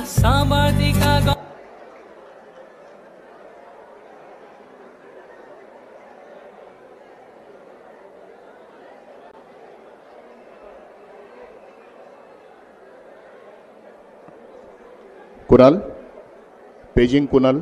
सांभाळती का ग कुणाल पेजिंग कुणाल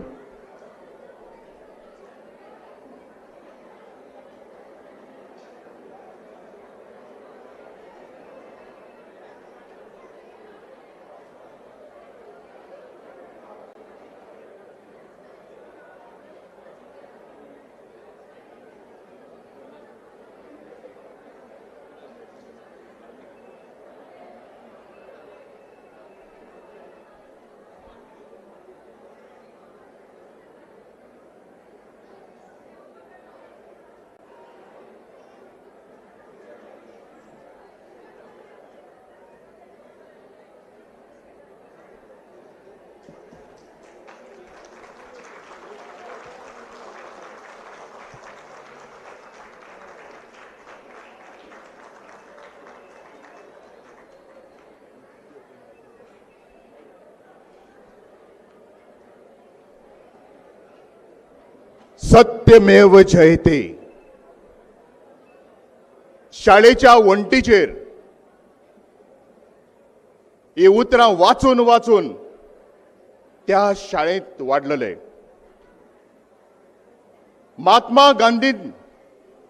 सत्यमेव जयते शाळेच्या वंटीचेर ही उतरां वाचून वाचून त्या शाळेत वाडलेले महात्मा गांधीन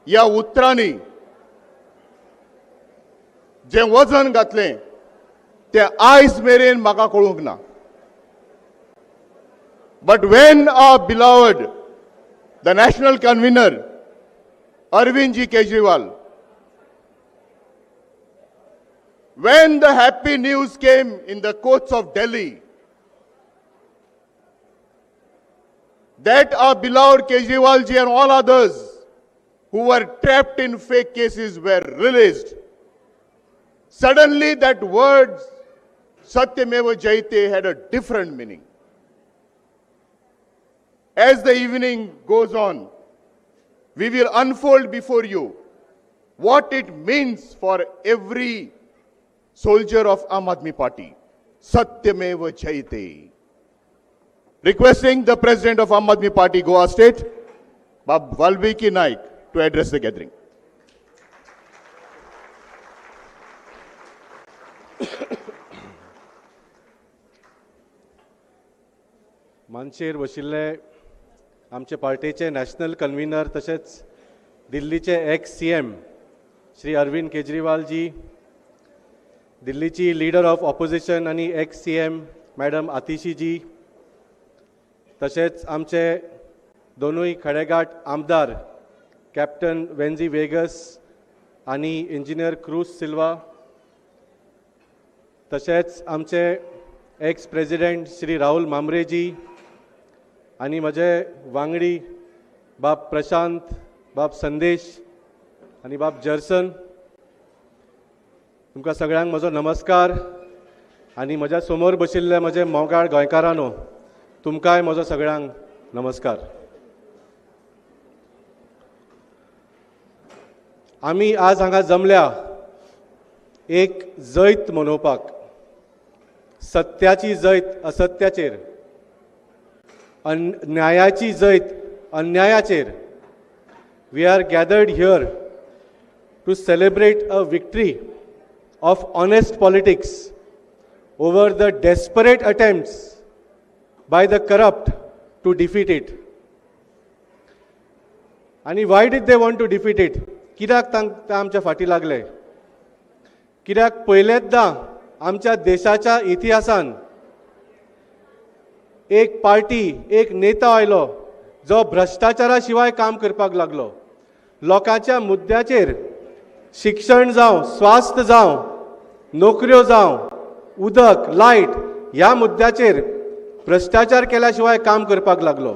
या उतरांनी जे वजन घातले ते आयज मेरेन म्हाका कळूंक ना but when our beloved the national convener Arvind Ji Kejriwal, when the happy news came in the courts of Delhi that our beloved Kejriwal Ji and all others who were trapped in fake cases were released, suddenly that word Satyameva Jayate had a different meaning. As the evening goes on, we will unfold before you what it means for every soldier of Aam Aadmi Party. Satyameva Jayate. Requesting the President of Aam Aadmi Party, Goa State, Bab Valmiki Naik, to address the gathering. मंचेर बशिल्ले आमचे पार्टीचे national convener तसेच दिल्लीचे ex CM Shri Arvind Kejriwal ji, दिल्लीची leader of opposition आणि ex CM madam Atishi ji, तसेच आमचे दोनूय खडेगाठ आमदार कॅप्टन वेन्झी वेगस आणि इंजिनियर क्रूज सिल्वा, तसेच आमचे एक्स प्रेसिडेंट श्री राहुल मामरे जी आणि माझे वांगडी बाब प्रशांत, बाब संदेश आणि बाब जर्सन, तुमकां सगळ्यांक म्हजो नमस्कार. आणि म्हज्या समोर बशिल्ले म्हजे मोगाळ गोंयकारांनो, तुमकांय म्हजो सगळ्यांक नमस्कार. आमी आज हांगा जमल्या एक जैत मनोवपाक, सत्याची जैत असत्याचेर, न्यायाची जैत अन्यायाचेर. We are gathered here to celebrate a victory of honest politics over the desperate attempts by the corrupt to defeat it. And why did they want to defeat it? कित्याक तांकां आमच्या फाटी लागले? कित्याक पयलेंदा आमच्या देशाच्या इतिहासान एक पार्टी, एक नेता आयलो जो भ्रष्टाचारा शिवाय काम करपाक लागलो. लोकांच्या मुद्द्याचेर शिक्षण जावं, स्वास्थ्य जावं, नोकऱ्यो जावं, उदक, लायट ह्या मुद्द्याचेर भ्रष्टाचार केल्या शिवाय काम करपाक लागलो.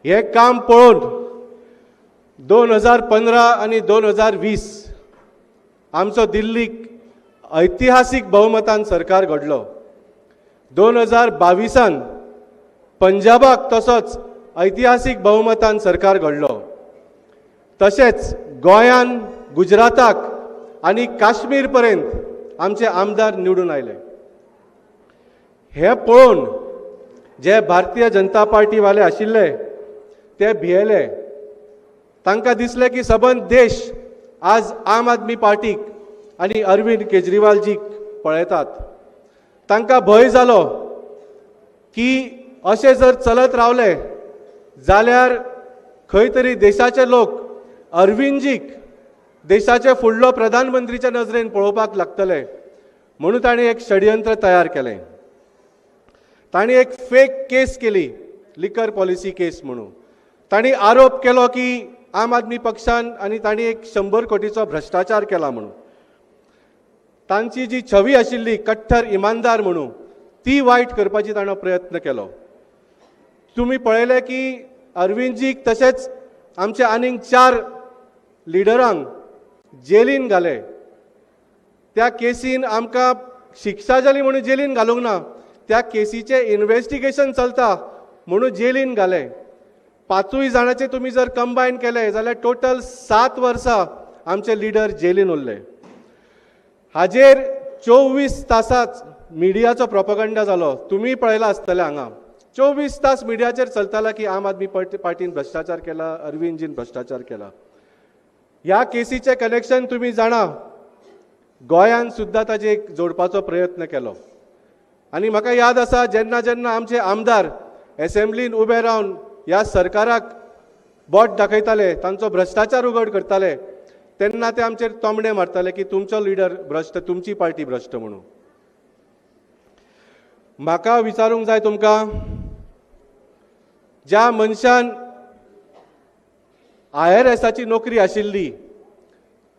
हे काम पळोवन 2015 आणि 2020 आमचो दिल्लीक ऐतिहासीक बहुमतान सरकार घडलो. 2022 पंजाबाक तसोच ऐतिहासीक बहुमतान सरकार घडलो. तशेंच गोंयान, गुजराताक आणि काश्मीर पर्यंत आमचे आमदार निवडून आयले. हे पळोवन जे भारतीय जनता पार्टी वाले आशिल्ले ते भियेले. तांकां दिसलें की सबंद देश आज आम आदमी पार्टीक आनी अरविंद केजरीवालजीक पळयतात. तांकां भंय जालो की अशें जर चलत रावले जाल्यार खंय तरी देशाचे लोक अरविंदजीक देशाचे फुडलो प्रधानमंत्रीच्या नजरेन पळोवपाक लागतले. म्हणून ताणें एक षडयंत्र तयार केलें. ताणें एक फेक केस केली, लिकर पॉलिसी केस म्हणून. ताणें आरोप केलो की आम आदमी पक्षान आनी ताणें एक 100 कोटीचो भ्रश्टाचार केला म्हणून. तांची जी छवी आशिल्ली कट्टर इमानदार म्हणून ती वायट करपाची ताणें प्रयत्न केलो. तुमी पळयलें की अरविंदजीक तशेंच आमचे आनीक 4 लिडरांक जेलीन घाले. त्या केसीन आमकां शिक्षा जाली म्हणून जेलीन घालूंक ना, त्या केसीचे इन्व्हेस्टिगेशन चलता म्हणून जेलीन घाले. 5 जाणांचे तुमी जर कंबायन केले जाल्यार टोटल 7 वर्सां आमचे लिडर जेलीन उरले. हाजेर 24 तासांच मिडियाचो प्रोपगंडा जालो. तुमी पळयला आसतले हांगा 24 तास मिडियाचेर चलताला की आम आदमी पार्टीन भ्रश्टाचार केला, अरविंदजीन भ्रश्टाचार केला. ह्या केसीचे कनेक्शन तुमी जाणा, गोंयान सुद्दां ताजे जोडपाचो प्रयत्न केलो. आनी म्हाका याद आसा जेन्ना जेन्ना आमचे आमदार एसेंब्लीन उबे रावन ह्या सरकाराक बोट दाखयताले, तांचो भ्रश्टाचार उघड करताले, तेन्ना ते आमचेर तोमणे मारताले की तुमचो लिडर भ्रश्ट, तुमची पार्टी भ्रश्ट म्हणून. म्हाका विचारूंक जाय तुमकां, ज्या मनशान IRSची नोकरी आशिल्ली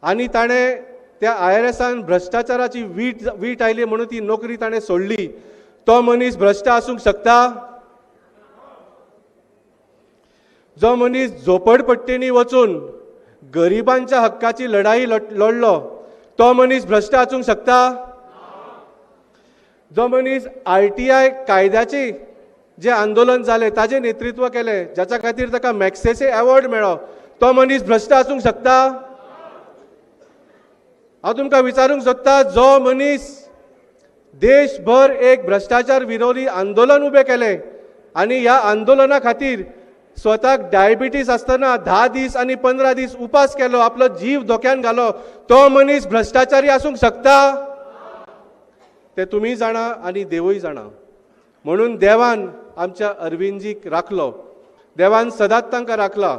आनी ताणें त्या IRSान भ्रश्टाचाराची वीट आयली म्हणून ती नोकरी ताणें सोडली, तो मनीस भ्रश्ट आसूंक शकता? जो मनीस झोपडपट्टींनी वचून गरिबांच्या हक्काची लढाई लढलो, तो मनीस भ्रश्ट आसूंक शकता? जो मनीस RTI कायद्याचे जे आंदोलन जाले ताजे नेतृत्व केले, ज्याच्या खातीर ताका मॅग्सेसे अवॉर्ड मेळ्ळो, तो मनीस भ्रश्ट आसूंक शकता? हांव तुमकां विचारूंक सोदता, जो मनीस देशभर एक भ्रश्टाचार विरोधी आंदोलन उबें केलें आनी ह्या आंदोलना खातीर स्वताक डायबिटीस आसतना 10 दीस आनी 15 दीस उपास केलो, आपलो जीव धोक्यान घालो, तो मनीस भ्रश्टाचारी आसूंक शकता? ते तुमी जाणा आनी देवूय जाणा. म्हणून देवान आमच्या अरविंदजीक राखलो, देवान सदांच तांकां राखला.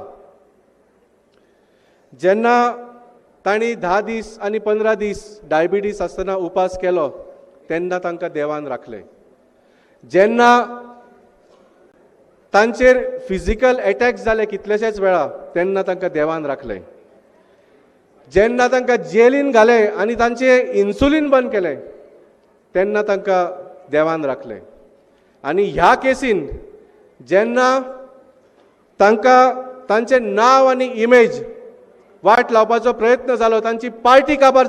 जेन्ना तांणी 10 दीस आनी 15 दीस डायबिटीस आसतना उपास केलो तेन्ना तांकां देवान राखले. जेन्ना तांचेर फिजिकल अटॅक्स जाले कितलेशेच वेळा तेन्ना तांकां देवान राखले. जेन्ना तांकां जेलीन घाले आनी तांचे इन्सुलीन बंद केले तेन्ना तांकां देवान राखले. आनी ह्या केसीन जेन्ना तांकां तांचे नांव आनी इमेज वाट लावपाचो प्रयत्न जालो, तांची पार्टी काबार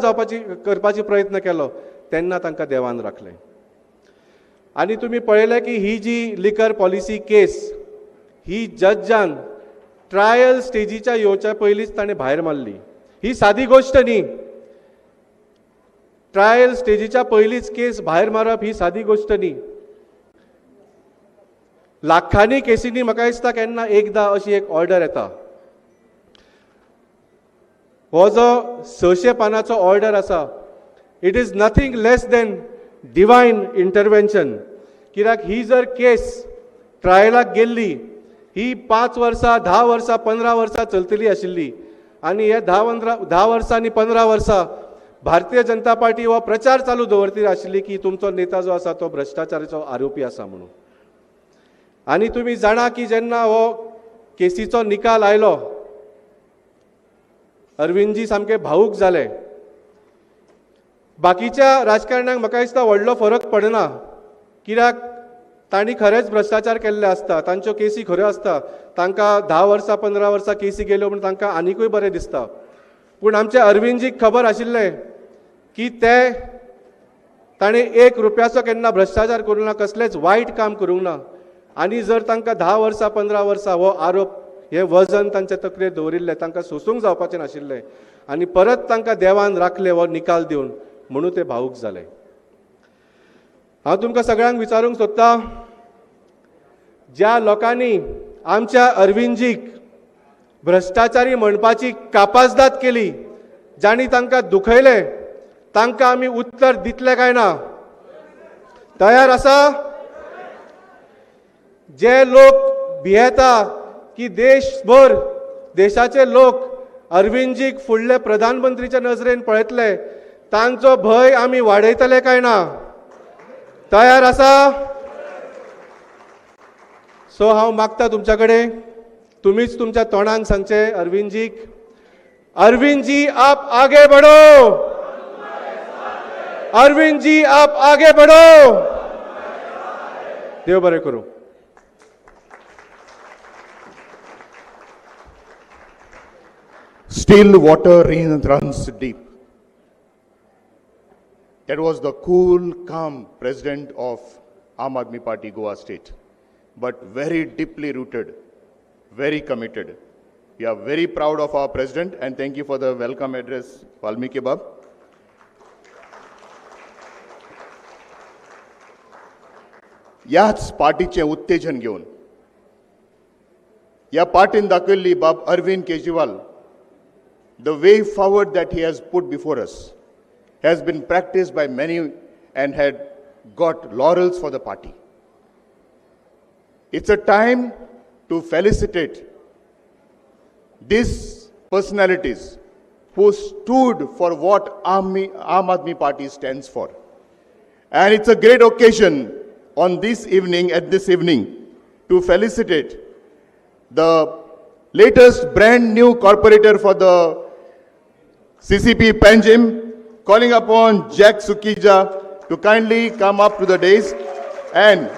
करपाची प्रयत्न केलो, तेन्ना तांकां देवान राखले. आनी तुमी पळयलें की ही जी लिकर पॉलिसी केस ही जजान ट्रायल स्टेजीच्या येवच्या पयलींच ताणें भायर मारली. ही सादी गोश्ट न्ही. ट्रायल स्टेजीच्या पयलींच केस भायर मारप ही सादी गोश्ट न्ही. लाखांनी केसींनी म्हाका दिसता केन्ना एकदां अशी एक ऑर्डर येता. हो जो 600 पानांचो ऑर्डर आसा, it is nothing less than divine intervention. कित्याक ही जर केस ट्रायलाक गेल्ली ही 5 वर्सां 10 वर्सां 15 वर्सां चलतली आशिल्ली आनी हे 10 वर्सां आनी 15 वर्सां भारतीय जनता पार्टी हो प्रचार चालू दवरतली आशिल्ली की तुमचो नेता जो आसा तो भ्रश्टाचाराचो आरोपी आसा म्हणून. आनी तुमी जाणा की जेन्ना हो केसीचो निकाल आयलो अरविंदजी सामके भावूक जाले. बाकीच्या राजकारण्यांक म्हाका दिसता व्हडलो फरक पडना, कित्याक तांणी खरेंच भ्रश्टाचार केल्ले आसता, तांच्यो केसी खऱ्यो आसता, तांकां 10 वर्सां 15 वर्सां केसी गेल्यो म्हूण तांकां आनिकूय बरें दिसता. पूण आमचे अरविंदजीक खबर आशिल्लें की ताणें 1 रुपयाचो केन्ना भ्रश्टाचार करूंक ना, कसलेंच वायट काम करूंक ना. आनी जर तांकां 10 वर्सां 15 वर्सां हो आरोप हे वजन तांचे तकलेर दवरिल्लें, तांकां सोसूंक जावपाचें नाशिल्लें आनी परत तांकां देवान राखले हो निकाल दिवन, म्हणून ते भावूक जाले. हांव तुमकां सगळ्यांक विचारूंक सोदतां, ज्या लोकांनी आमच्या अरविंदजीक भ्रष्टाचारी म्हणपाची कापाजदाद केली, जांणी तांकां दुखयले, तांकां आमी उत्तर दितले काय ना? तयार आसा? जे लोक भियेता की देशभर देशाचे लोक अरविंदजीक फुडले प्रधानमंत्रीच्या नजरेन पळयतले, तांचो भंय आमी वाडयतले काय ना? तयार आसा? सो हांव मागता तुमच्या कडेन, तुमीच तुमच्या तोंडान सांगचे अरविंदजीक, अरविंद जी आप आगे बढ़ो, अरविंद जी आप आगे बढ़ो. देव बरें करूं. Still water runs deep. That was the cool, calm president of Aam Aadmi Party, Goa State, but very deeply rooted, very committed. We are very proud of our president, and thank you for the welcome address, Valmiki Bab. याच पार्टीचे उत्तेजन घेऊन या पार्टीन दाखवली बाब Arvind Kejriwal, the way forward that he has put before us has been practiced by many and had got laurels for the party. It's a time to felicitate these personalities who stood for what Aam Aadmi Party stands for. And it's a great occasion on this evening, to felicitate the latest brand new corporator for the CCP Panjim, calling upon Jack Sukija to kindly come up to the dais and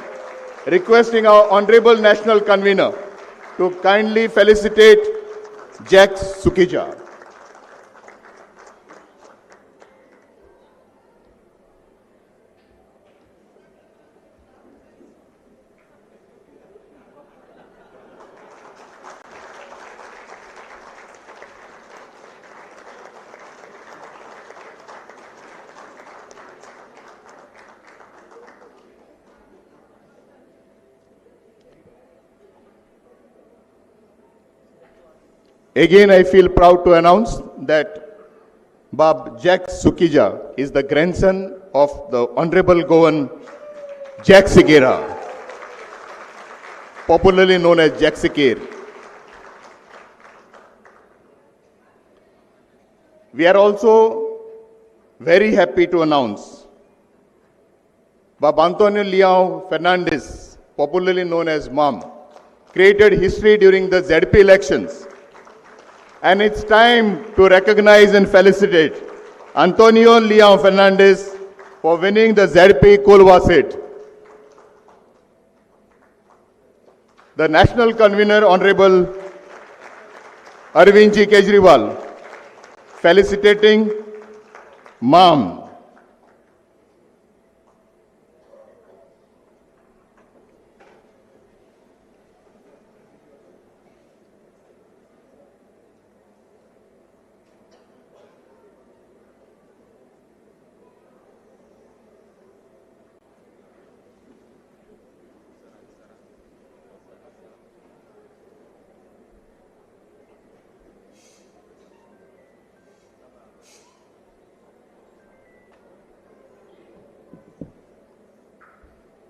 requesting our honorable national convener to kindly felicitate Jack Sukija. Again, I feel proud to announce that Bab Jack Sukija is the grandson of the Honorable Goan Jack Sikera, popularly known as Jack Sikir. We are also very happy to announce Bab Antonio Leão Fernandes, popularly known as Mom, created history during the ZP elections. And it's time to recognize and felicitate Antonio Leão Fernandes for winning the ZP Kolwa seat. The national convener, Honorable Arvind Ji Kejriwal, felicitating Mom.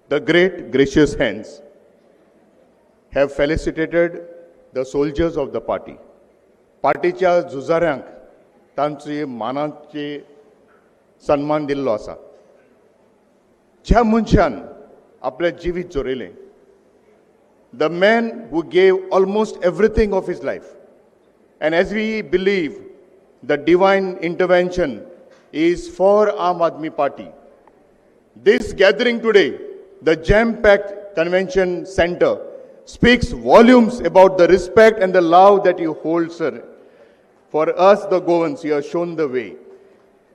The great gracious hands have felicitated the soldiers of the party. पार्टीच्या झुजाऱ्यांक तांची मानाचे सन्मान दिल्लो आसा. ज्या मनशान आपले जिवीत जोरिल्लें, the man who gave almost everything of his life. And as we believe the divine intervention is for Aam Aadmi Party, this gathering today, the jam-packed convention center, speaks volumes about the respect and the love that you hold, sir. For us, the Goans, you have shown the way.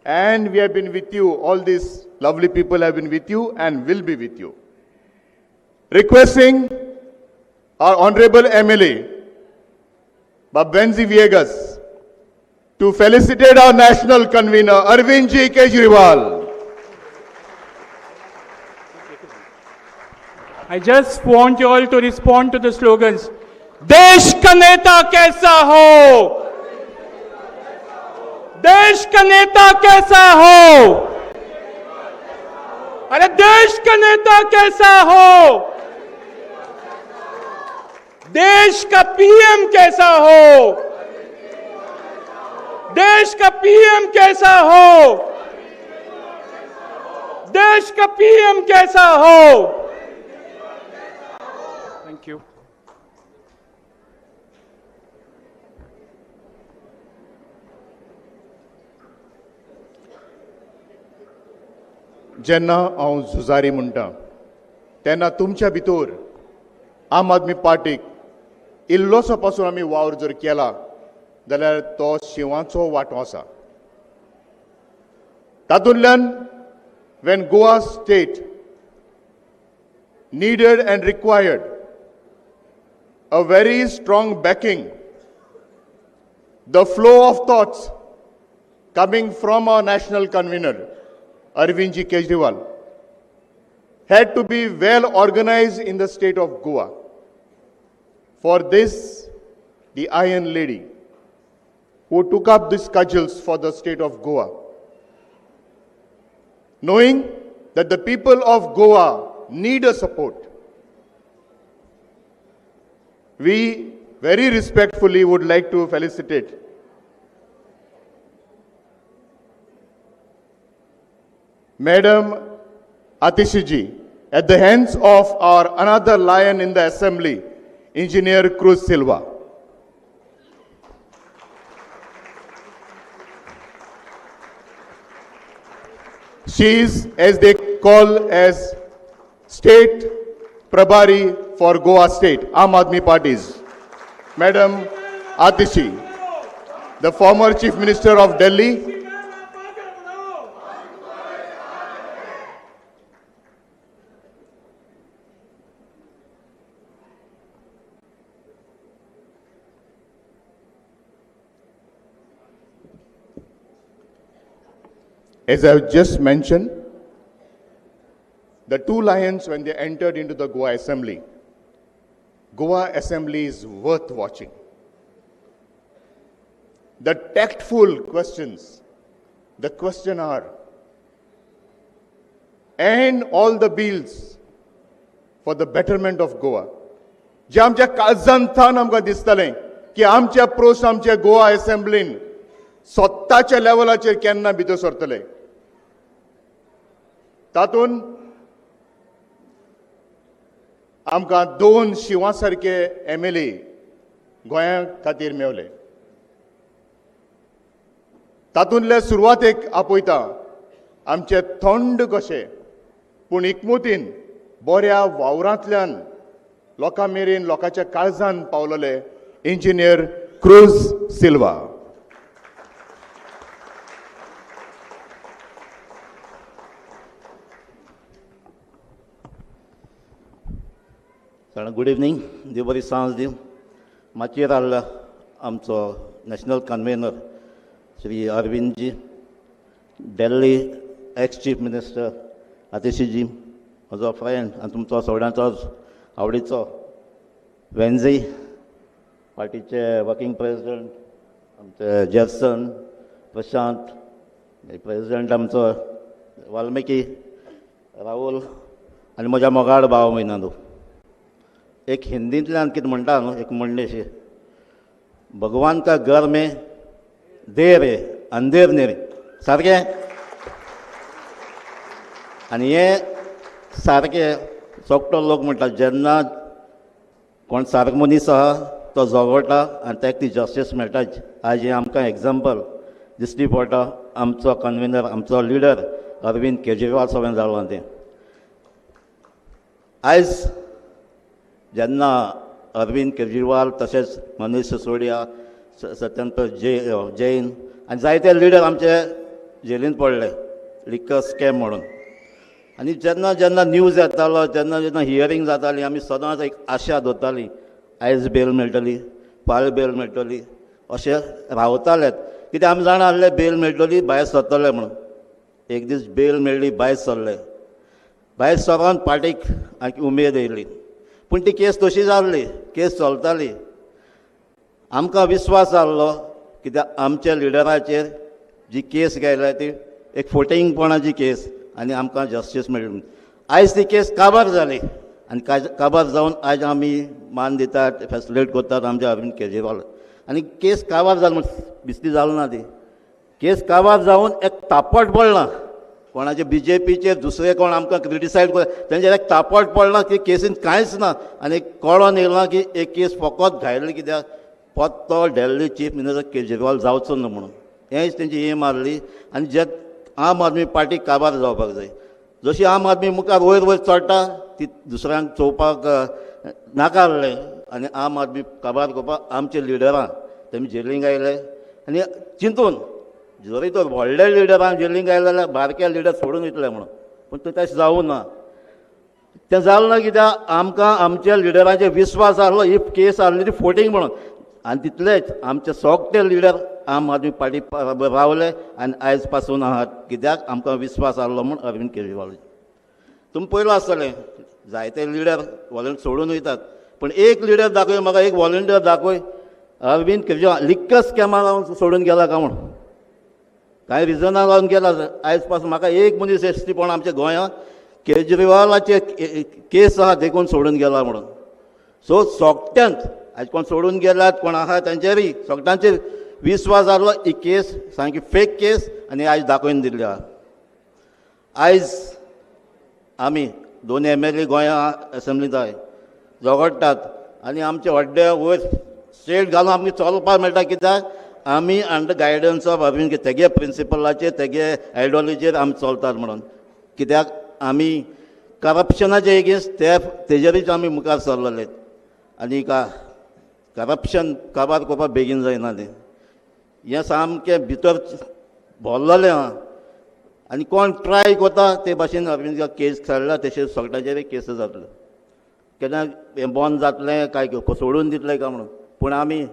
And we have been with you, all these lovely people have been with you and will be with you. Requesting our Honorable MLA, Babbenzi Viegas, to felicitate our national convener, Arvind Ji Kejriwal. I just want you all to respond to the slogans. देश का नेता कैसा हो, देश का नेता कैसा हो, अरे देश का नेता कैसा हो, देश का पीएम कैसा हो, देश का पीएम कैसा हो, देश का पीएम कैसा हो. Thank you. जेन्ना हांव झुजारी म्हणटा तेन्ना तुमच्या भितर आम आदमी पार्टीक इल्लोसो पासून आमी वावर जर केला जाल्यार तो शिवाचो वांटो आसा. तातूंतल्यान when Goa state needed and required a very strong backing, the flow of thoughts coming from our national convener Arvind Ji Kejriwal had to be well organized in the state of Goa. For this, the Iron Lady, who took up these cudgels for the state of Goa, knowing that the people of Goa need a support, we very respectfully would like to felicitate Madam Atishi Ji at the hands of our another lion in the assembly, Engineer Cruz Silva. She is, as they call, as State Prabhari for Goa State, Aam Aadmi Parties. Madam Atishi, the former Chief Minister of Delhi, as I have just mentioned, the two lions, when they entered into the Goa Assembly is worth watching. The tactful questions, the questioner, and all the bills for the betterment of Goa. जे आमच्या काळजांतल्यान आमकां दिसतलें की आमचे प्रश्न आमच्या गोवा असेंब्लीन स्वताच्या लेवलाचेर केन्ना भितर सरतले. तातूंत आमकां 2 शिवां सारके MLA गोंया खातीर मेवले. तातूंतले सुरवातेक आपयता आमचे थंड कशे पूण एकमुतीन बऱ्या वावरांतल्यान लोकां मेरेन लोकांच्या काळजांत पावलेले इंजिनियर क्रूज सिल्वा. गुड इवनिंग, देव बरी सांज दिव. माचयेर आयला आमचो national convener Shri Arvind ji, Delhi ex chief minister आतिशी जी, म्हजो फ्रेंड आनी तुमचो सगळ्यांचोच आवडीचो वेन्झी, पार्टीचे वर्किंग प्रेसिडेंट आमचे जॅक्सन प्रशांत, प्रेसिडेंट आमचो वाल्मिकी राहुल आनी म्हज्या मोगाड भाव मिनादू. एक हिंदींतल्यान कितें म्हणटा न्हू, एक म्हणणेशी, भगवान का घर में देर है अंधेर न्ही रे, सारकें. आनी हे सारकें सोगटो लोक म्हणटा जेन्ना कोण सारको मनीस आहा तो झगडटा आनी ताका ती जस्टीस मेळटा. आज हें आमकां एग्जाम्पल दिश्टी पडटा. आमचो कन्वेनर, आमचो लिडर अरविंद केजरीवाल सगळें जालो तें. आयज जेन्ना अरविंद केजरीवाल तशेंच मनीष सिसोडिया, सत्येंद्र जैन आनी जायते लिडर आमचे जेलींत पडले लिकर स्कॅम म्हणून. आनी जेन्ना जेन्ना न्यूज येतालो, जेन्ना जेन्ना हियरींग जाताली, आमी सदांच एक आशा दवरताली आयज बेल मेळटली, फाल्यां बेल मेळटली, अशें रावतालेत. कित्याक आमी जाणा आसले बेल मेळटली, भायर सरतले म्हणून. एक दीस बेल मेळ्ळी, भायर सरले. भायर सरोन पार्टीक उमेद येयली. पूण ती केस तशी जाल्ली, केस चलताली. आमकां विस्वास जाल्लो कित्याक आमच्या लिडराचेर जी केस गायल्या ती एक फोटिंगपणाची केस आनी आमकां जस्टीस मेळ्ळी. आयज ती केस काबार जाली आनी काबार जावन आयज आमी मान दितात, फेसिलेट करतात आमचे अरविंद केजरीवाल. आनी केस काबार जाली म्हण बिस्ती जाली ना ती. केस काबार जावन एक तापट पडला कोणाचे BJPचेर दुसरे कोण आमकां क्रिटिसायड कर तेंचेर एक तापट पडला की केसीन कांयच ना. आनी कळोन येयला की एक केस फकत घायली कित्याक पत्तो दिल्ली चीफ मिनिस्टर केजरीवाल जावचो ना म्हणून. हेंच तेंची एम आसली. आनी जे आम आदमी पार्टी काबार जावपाक जाय. जशी आम आदमी मुखार वयर वयर चडटा ती दुसऱ्यांक चोवपाक नाकारलें आनी आम आदमी काबार करपाक आमचे लिडरां तेमी जेलींक आयले. आनी चिंतून जरी तर व्हडल्या लिडरांक जेलींक आयले जाल्यार बारक्या लिडर सोडून वयतले म्हणून. पूण तें तशें जावं ना. तें जालें ना कित्याक आमकां आमच्या लिडरांचेर विस्वास आसलो. ही केस आसली ती फोटींग म्हणून. आनी तितलेच आमचे सोगटे लिडर आम आदमी पार्टी रावले आनी आयज पासून आहात कित्याक आमकां विस्वास आसलो म्हूण अरविंद केजरीवाल. तुमी पयलो आसतलें जायते लिडर वॉलंटियर सोडून वयतात. पूण एक लिडर दाखय म्हाका, एक वॉलंटियर दाखय अरविंद केजरीवाल लिक्कर स्कॅमा लागून सोडून गेला काय म्हूण. कांय रिजनाक लागून गेला. आयज पासून म्हाका एक मनीस एसटी पण आमच्या गोंयांत केजरीवालाचे केस आहा देखून सोडून गेला म्हणून. सो सोगट्यांत आयज कोण सोडून गेल्यात कोण आहा तांचेरय सोगट्यांचेर विस्वास जालो. ही केस सामकी फेक केस आनी आयज दाखोवन दिल्ली आहा. आयज आमी दोन MLA गोंया असेंब्लींत जाय झगडटात आनी आमचे व्हडले वयर स्टेट घालून आमकां चलपाक मेळटा कित्याक आमी अंडर गायडन्स ऑफ अरविंद तेगे प्रिंसिपलाचेर तेगे आयडियोलॉजीचेर आमी चलतात म्हणून. कित्याक आमी करप्शनाचे एगेन्स्ट तेजेरूच आमी मुखार सरलेले. आनी करप्शन काबार करपाक बेगीन जायना तें. हें सामकें भितर भरलेलें आहा. आनी कोण ट्राय करता ते भाशेन अरविंद केस काडला तशें सोगट्यांचेरय केस जातल्यो. केन्ना हें बंद जातलें काय सोडून दितलें काय म्हणून. पूण आमी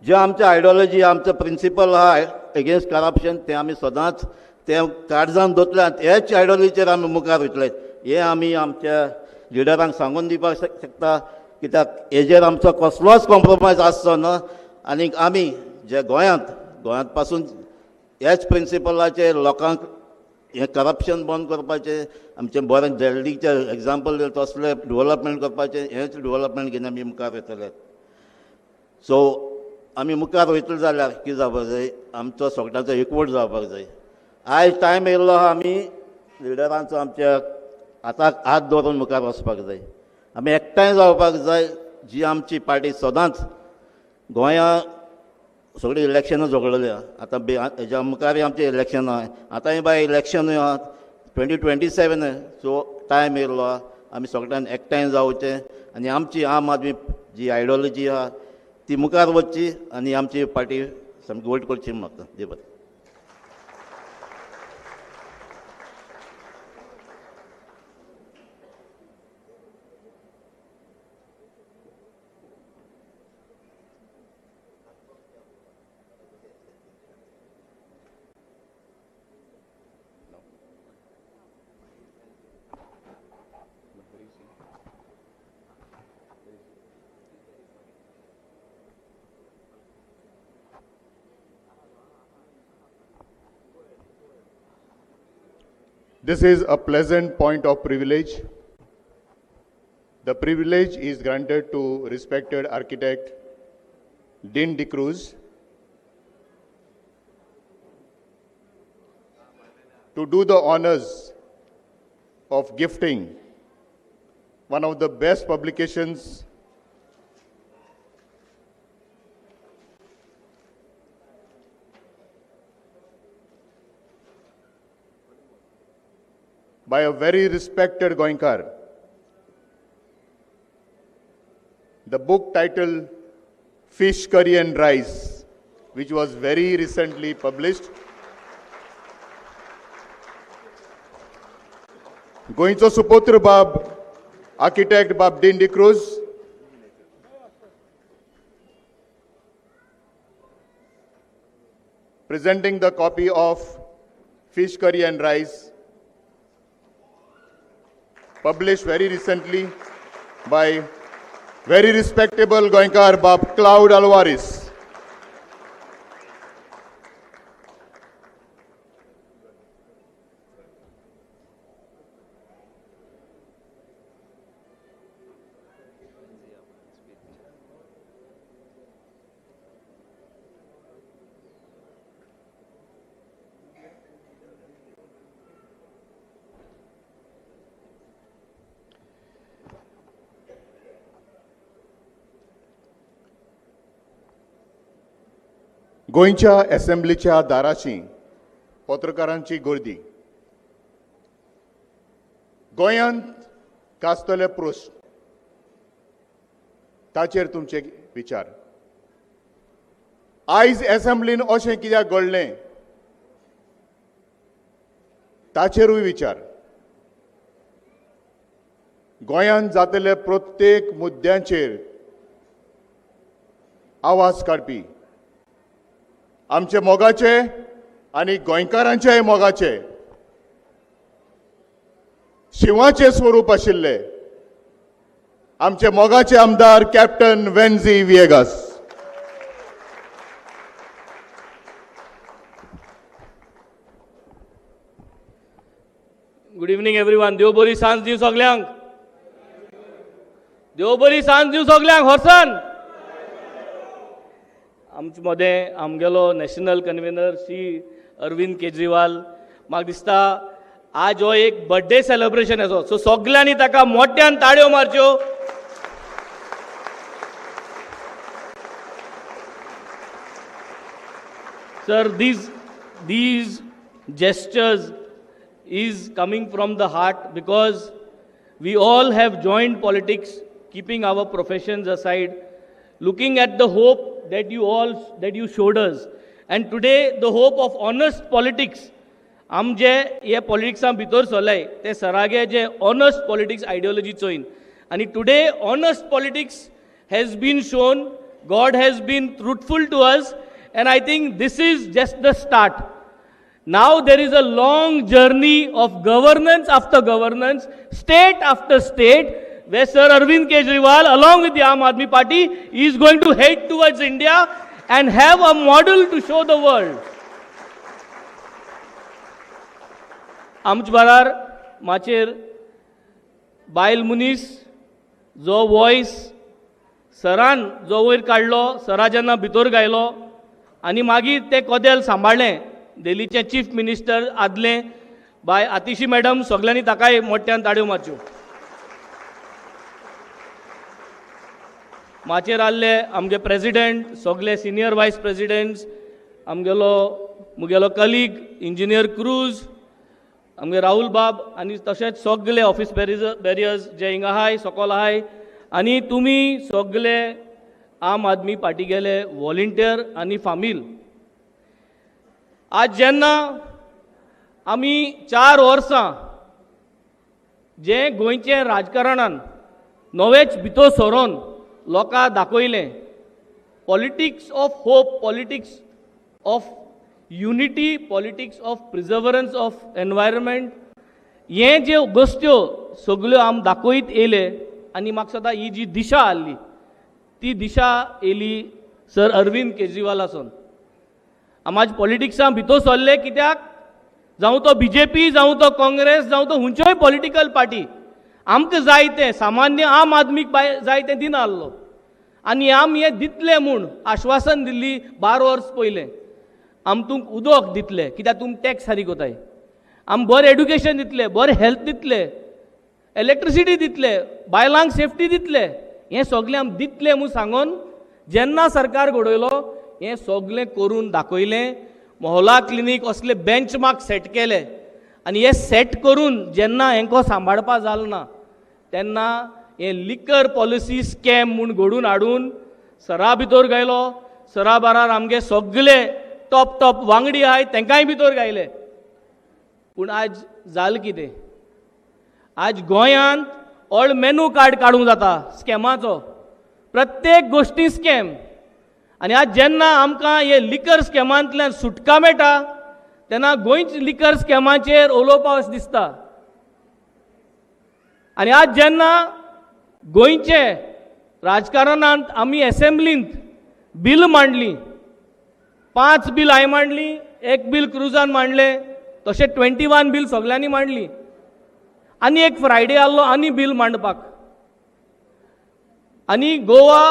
जे आमचे आयडियोलॉजी आमचो प्रिंसिपल आहा एगेन्स्ट करप्शन तें आमी सदांच तें काळजान दवरतले आनी हेच आयडियोलॉजीचेर आमी मुखार वयतले. हें आमी आमच्या लिडरांक सांगून दिवपाक शकता कित्याक हेजेर आमचो कसलोच कॉम्प्रोमायज आसचो ना. आनी आमी जे गोंयांत पासून हेच प्रिंसिपलाचेर लोकांक हें करप्शन बंद करपाचें आमचें बरें दिल्लीचें एग्जाम्पल दिलें तसलें डेवलपमेंट करपाचें हेंच डेवलपमेंट घेवन आमी मुखार वयतले. सो आमी मुखार वयतले जाल्यार कितें जावपाक जाय आमचो सोगट्यांचो एकवट जावपाक जाय. आयज टायम येयल्लो आहा आमी लिडरांचो आमच्या हाताक हात दवरून मुखार वचपाक जाय. आमी एकठांय जावपाक जाय. जी आमची पार्टी सदांच गोंया सगळीं इलेक्शनां झगडलेलीं आहा. आतां हेज्या मुखारय आमचें इलेक्शन आहा. आतांय बाय इलेक्शनूय आहा 2027. सो टायम येयल्लो आहा आमी सोगट्यान एकठांय जावचें आनी आमची आम आदमी जी आयडियोलॉजी आहा ती मुखार वचची आनी आमची पार्टी सामकी वोट करची म्हाका. देव बरें. This is a pleasant point of privilege. The privilege is granted to respected architect Dean D'Cruz to do the honors of gifting one of the best publications by a very respected Goinkar. The book titled Fish Curry and Rice, which was very recently published. Goincho Suputra Bab, architect Bab Dean D'Cruz. Presenting the copy of Fish Curry and Rice published very recently by very respectable Goinkar Bab Cloud Alvarez. गोंयच्या असेंब्लीच्या दाराची पत्रकारांची गर्दी. गोंयांत गाजतले प्रश्न ताचेर तुमचे विचार. आयज असेंब्लीन अशें कित्याक घडलें ताचेरूय विचार. गोंयांत जातले प्रत्येक मुद्द्यांचेर आवाज काडपी आमचे मोगाचे आनी गोंयकारांचेय मोगाचे शिवाचे स्वरूप आशिल्ले आमचे मोगाचे आमदार captain Venzy Viegas. Good evening everyone. देव बरी सांज दिव सगल्यांक. देव बरी सांज दिव सगल्यांक. हॉर्सन आमचे मदें आमगेलो नॅशनल कन्व्हेनर श्री अरविंद केजरीवाल. म्हाका दिसता आज हो एक बर्थडे सेलिब्रेशन आसा, सो सगल्यांनी ताका मोठ्यान ताळयो मारच्यो. Sir, these gestures is coming from the heart because we all have joined politics, keeping our professions aside, looking at the hope that you showed us, and today the hope of honest politics. आम जे हे पॉलिटिक्सा भितर सरलाय ते सरागे जे honest politics ideology चोयन, आनी today honest politics has been shown. God has been truthful to us, and I think this is just the start. Now there is a long journey of governance after governance, state after state, where Sir Arvind Kejriwal, along with the Aam Aadmi Party, is going to head towards India and have a model to show the world. आमचे बरार माचेर बायल मुनीस जो voice सरान जो वयर काडलो, सरा जेन्ना भितर गायलो आनी मागीर ते कदेल सांबाळ्ळें, दिल्लीचे चीफ मिनिस्टर आदले बाय आतिशी मॅडम, सगल्यांनी ताकाय मोठ्यान ताळयो मारच्यो. माचेर आल्ले आमगे प्रेसिडेंट, सगळे senior voice presidents, मुगेलो colleague engineer cruise, आमगे राहुल बाब, आनी तशेंच सगळे ऑफिस बॅरियर्स जे हिंगा आहाय, सकयल आहाय, आनी तुमी सगळे आम आदमी पार्टी गेले व्हॉलिंटियर आनी फामील. आज जेन्ना आमी 4 वर्सां जे गोंयचे राजकारणान नवेच भितर सरोन लोकांक दाखयलें, politics of hope, politics of unity, politics of perseverance of environment, हे जे गोश्ट्यो सगल्यो आम दाखयत येयले, आनी म्हाका सदां ही जी दिशा आसली ती दिशा येयली सर अरविंद केजरीवालासून. आमाज पॉलिटिक्सां भितर सरले कित्याक, जावं तो BJP, जावं तो काँग्रेस, जावं तो खंयच्योय पॉलिटिकल पार्टी, आमकां जाय तें सामान्य आम आदमीक जाय तें दिना आसलो, आनी आम हें दितले म्हूण आश्वासन दिल्ली 12 वर्स पयलें. आम तुमकां उदक दितले कित्याक तुमी टॅक्स सारी कोताय, आम बरें एड्युकेशन दितले, बरें हेल्थ दितले, इलेक्ट्रिसिटी दितले, बायलांक सेफ्टी दितले, हें सगळें आम दितले म्हूण सांगून जेन्ना सरकार घडयलो हें सगळें करून दाखयलें. मोहल्ला क्लिनीक असले बेंचमार्क सेट केले, आनी हे सेट करून जेन्ना हेंको सांबाळपा जालो ना तेन्ना हे लिकर पॉलिसी स्कॅम म्हूण घडून हाडून सरा भितर गायलो. सरा बारार आमगे सगळे टॉप वांगडी आहाय तांकांय भितर गायले. पूण आज जालें कितें? आज गोंयांत ऑल मेनू कार्ड काडूंक जाता स्कॅमाचो, प्रत्येक गोश्टी स्कॅम. आनी आज जेन्ना आमकां हे लिकर स्कॅमांतल्यान सुटका मेळटा तेन्ना गोंयच्या लिकर स्कॅमाचेर उलोवपा अशें दिसता. आनी आज जेन्ना गोंयचे राजकारणांत आमी एसेंब्लींत बील मांडली, 5 बील हांवें मांडली, 1 बील क्रुजान मांडले, तशें 21 बील सगळ्यांनी मांडली. आनी एक फ्रायडे आसलो आनी बील मांडपाक. आनी गोवा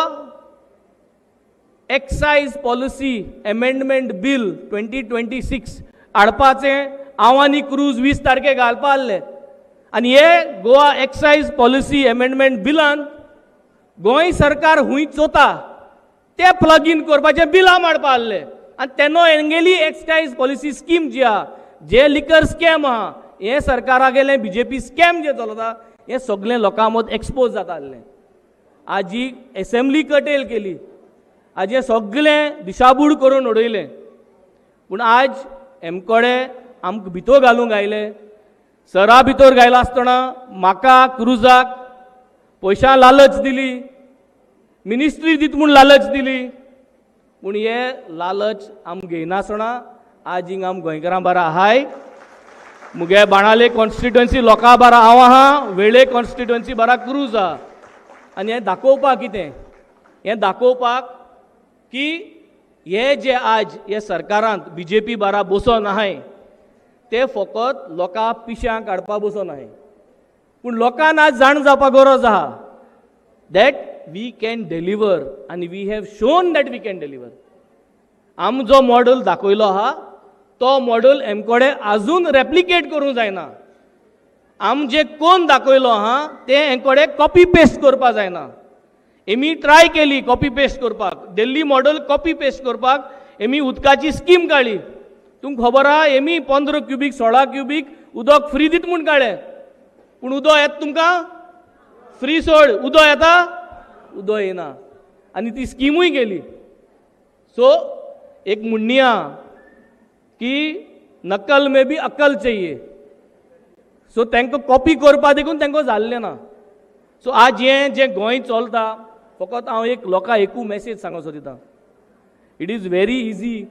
एक्सायज पॉलिसी एमेंडमेंट बील 2026 हाडपाचें हांव आनी क्रूज 20 तारखेक घालपा आसले. आनी हे Goa excise policy amendment बिलान Goa सरकार खूंय चोता ते प्लग इन करपाचें बिलां मारपा आसलें. आनी तेन्ना एंगेली एक्सायज पॉलिसी स्कीम जी आहा, जे लिकर स्कॅम आहा, हे सरकारा गेलें बीजेपी स्कॅम जे चलता, हें सगळें लोकां मद एक्सपोज जाता आसलें. आज ही एसेंब्ली कटेल केली, आज हें सगळें दिशाभूड करून उडयलें. पूण आज एमकोडे आमकां भितर घालूंक आयले. सरा भितर घायला आसतना म्हाका क्रुजाक पयशां लालच दिली, मिनिस्ट्री दित म्हूण लालच दिली. पूण हे लालच आम घेयनासतना आज हिंग आम गोंयकारां बारा आहाय. मुगे बाणाले कॉन्स्टिट्युएन्सी लोकां बारा हांव आहा, वेळे कॉन्स्टिट्युएन्सी बारा क्रूज आहा. आनी हें दाखोवपाक कितें? हें दाखोवपाक की हे जे आज हे सरकारांत बीजेपी बारा बसोन आहाय ते फकत लोकां पिश्यां काडपाक बसोन आहाय. पूण लोकांक आज जाण जावपाक गरज आहा दॅट वी कॅन डेलिव्हर, आनी we have shown that we can deliver. आम जो मॉडेल दाखयलो आहा तो मॉडेल एमकोडे आजून रेप्लिकेट करूंक जायना. आम जे कोण दाखयलो आहा ते एमकोडे कॉपी पेस्ट करपा जायना. एमी ट्राय केली कॉपी पेस्ट करपाक, दिल्ली मॉडेल कॉपी पेस्ट करपाक. एमी उदकाची स्कीम काडली. तुमकां खबर आहा एमी 15 क्युबीक 16 क्युबीक उदक फ्री दित म्हूण काडलें. पूण उदक येता तुमकां फ्री सोड, उदक येता, उदक येना. आनी ती स्किमूय गेली. सो एक म्हणणी आहा की नकल में भी अक्कल चाहिए. सो तांकां कॉपी करपा देखून तांकां जाल्लें ना. सो आज हें जें गोंय चलता, फकत हांव एक लोकां एकू मॅसेज सांगोसो दिता. It is very easy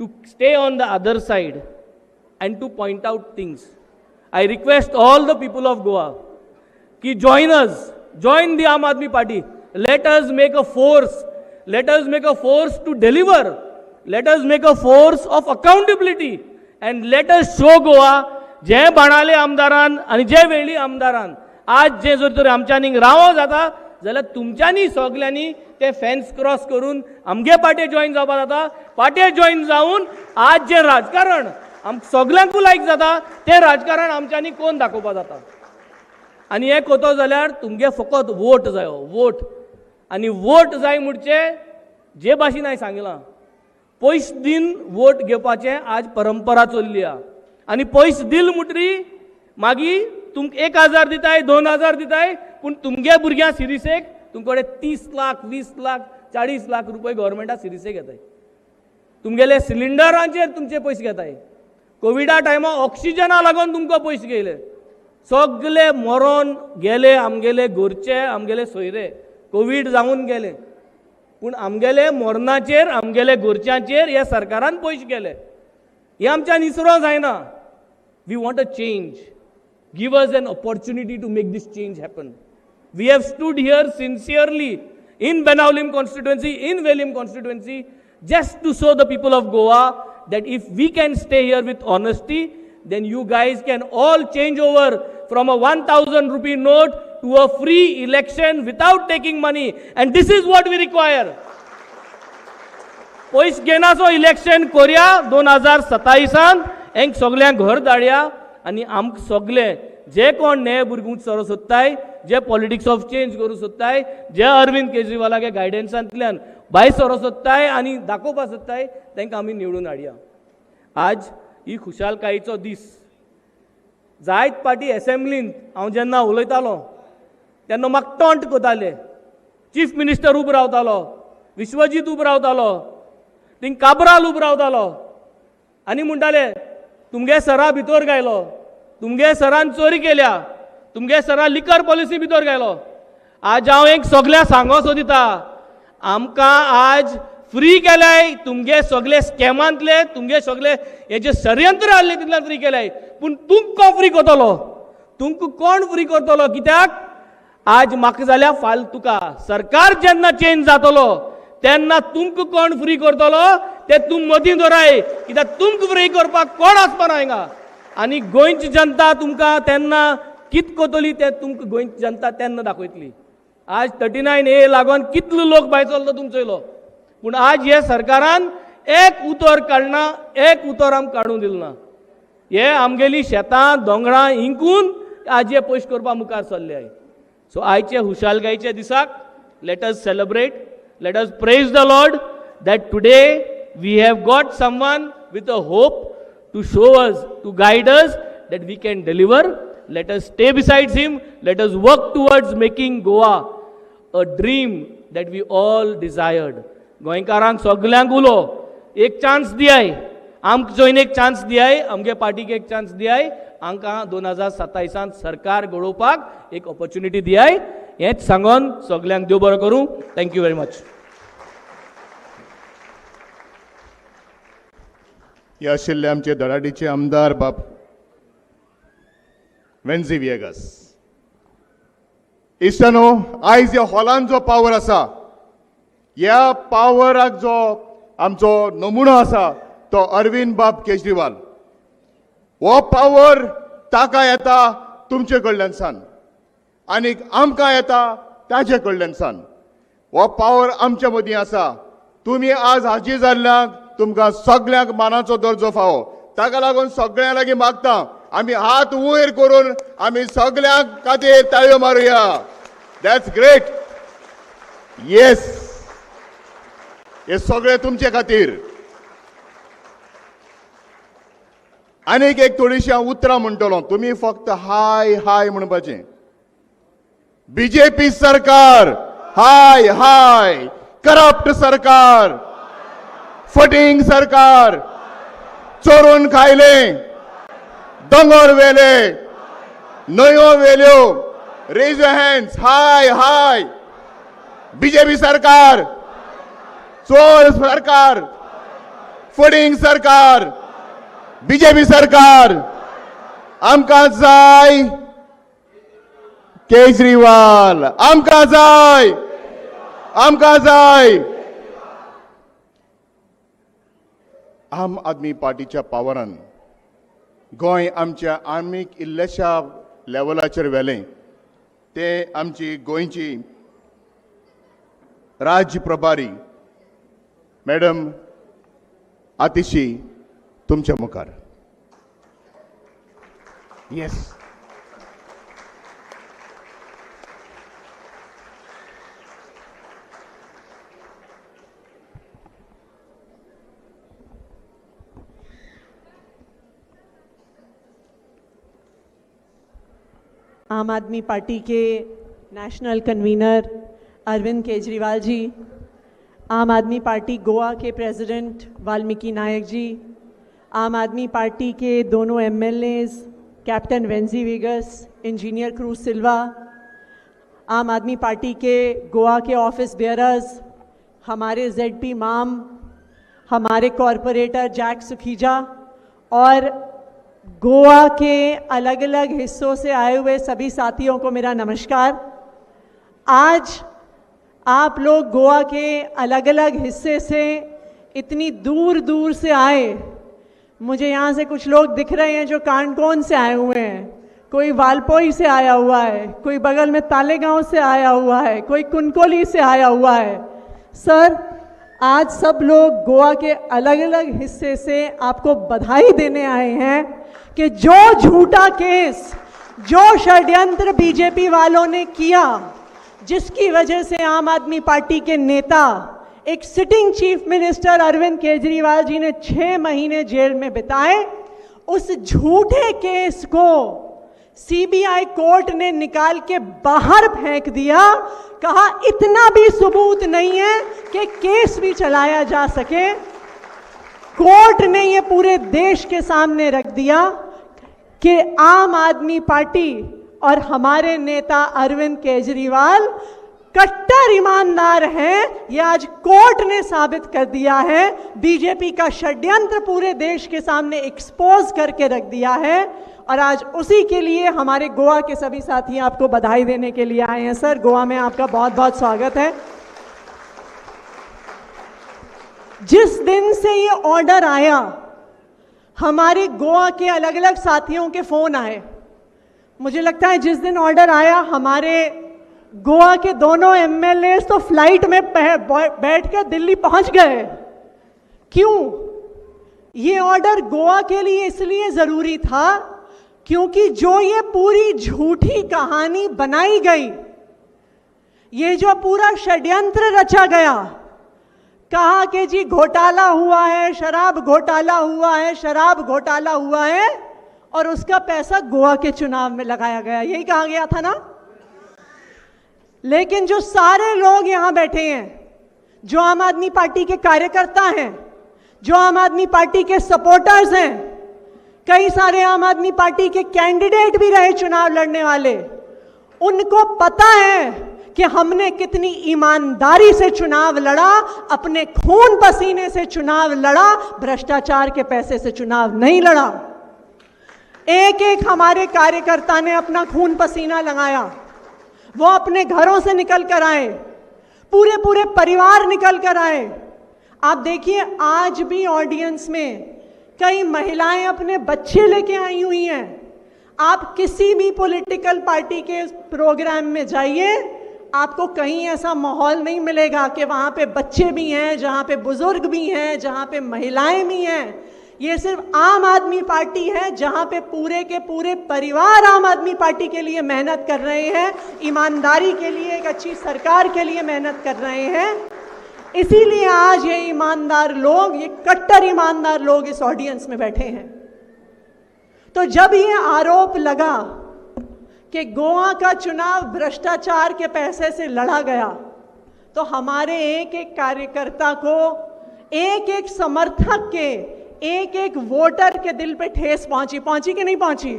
to stay on the other side and to point out things. I request all the people of Goa की join us, join the Aam Aadmi Party. Let us make a force, let us make a force to deliver, let us make a force of accountability and let us show Goa जे बाणाले आमदारान आणि जे वेळी आमदारान आज जे जर तर आमच्यानी रावो जाता जाल्यार तुमच्यांनी सगळ्यांनी ते फेन्स क्रॉस करून आमगे पार्टी जॉईन जावपा जाता. पार्टी जॉईन जावन आज जे राजकारण आम सगळ्यांकू लायक जाता ते राजकारण आमच्यांनी कोण दाखोवपा जाता. आनी हे कोतो जाल्यार तुमगे फकत वोट जायो, वोट. आनी वोट जाय म्हणचे जे भाशेन हांवें सांगलां पयस दिन वोट घेवपाचें आज परंपरा चल्ली आहा. आनी पयस दिल म्हणटरी मागीर तुमकां 1000 दिताय, 2000 दिताय, पूण तुमगे भुरग्यां सिरिसेक तुमचे 30 लाख 20 लाख 40 लाख रुपये गव्हर्मेंटा सिरिसेक घेताय. तुमगेले सिलिंडरांचेर तुमचे पयशे घेताय. कोविडा टायमा ऑक्सिजना लागून तुमकां पयशे घेयले. सगळे मरोन गेले आमगेले घरचे, आमगेले सोयरे कोविड जावन गेले. पूण आमगेले मरणाचेर, आमगेले घरच्यांचेर ह्या सरकारान पयशे गेले. हे आमच्यान इसरो जायना. We want a change. Give us an opportunity to make this change happen. We have stood here sincerely in Benaulim constituency, in Velim constituency, just to show the people of Goa that if we can stay here with honesty, then you guys can all change over from a 1000 rupee note to a free election without taking money. And this is what we require. पयस घेनासो election कोरया 2027 हेंक सगळ्यांक घर धाडया. आनी आमकां सगळे जे कोण नये भुरगूंच सरो सोदताय, जे politics of change करूं सोदताय, जे अरविंद केजरीवालागे गायडन्सांतल्यान भायर सरो सोदताय आनी दाखोवपा सोदताय, तांकां आमी निवडून हाडया. आज ही खुशालकायेचो दीस. जायत पार्टी एसेंब्लींत हांव जेन्ना उलयतालो तेन्ना म्हाका टॉन्ट कोताले. चीफ मिनिस्टर उबो रावतालो, विश्वजीत उबो रावतालो, थिंग काब्राल उबो रावतालो आनी म्हणटाले तुमगे सरा भितर गायलो, तुमगे सरान चोरी केल्या, तुमगे सरा लिकर पॉलिसी भितर गेलो. आज हांव एक सगळ्या सांगोसो दिता, आमकां आज फ्री केल्याय तुमगे सगळे स्कॅमांतले, तुमगे सगळे हे जे षडयंत्र आसले तितल्यान फ्री केल्याय. पूण तुमकां फ्री कोतलो, तुमकां कोण फ्री करतलो? कित्याक आज म्हाका जाल्या फाल तुका सरकार जेन्ना चेंज जातलो तेन्ना तुमकां कोण फ्री करतलो ते तुम मदीं दवराय, कित्याक तुमकां फ्री करपाक कोण आसपाना हिंगा. आनी गोंयची जनता तुमकां तेन्ना कित करतली ते तुमकां गोंयची जनता तेन्ना दाखयतली. आज 39A लागून कितलो लोक भायर चल्लो तुमचो, पूण आज हे सरकारान एक उतर काडना, एक उतर आमकां काडून दिलें ना. हे आमगेली शेतां दोंगरां इंकून आज हे पयस करपाक मुखार सरले आय. सो आयचे हुशालकायेच्या दिसाक let us celebrate, let us praise the Lord that today we have got someone with a hope to show us, to guide us that we can deliver. Let us stay beside him. Let us work towards making Goa a dream that we all desired. गोंयकारांक सगल्यांक उलो एक chance दियाय, आमक join एक chance दियाय, आमगे पार्टीक एक chance दियाय, आमकां 2027 सरकार घडोवपाक एक ऑपॉर्च्युनिटी दियाय. हेच सांगून सगल्यांक देव बरो करूं. Thank you very much. हे आशिल्ले आमचे धडाडीचे आमदार बाब वेन्झी विएगास. इश्टानो, आयज ह्या हॉलान जो पावर आसा, ह्या पावराक जो आमचो नमुनो आसा तो अरविंद बाब केजरीवाल. हो पावर ताका येता तुमचे कडल्यानसान आनीक आमकां येता ताचे कडल्यानसान. हो पावर आमच्या मदीं आसा. तुमी आज हाजीर जाल्ल्यांक तुमकां सगळ्यांक मानाचो दर्जो फावो. ताका लागून सगळ्यां लागीं मागता आमी हात वयर करून आमी सगळ्यांक खातीर ताळयो मारुया. That's great. येस, हे सगळे तुमचे खातीर. आनीक एक थोडीशी हांव उतरां म्हणटलों, तुमी फक्त हाय हाय म्हणपाचें. बीजेपी सरकार हाय हाय, करप्ट सरकार, फटींग सरकार, चोरून खायले, दोंगर वेले, न्हंयो वेल्यो. Raise your hands. हाय हाय. बीजेपी सरकार, चोर सरकार, फटींग सरकार, बीजेपी सरकार. आमकां जाय केजरीवाल, आमकां जाय, आमकां जाय. आम आदमी पार्टीच्या पावरान गोंय आमच्या आनीक इल्ल्याशा लेवलाचेर व्हेलें. ते आमची गोंयची राज्य प्रभारी मॅडम आतिशी तुमच्या मुखार. येस. आम आदमी पार्टी के नेशनल कन्वीनर अरविंद केजरीवाल जी, आम आदमी पार्टी गोवा के प्रेसिडेंट वाल्मीकि नायक जी, आम आदमी पार्टी के दोनों MLAs captain Venzy Viegas, engineer Cruz Silva, Aam Aadmi party के गोवा के ऑफिस बेयरर्स, हमारे ZP माम, हमारे कॉरपोरेटर जैक सुखीजा और गोवा के अलग अलग हिस्सों से आए हुए सभी साथियों को मेरा नमस्कार. आज आप लोग गोवा के अलग अलग हिस्से से इतनी दूर दूर से आए. मुझे यहाँ से कुछ लोग दिख रहे हैं जो कांडकोन से आए हुए हैं, कोई वालपोई से आया हुआ है, कोई बगल में तालेगांव से आया हुआ है, कोई कुनकोली से आया हुआ है. सर, आज सब लोग गोवा के अलग अलग हिस्से से आपको बधाई देने आए हैं कि जो झूठा केस, जो षड्यंत्र बीजेपी वालों ने किया, जिसकी वजह से आम आदमी पार्टी के नेता, एक sitting chief minister Arvind Kejriwal ji ने 6 महीने जेल में बिताए, उस झूठे केस को CBI कोर्ट ने निकाल के बाहर फेंक दिया. कहा इतना भी सबूत नहीं है कि केस भी चलाया जा सके. कोर्ट ने ये पूरे देश के सामने रख दिया कि आम आदमी पार्टी और हमारे नेता अरविंद केजरीवाल कट्टर ईमानदार हैं. ये आज कोर्ट ने साबित कर दिया है. बीजेपी का षड्यंत्र पूरे देश के सामने एक्सपोज करके रख दिया है. और आज उसी के लिए हमारे गोवा के सभी साथी आपको बधाई देने के लिए आए हैं। सर, गोवा में आपका बहुत बहुत स्वागत है। जिस दिन से ये ऑर्डर आया, हमारे गोवा के अलग अलग साथियों के फोन आए। मुझे लगता है जिस दिन ऑर्डर आया, हमारे गोवा के दोनों एमएलए तो फ्लाइट में बैठकर दिल्ली पहुंच गए। क्यों? ये ऑर्डर गोवा के लिए इसलिए जरूरी था क्योंकि जो ये पूरी झूठी कहानी बनाई गई, ये जो पूरा षड्यंत्र रचा गया, कहा कि जी घोटाला हुआ है, शराब घोटाला हुआ है, शराब घोटाला हुआ है, और उसका पैसा गोवा के चुनाव में लगाया गया, यही कहा गया था ना। लेकिन जो सारे लोग यहां बैठे हैं, जो आम आदमी पार्टी के कार्यकर्ता हैं, जो आम आदमी पार्टी के सपोर्टर्स हैं, कई सारे आम आदमी पार्टी के कैंडिडेट भी रहे चुनाव लड़ने वाले, उनको पता है कि हमने कितनी ईमानदारी से चुनाव लड़ा, अपने खून पसीने से चुनाव लड़ा, भ्रष्टाचार के पैसे से चुनाव नहीं लड़ा। एक एक हमारे कार्यकर्ता ने अपना खून पसीना लगाया। वो अपने घरों से निकल कर आए, पूरे पूरे परिवार निकल कर आए। आप देखिए, आज भी ऑडियंस में कई महिलाएं अपने बच्चे लेके आई हुई हैं। आप किसी भी पॉलिटिकल पार्टी के प्रोग्राम में जाइए, आपको कहीं ऐसा माहौल नहीं मिलेगा कि वहां पे बच्चे भी हैं, जहां पे बुजुर्ग भी हैं, जहां पे महिलाएं भी हैं। ये सिर्फ आम आदमी पार्टी है जहां पे पूरे के पूरे परिवार आम आदमी पार्टी के लिए मेहनत कर रहे हैं, ईमानदारी के लिए, एक अच्छी सरकार के लिए मेहनत कर रहे हैं। इसीलिए आज ये ईमानदार लोग, ये कट्टर ईमानदार लोग इस ऑडियंस में बैठे हैं। तो जब ये आरोप लगा कि गोवा का चुनाव भ्रष्टाचार के पैसे से लड़ा गया, तो हमारे एक एक कार्यकर्ता को, एक एक समर्थक के, एक एक वोटर के दिल पे ठेस पहुंची कि नहीं पहुंची?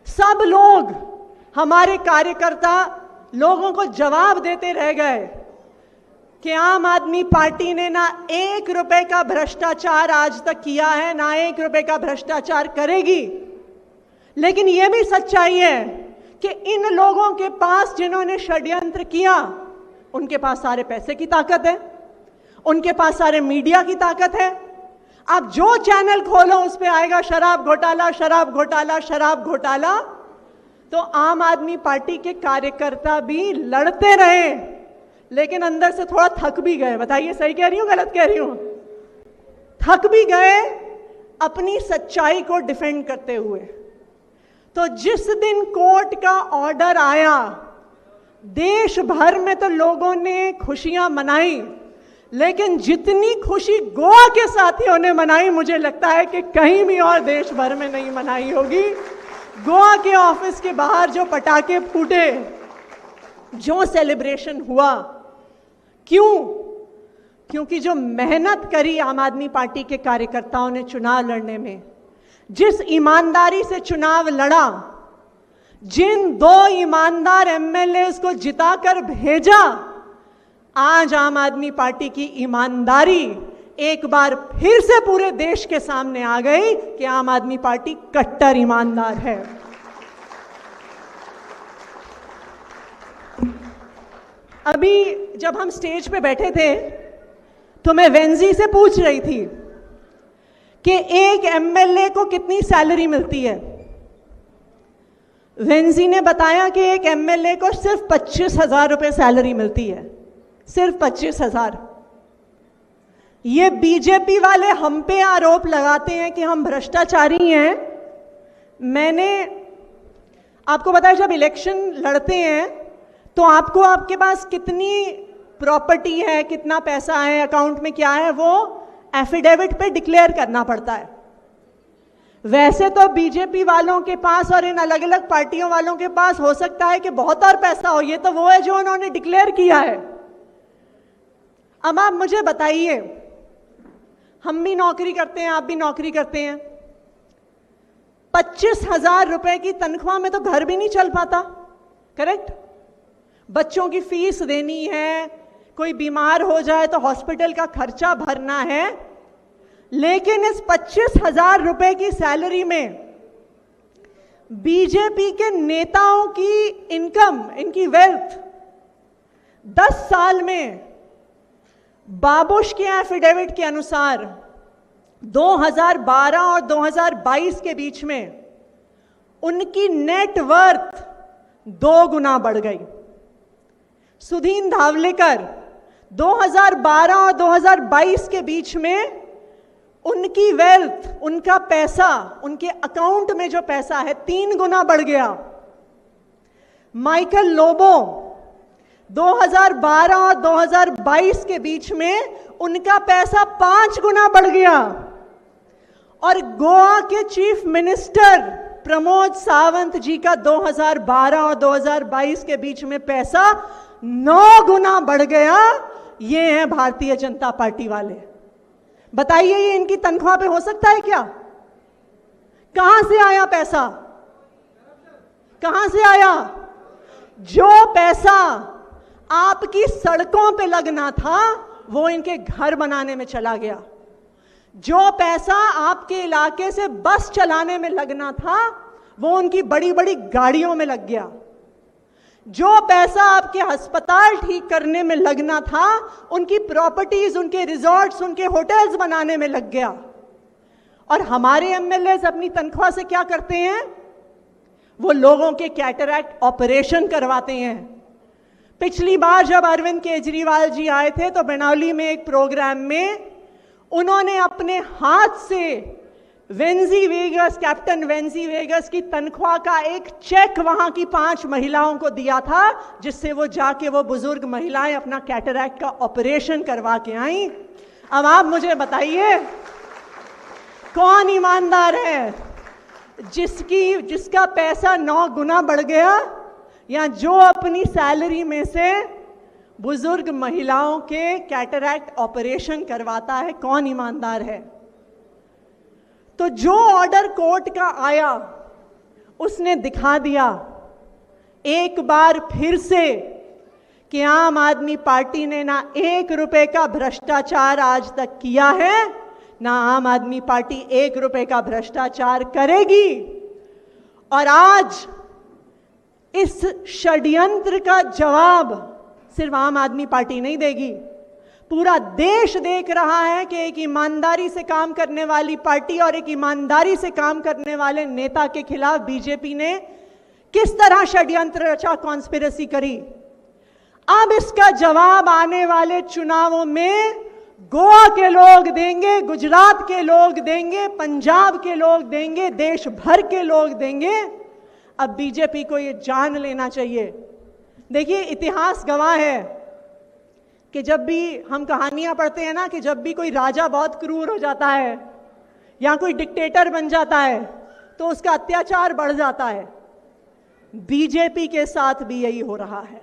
सब लोग, हमारे कार्यकर्ता लोगों को जवाब देते रह गए कि आम आदमी पार्टी ने ना 1 रुपए का भ्रष्टाचार आज तक किया है, ना 1 रुपए का भ्रष्टाचार करेगी। लेकिन यह भी सच्चाई है कि इन लोगों के पास, जिन्होंने षड्यंत्र किया, उनके पास सारे पैसे की ताकत है, उनके पास सारे मीडिया की ताकत है। आप जो चैनल खोलो उस पे आएगा शराब घोटाला, शराब घोटाला, शराब घोटाला। तो आम आदमी पार्टी के कार्यकर्ता भी लड़ते रहे, लेकिन अंदर से थोड़ा थक भी गए। बताइए, सही कह रही हूं, गलत कह रही हूं? थक भी गए अपनी सच्चाई को डिफेंड करते हुए। तो जिस दिन कोर्ट का ऑर्डर आया, देश भर में तो लोगों ने खुशियां मनाई, लेकिन जितनी खुशी गोवा के साथियों ने मनाई, मुझे लगता है कि कहीं भी और देश भर में नहीं मनाई होगी। गोवा के ऑफिस के बाहर जो पटाखे फूटे, जो सेलिब्रेशन हुआ, क्यों? क्योंकि जो मेहनत करी आम आदमी पार्टी के कार्यकर्ताओं ने चुनाव लड़ने में, जिस ईमानदारी से चुनाव लड़ा, जिन 2 ईमानदार एमएलए को जिताकर भेजा, आज आम आदमी पार्टी की ईमानदारी एक बार फिर से पूरे देश के सामने आ गई कि आम आदमी पार्टी कट्टर ईमानदार है। अभी जब हम स्टेज पे बैठे थे तो मैं वेंजी से पूछ रही थी कि एक एमएलए को कितनी सैलरी मिलती है। वेंजी ने बताया कि एक एमएलए को सिर्फ 25,000 रुपए सैलरी मिलती है, सिर्फ 25,000। ये बीजेपी वाले हम पे आरोप लगाते हैं कि हम भ्रष्टाचारी हैं। मैंने आपको बताया, जब इलेक्शन लड़ते हैं तो आपको आपके पास कितनी प्रॉपर्टी है, कितना पैसा है अकाउंट में, क्या है, वो एफिडेविट पे डिक्लेयर करना पड़ता है। वैसे तो बीजेपी वालों के पास और इन अलग अलग पार्टियों वालों के पास हो सकता है कि बहुत और पैसा हो, ये तो वो है जो उन्होंने डिक्लेयर किया है। अब आप मुझे बताइए, हम भी नौकरी करते हैं, आप भी नौकरी करते हैं, 25,000 रुपए की तनख्वाह में तो घर भी नहीं चल पाता, करेक्ट? बच्चों की फीस देनी है, कोई बीमार हो जाए तो हॉस्पिटल का खर्चा भरना है। लेकिन इस 25,000 रुपए की सैलरी में बीजेपी के नेताओं की इनकम, इनकी वेल्थ 10 साल में बाबुश के एफिडेविट के अनुसार 2012 और 2022 के बीच में उनकी नेट वर्थ 2 गुना बढ़ गई। सुधीन धावलेकर 2012 और 2022 के बीच में उनकी वेल्थ, उनका पैसा, उनके अकाउंट में जो पैसा है 3 गुना बढ़ गया। माइकल लोबो 2012 और 2022 के बीच में उनका पैसा 5 गुना बढ़ गया। और गोवा के चीफ मिनिस्टर प्रमोद सावंत जी का 2012 और 2022 के बीच में पैसा 9 गुना बढ़ गया। ये हैं भारतीय जनता पार्टी वाले। बताइए ये इनकी तनख्वाह पे हो सकता है क्या? कहां से आया पैसा? कहां से आया? जो पैसा आपकी सड़कों पे लगना था वो इनके घर बनाने में चला गया। जो पैसा आपके इलाके से बस चलाने में लगना था वो उनकी बड़ी बड़ी गाड़ियों में लग गया। जो पैसा आपके अस्पताल ठीक करने में लगना था उनकी प्रॉपर्टीज, उनके रिजॉर्ट्स, उनके होटल्स बनाने में लग गया। और हमारे एमएलए अपनी तनख्वाह से क्या करते हैं? वो लोगों के कैटरैक्ट ऑपरेशन करवाते हैं। पिछली बार जब अरविंद केजरीवाल जी आए थे तो बनावली में एक प्रोग्राम में उन्होंने अपने हाथ से वेंजी वेगस, कैप्टन वेंजी वेगस की तनख्वाह का एक चेक वहां की 5 महिलाओं को दिया था, जिससे वो जाके वो बुजुर्ग महिलाएं अपना कैटरैक्ट का ऑपरेशन करवा के आई। अब आप मुझे बताइए कौन ईमानदार है? जिसका पैसा 9 गुना बढ़ गया, या जो अपनी सैलरी में से बुजुर्ग महिलाओं के कैटरैक्ट ऑपरेशन करवाता है? कौन ईमानदार है? तो जो ऑर्डर कोर्ट का आया उसने दिखा दिया एक बार फिर से कि आम आदमी पार्टी ने ना 1 रुपए का भ्रष्टाचार आज तक किया है, ना आम आदमी पार्टी 1 रुपए का भ्रष्टाचार करेगी। और आज इस षड्यंत्र का जवाब सिर्फ आम आदमी पार्टी नहीं देगी, पूरा देश देख रहा है कि एक ईमानदारी से काम करने वाली पार्टी और एक ईमानदारी से काम करने वाले नेता के खिलाफ बीजेपी ने किस तरह षड्यंत्र रचा, कॉन्स्पिरेसी करी। अब इसका जवाब आने वाले चुनावों में गोवा के लोग देंगे, गुजरात के लोग देंगे, पंजाब के लोग देंगे, देश भर के लोग देंगे। अब बीजेपी को यह जान लेना चाहिए। देखिए, इतिहास गवाह है कि जब भी हम कहानियां पढ़ते हैं ना कि जब भी कोई राजा बहुत क्रूर हो जाता है या कोई डिक्टेटर बन जाता है तो उसका अत्याचार बढ़ जाता है। बीजेपी के साथ भी यही हो रहा है।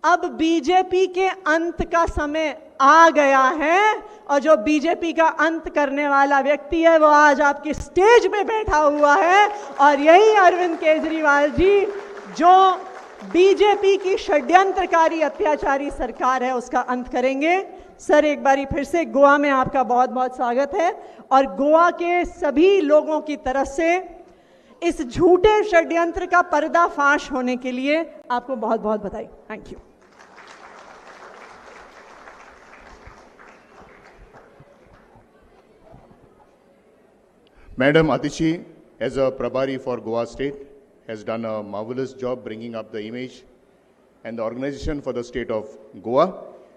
अब बीजेपी के अंत का समय आ गया है और जो बीजेपी का अंत करने वाला व्यक्ति है वो आज आपकी स्टेज पे बैठा हुआ है, और यही अरविंद केजरीवाल जी जो बीजेपी की षड्यंत्रकारी अत्याचारी सरकार है उसका अंत करेंगे। सर, एक बारी फिर से गोवा में आपका बहुत बहुत स्वागत है, और गोवा के सभी लोगों की तरफ से इस झूठे षड्यंत्र का पर्दाफाश होने के लिए आपको बहुत बहुत बधाई। Thank you. Madam Atishi, as a Prabhari for Goa State, has done a marvelous job bringing up the image and the organization for the state of Goa.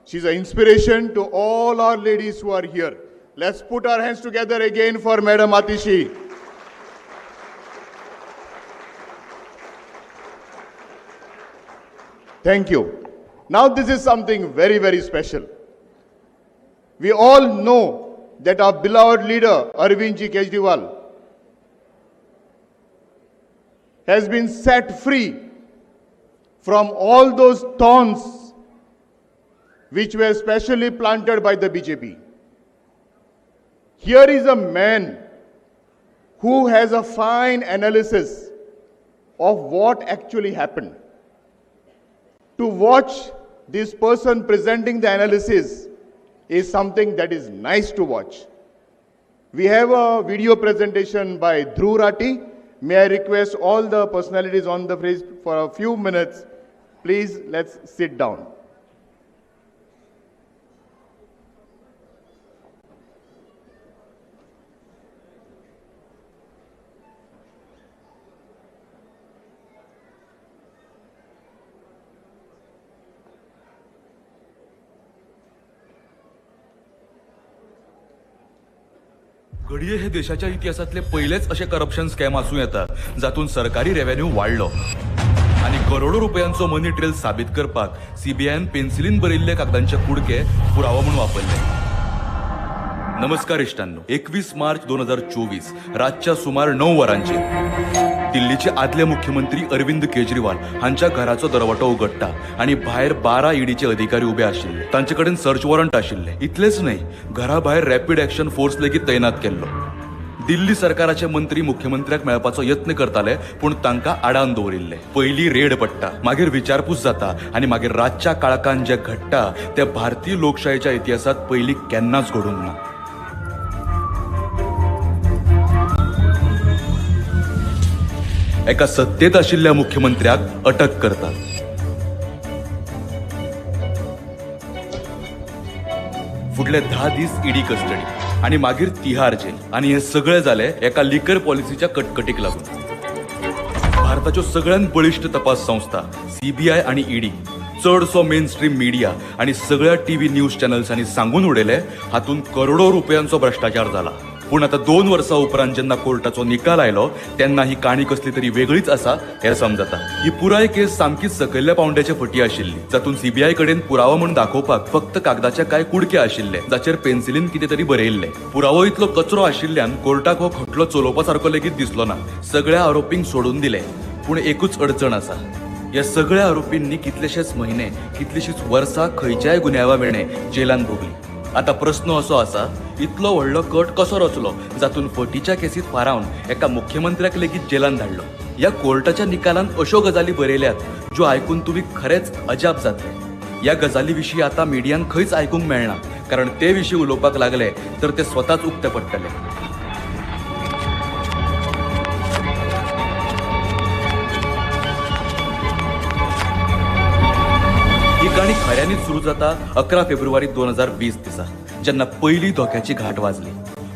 She's an inspiration to all our ladies who are here. Let's put our hands together again for Madam Atishi. Thank you. Now this is something very, very special. We all know that our beloved leader Arvind Ji Kejriwal has been set free from all those thorns which were specially planted by the BJP. Here is a man who has a fine analysis of what actually happened. To watch this person presenting the analysis is something that is nice to watch. We have a video presentation by Dhruv Rathi. May I request all the personalities on the stage for a few minutes, please let's sit down. घडये हे देशाच्या इतिहासातले पहिलेच असे corruption scam आसूं येता जातून सरकारी revenue वाडलो आणि करोडो रुपयांचो मनी ट्रेल साबीत करपाक सीबीआयन पेन्सिलीन बरयल्ले कागदांचे कुडके पुरावो म्हणून वापरले. नमस्कार इश्टांनो, 21 मार्च 2024 रातच्या सुमार 9 वरांचेर दिल्लीचे आदले मुख्यमंत्री अरविंद केजरीवाल हांच्या घराचो दरवाटो उगडटा आणि भायर 12 ईडीचे अधिकारी उबे आशिल्ले. तांचे कडेन सर्च वॉरंट आशिल्ले. इतलेच न्हय, घरा भायर रॅपिड एक्शन फोर्स लेगीत तैनात केल्लो. दिल्ली सरकाराचे मंत्री मुख्यमंत्र्याक मेळपाचो यत्न करताले पूण तांकां आडावन दवरिल्ले. पयलीं रेड पडटा, मागीर विचारपूस जाता आनी मागीर रातच्या काळखान जे घडटा ते भारतीय लोकशायेच्या इतिहासात पयलीं केन्नाच घडूंक ना. एका सत्तेत आशिल्ल्या मुख्यमंत्र्याक अटक करतात. फुडले 10 दीस ईडी कस्टडी आणि मागीर तिहार जेल. आणि हे सगळे जाले एका लिकर पॉलिसीच्या कटकटीक लागून. भारताच्यो सगळ्यात बळिश्ट तपास संस्था सीबीआय आणि ईडी, चडसो मेन स्ट्रीम मिडिया आणि सगळ्या टीव्ही न्यूज चॅनल्सांनी सांगून उडयले हातून करोडो रुपयांचो भ्रष्टाचार जाला. पूण आता 2 वर्सां उपरांत जेन्ना कोर्टाचो निकाल आयलो तेन्ना ही काणी कसली तरी वेगळीच आसा हे समजता. ही पुराय केस सामकीच सकयल्ल्या पावंड्याचे फटी आशिल्ली, जातून सीबीआय कडेन पुरावो म्हूण दाखोवपाक फक्त कागदाचे कांय कुडके आशिल्ले जाचेर पेन्सिलीन कितें तरी बरयल्ले. पुरावो इतलो कचरो आशिल्ल्यान कोर्टाक हो खटलो चलोवपा सारको लेगीत दिसलो ना. सगळ्या आरोपींक सोडून दिले. पूण एकूच अडचण आसा, ह्या सगळ्या आरोपींनी कितलेशेच म्हयने, कितलीशीच वर्सां खंयच्याय गुन्यांवा वेळें जेलांत भोगली. आता प्रश्न असो आसा, इतलो व्हडलो कट कसो रचलो जातून फटीच्या केसीत फारावन एका मुख्यमंत्र्याक लेगीत जेलांत धाडलो. ह्या कोर्टाच्या निकालान अश्यो गजाली बरयल्यात ज्यो आयकून तुमी खरेंच अजाप जातले. ह्या गजाली विशीं आतां मिडियान खंयच आयकूंक मेळना, कारण ते विशीं उलोवपाक लागले तर ते स्वताच उक्ते पडटले. ही काणी खऱ्यांनीच सुरू जाता 11 फेब्रुवारी 2020 दिसा, जेन्ना पहिली धोक्याची घाट वाजली.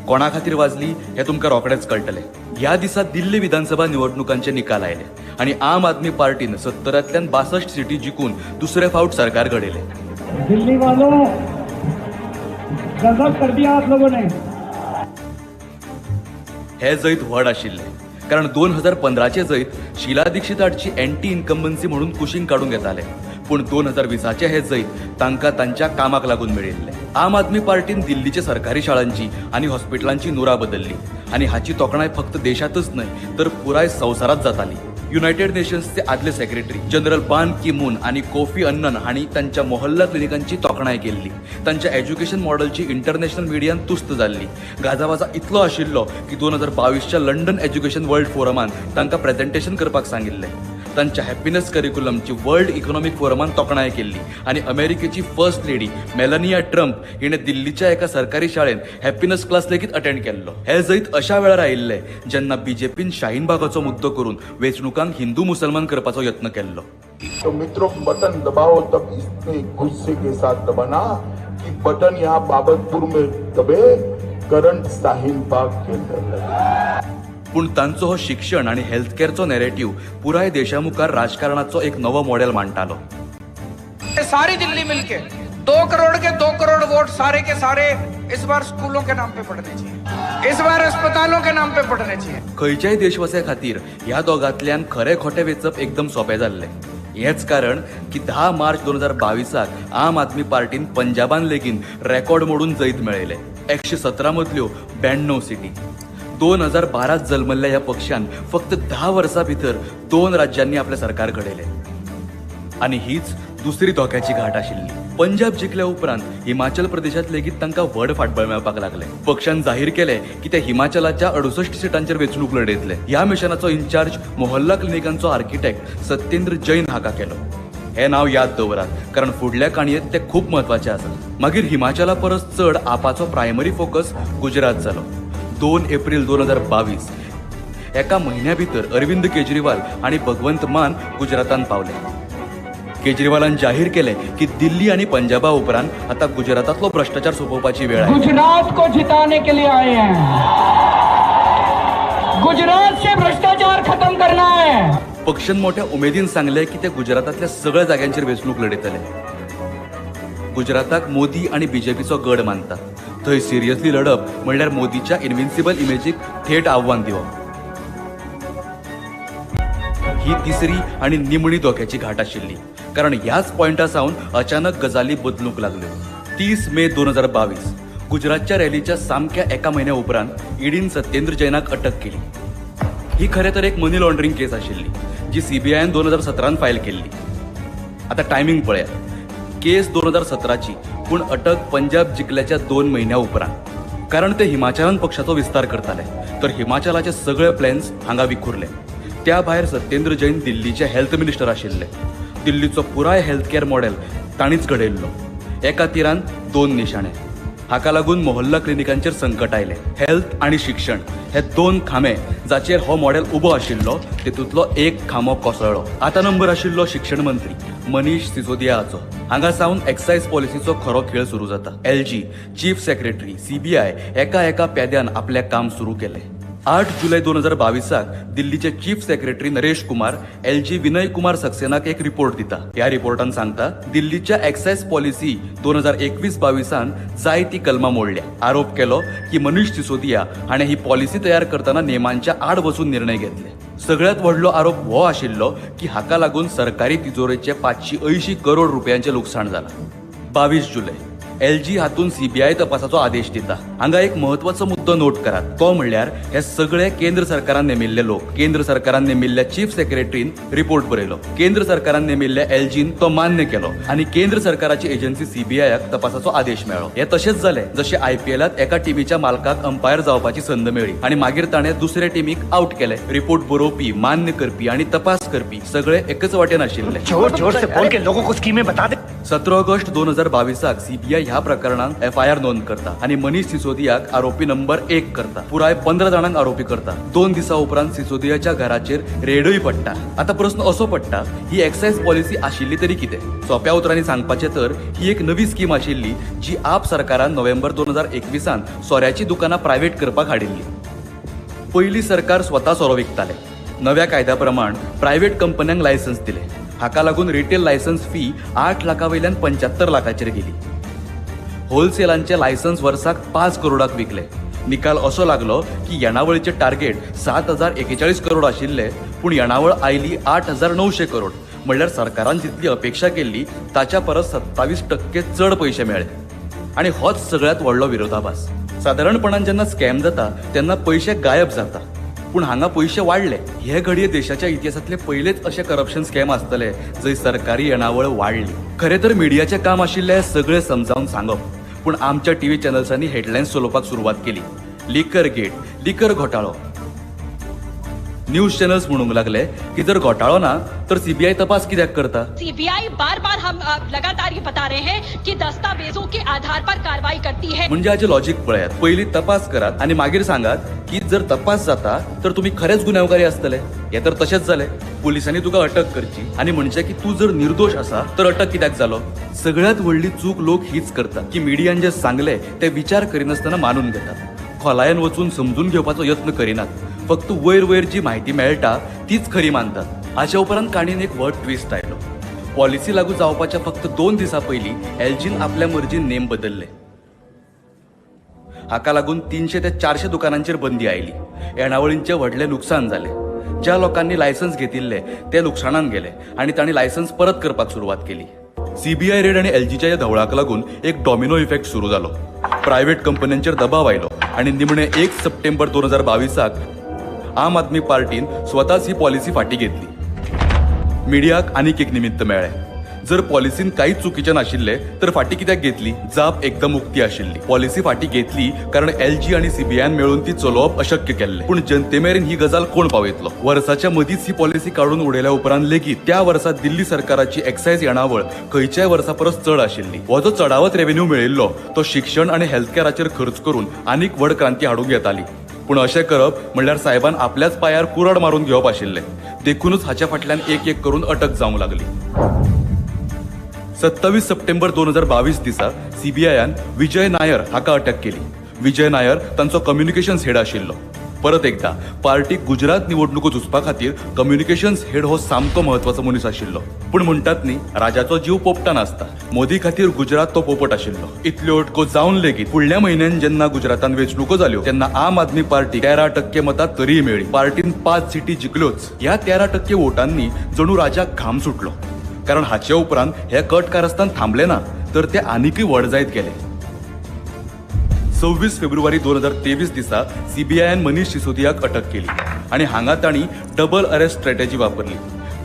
कोणा खातीर वाजली हे तुमकां रोखडेंच कळटलें. ह्या दिसा दिल्ली विधानसभा निवडणुकांचे निकाल आयले आणि आम आदमी पार्टीन 70तल्यान 62 सीटी जिखून दुसरे फावट सरकार घडयले. दिल्ली वालों, गजब कर दिया आप लोगों ने. हे जैत व्हड आशिल्ले, कारण 2015चे जैत शीला दीक्षित हाडची एंटी इन्कम्बन्सी म्हणून कुशीक काडून घेताले. पूण 2020चे हे जैत तांकां तांच्या कामाक लागून मेळिल्ले. आम आदमी पार्टीन दिल्लीच्या सरकारी शाळांची आणि हॉस्पिटलांची नुरा बदलली आणि हाची तोखणाय फक्त देशातच न्हय तर पुराय संवसारात जाताली. युनायटेड नेशन्सचे आदले सेक्रेटरी जनरल बान की मून आणि कोफी अन्नन हांणी तांच्या मोहल्ला क्लिनिकांची तोखणाय केल्ली. तांच्या एज्युकेशन मॉडेलची इंटरनॅशनल मिडियान तुस्त जाल्ली. गाजावाजा इतलो आशिल्लो की 2022च्या लंडन एज्युकेशन वर्ल्ड फोरमान तांकां प्रेझेंटेशन करपाक सांगिल्लें. तांच्या हॅपीनेस करिक्युलमची वर्ल्ड इकॉनॉमिक फोरमान तोखणाय केल्ली आणि अमेरिकेची फर्स्ट लेडी मेलानिया ट्रम्प हिणे दिल्लीच्या एका सरकारी शाळेन हॅपीनेस क्लास लेगीत अटेंड केल्लो. हे जैत अशा वेळार आयिल्ले जेन्ना बीजेपीन शाहीन बागाचो मुद्दो करून वेंचणुकांक हिंदू मुसलमान करपाचो यत्न केल्लो. तो मित्रों, बटन दबाओ तब इतने गुस्से के साथ दबाना कि बटन यहाँ बाबतपुर में दबे, करंट शाहीन बाग के अंदर लगे. पूण तांचो हो शिक्षण आणि हेल्थ केअरचो नॅरेटिव्ह पुराय देशामुखार राजकारणाचो एक नवो मॉडेल मांडटालो. सारी दिल्ली मिलके 2 करोड़ के 2 करोड़ वोट सारे के सारे इस बार स्कूलों के नाम पे पड़ने चाहिए, इस बार अस्पतालों के नाम पे पड़ने चाहिए. खंयच्याय देशवासिया खातीर ह्या दोगांतल्यान खरे खोटे वेचप एकदम सोपें जाल्लें. हेच कारण की 10 मार्च 2022 आम आदमी पार्टीन पंजाबान लेगीन रेकॉर्ड मोडून जैत मेळयले. 117 मदल्यो 92 सिटी. 2012 जल्मल्ल्या ह्या पक्षान फक्त 10 वर्सां भितर 2 राज्यांनी आपले सरकार घडयले. आणि हीच दुसरी धोक्याची घाट आशिल्ली. पंजाब जिखल्या उपरांत हिमाचल प्रदेशात लेगीत तांकां व्हड फाटबळ मेळपाक लागले. पक्षान जाहीर केले की ते हिमाचलाच्या 68 सिटांचेर वेंचणूक लडयतले. ह्या मिशनाचो इन्चार्ज मोहल्ला क्लिनिकांचो आर्किटेक्ट सत्येंद्र जैन हाका केलो. हे नाव याद दवरात, कारण फुडल्या काणयेंत ते खूब म्हत्वाचे आसा. मागीर हिमाचला परस चड आपाचो प्रायमरी फोकस गुजरात जालो. 2 एप्रिल 2022 एका महिन्या भितर अरविंद केजरीवाल आणि भगवंत मान गुजरातान पावले. केजरीवालान जाहीर केले की दिल्ली आणि पंजाबा उपरांत आता गुजरातातलो भ्रष्टाचार सोपोवपाची वेळ आहे. गुजरात को जिताने के लिए आए हैं. गुजरात से भ्रष्टाचार खत्म करना है. पक्षान मोठ्या उमेदीन सांगले की ते गुजरातातल्या सगळ्या जाग्यांचेर वेंचणूक लढयतले. गुजराताक मोदी आणि बीजेपीचो गड मानता. थंय सिरियसली लढप म्हणल्यार मोदीच्या इनविन्सिबल इमेजीक थेट आव्हान दिवप. ही तिसरी आणि निमणी धोक्याची घाट आशिल्ली, कारण ह्याच पॉइंटा सावन अचानक गजाली बदलूंक लागल्यो. 30 मे 2022 गुजरातच्या रॅलीच्या सामक्या एका महिन्या उपरांत ईडीन सत्येंद्र जैनाक अटक केली. ही खरे तर एक मनी लॉन्ड्रिंग केस आशिल्ली, जी सीबीआयन 2017 फायल केल्ली. आता टायमिंग पळया. केस 2017ची, पूण अटक पंजाब जिखल्याच्या 2 महिन्या उपरांत. कारण ते हिमाचलान पक्षाचो विस्तार करताले, तर हिमाचलाचे सगळे प्लॅन्स हांगा विखुरले. त्या भायर सत्येंद्र जैन दिल्लीचे हेल्थ मिनिस्टर आशिल्ले. दिल्लीचो पुराय हेल्थ केअर मॉडेल तांणीच घडयल्लो. एका तिरान 2 निशाणे. हाका लागून मोहल्ला क्लिनिकांचेर संकट आयले. हेल्थ आणि शिक्षण हे 2 खांबे जाचेर हो मॉडेल उबो आशिल्लो, तेतूंतलो एक खांबो कोसळ्ळो. आता नंबर आशिल्लो शिक्षण मंत्री मनीष सिसोदिया हाचो. हांगा सावन एक्सायज पॉलिसीचो खरो खेळ सुरू जाता. LG, चीफ सेक्रेटरी, CBI एका पेद्यान आपले काम सुरू केले. 8 जुलै 2022 दिल्लीचे chief secretary Naresh Kumar LG Vinay Kumar सक्सेनाक एक रिपोर्ट दिता. ह्या रिपोर्टान सांगता दिल्लीच्या एक्सायज पॉलिसी 2021-22 जायती कलमां मोडल्या. आरोप केलो की मनीष सिसोदिया हाणें ही पॉलिसी तयार करतना नेमांच्या आड वचून निर्णय घेतले. सगळ्यात व्हडलो आरोप हो आशिल्लो की हाका लागून सरकारी तिजोरेचे 580 करोड रुपयांचे लुकसाण जाला. 22 जुलै LG हातून CBI तपासाचो आदेश दिता. हांगा एक महत्वाचो मुद्दो नोट करात. तो म्हणल्यार हे सगळे केंद्र सरकारान नेमिल्ले लोक. केंद्र सरकारान नेमिल्ल्या चीफ सेक्रेटरीन रिपोर्ट बरयलो. केंद्र सरकारान नेमिल्ल्या LGन तो मान्य केलो आणि केंद्र सरकाराची एजन्सी CBIक तपासाचो आदेश मेळ्ळो. हे तशेंच जाले जशे IPLात एका टीमीच्या मालकाक अंपायर जावपाची संद मेळ्ळी आणि मागीर ताणें दुसरे टीमीक आउट केले. रिपोर्ट बरोवपी, मान्य करपी आणि तपास करपी सगळे एकच वाटेन आशिल्ले. 17 ऑगस्ट 2022 CBI ह्या प्रकरणात FIR नोंद करता आणि मनीष सिसोदियाक आरोपी नंबर 1 करता. पुराय 15 जाणांक आरोपी करता. 2 दिसा उपरांत सिसोदियाच्या घराचेर रेडूय पडटा. आता प्रश्न असो पडटा, ही एक्सायज पॉलिसी आशिल्ली तरी कितें? सोप्या उतरांनी सांगपाचे तर ही एक नवी स्कीम आशिल्ली जी आप सरकारान नोव्हेंबर 2021 सोऱ्याची दुकानां प्रायव्हेट करपाक हाडिल्ली. पयलीं सरकार स्वता सोरो विकताले. नव्या कायद्या प्रमाण प्रायव्हेट कंपन्यांक लायसन्स दिले. हाका लागून रिटेल लायसन्स फी 8 लाखांवयल्यान 75 लाखांचेर गेली. होलसेलांचे लायसन्स वर्साक 5 करोडाक विकले. निकाल असो लागलो की येणावळीचे टार्गेट 7,041 करोड आशिल्ले, पूण येणावळ आयली 8,900 करोड. म्हणल्यार सरकारान जितली अपेक्षा केल्ली ताच्या परस 27% चड पयशे मेळ्ळे. आणि होच सगळ्यात व्हडलो विरोधाभास. सादारणपणान जेन्ना स्कॅम जाता तेन्ना पयशे गायब जाता, पूण हांगा पयशे वाडले. हे घडये देशाच्या इतिहासातले पयलेच अशे करप्शन स्कॅम आसतले जंय सरकारी येणावळ वाडली. खरे तर मिडियाचे काम आशिल्ले हे सगळे समजावून सांगप, पूण आमच्या TV चॅनल्सांनी हेडलायन्स चलोवपाक सुरवात केली. लिकर गेट, लिकर घोटाळो. न्यूज चॅनल्स म्हणूंक लागले की जर घोटाळो ना तर CBI तपास कित्याक करता? CBI बार-बार हम लगातार ये बता रहे हैं कि दस्तावेजों के आधार पर कार्रवाई करती है. म्हणजे हाचे लॉजिक पळयात. पयली तपास करात आणि मागीर सांगात की जर तपास जाता तर तुम्ही खरेच गुन्हेगारी आसतले. हे तर तशेंच जाले. पोलिसांनी तुका अटक करची आणि म्हणजे की तू जर निर्दोष असा तर अटक कित्याक जालो? सगळ्यात व्हडली चूक लोक हीच करतात की मिडियान जे सांगले ते विचार करिनासतना मानून घेतात. खोलायेन वचून समजून घेवपाचो यत्न करिनात. फक्त वयर जी माहिती मेळटा तीच खरी मानतात. हाच्या उपरांत काणयेन एक व्हड ट्विस्ट आयलो. पॉलिसी लागू जावपाच्या फक्त 2 दिसां पयलीं LGन आपल्या मर्जीन नेम बदलले. हाका लागून 300 ते 400 दुकानांचेर बंदी आयली. येणावळींचे व्हडले नुकसान जाले. ज्या लोकांनी लायसन्स घेतिल्ले ते लुकसाणान गेले आणि तांणी लायसन्स परत करपाक सुरवात केली. CBI रेड आणि LGच्या या धवळाक लागून एक डॉमिनो इफेक्ट सुरू जालो. प्रायव्हेट कंपन्यांचेर दबाव आयलो आणि निमणे 1 सप्टेंबर 2022 आम आदमी पार्टीन स्वताच ही पॉलिसी फाटी घेतली. मिडियाक आनीक एक निमित्त मेळ्ळें. जर पॉलिसीन कांयच चुकीचें नाशिल्ले तर फाटी कित्याक घेतली? जाप एकदम उक्ती आशिल्ली. पॉलिसी फाटी घेतली कारण LG आणि CBIन मेळून ती चलोवप अशक्य केल्लें. पूण जनतेमेरेन ही गजाल कोण पावयतलो? वर्साच्या मदींच ही पॉलिसी काडून उडयल्या उपरांत लेगीत त्या वर्सा दिल्ली सरकाराची एक्सायज येणावळ खंयच्याय वर्सा परस चड आशिल्ली. हो जो चडावत रेव्हेन्यू मेळिल्लो तो शिक्षण आणि हेल्थ केअराचेर खर्च करून आनीक व्हड क्रांती हाडूंक येताली. पूण अशें करप म्हणल्यार साहेबान आपल्याच पायार कुरड मारून घेवप आशिल्लें. देखूनच हाच्या फाटल्यान एक एक करून अटक जावंक लागली. 27 सप्टेंबर 2022 दिसा सीबीआयन विजय नायर हाका अटक केली. विजय नायर तांचो कम्युनिकेशन्स हेड आशिल्लो. परत एकदा पार्टीक गुजरात निवडणुको झुजपा खातीर कम्युनिकेशन्स हेड हो सामको महत्वाचो मनीस आशिल्लो. पूण म्हणटात न्ही, राजाचो जीव पोपटान आसता. मोदी खातीर गुजरात तो पोपट आशिल्लो. इतल्यो अटको जावन लेगीत फुडल्या म्हयन्यान जेन्ना गुजरातान वेंचणुको जाल्यो तेन्ना आम आदमी पार्टी 13% मतां तरी मेळ्ळी. पार्टीन 5 सिटी जिखल्योच. ह्या 13% वोटांनी जणू राजाक घाम सुटलो. कारण हाचे उपरांत हे कट कारस्थान थांबले ना, तर ते आनीकय व्हड जायत गेले. 26 फेब्रुवारी 2023 दिसा सीबीआयन मनीष सिसोदियाक अटक केली आणि हांगा तांणी डबल अरेस्ट स्ट्रॅटेजी वापरली.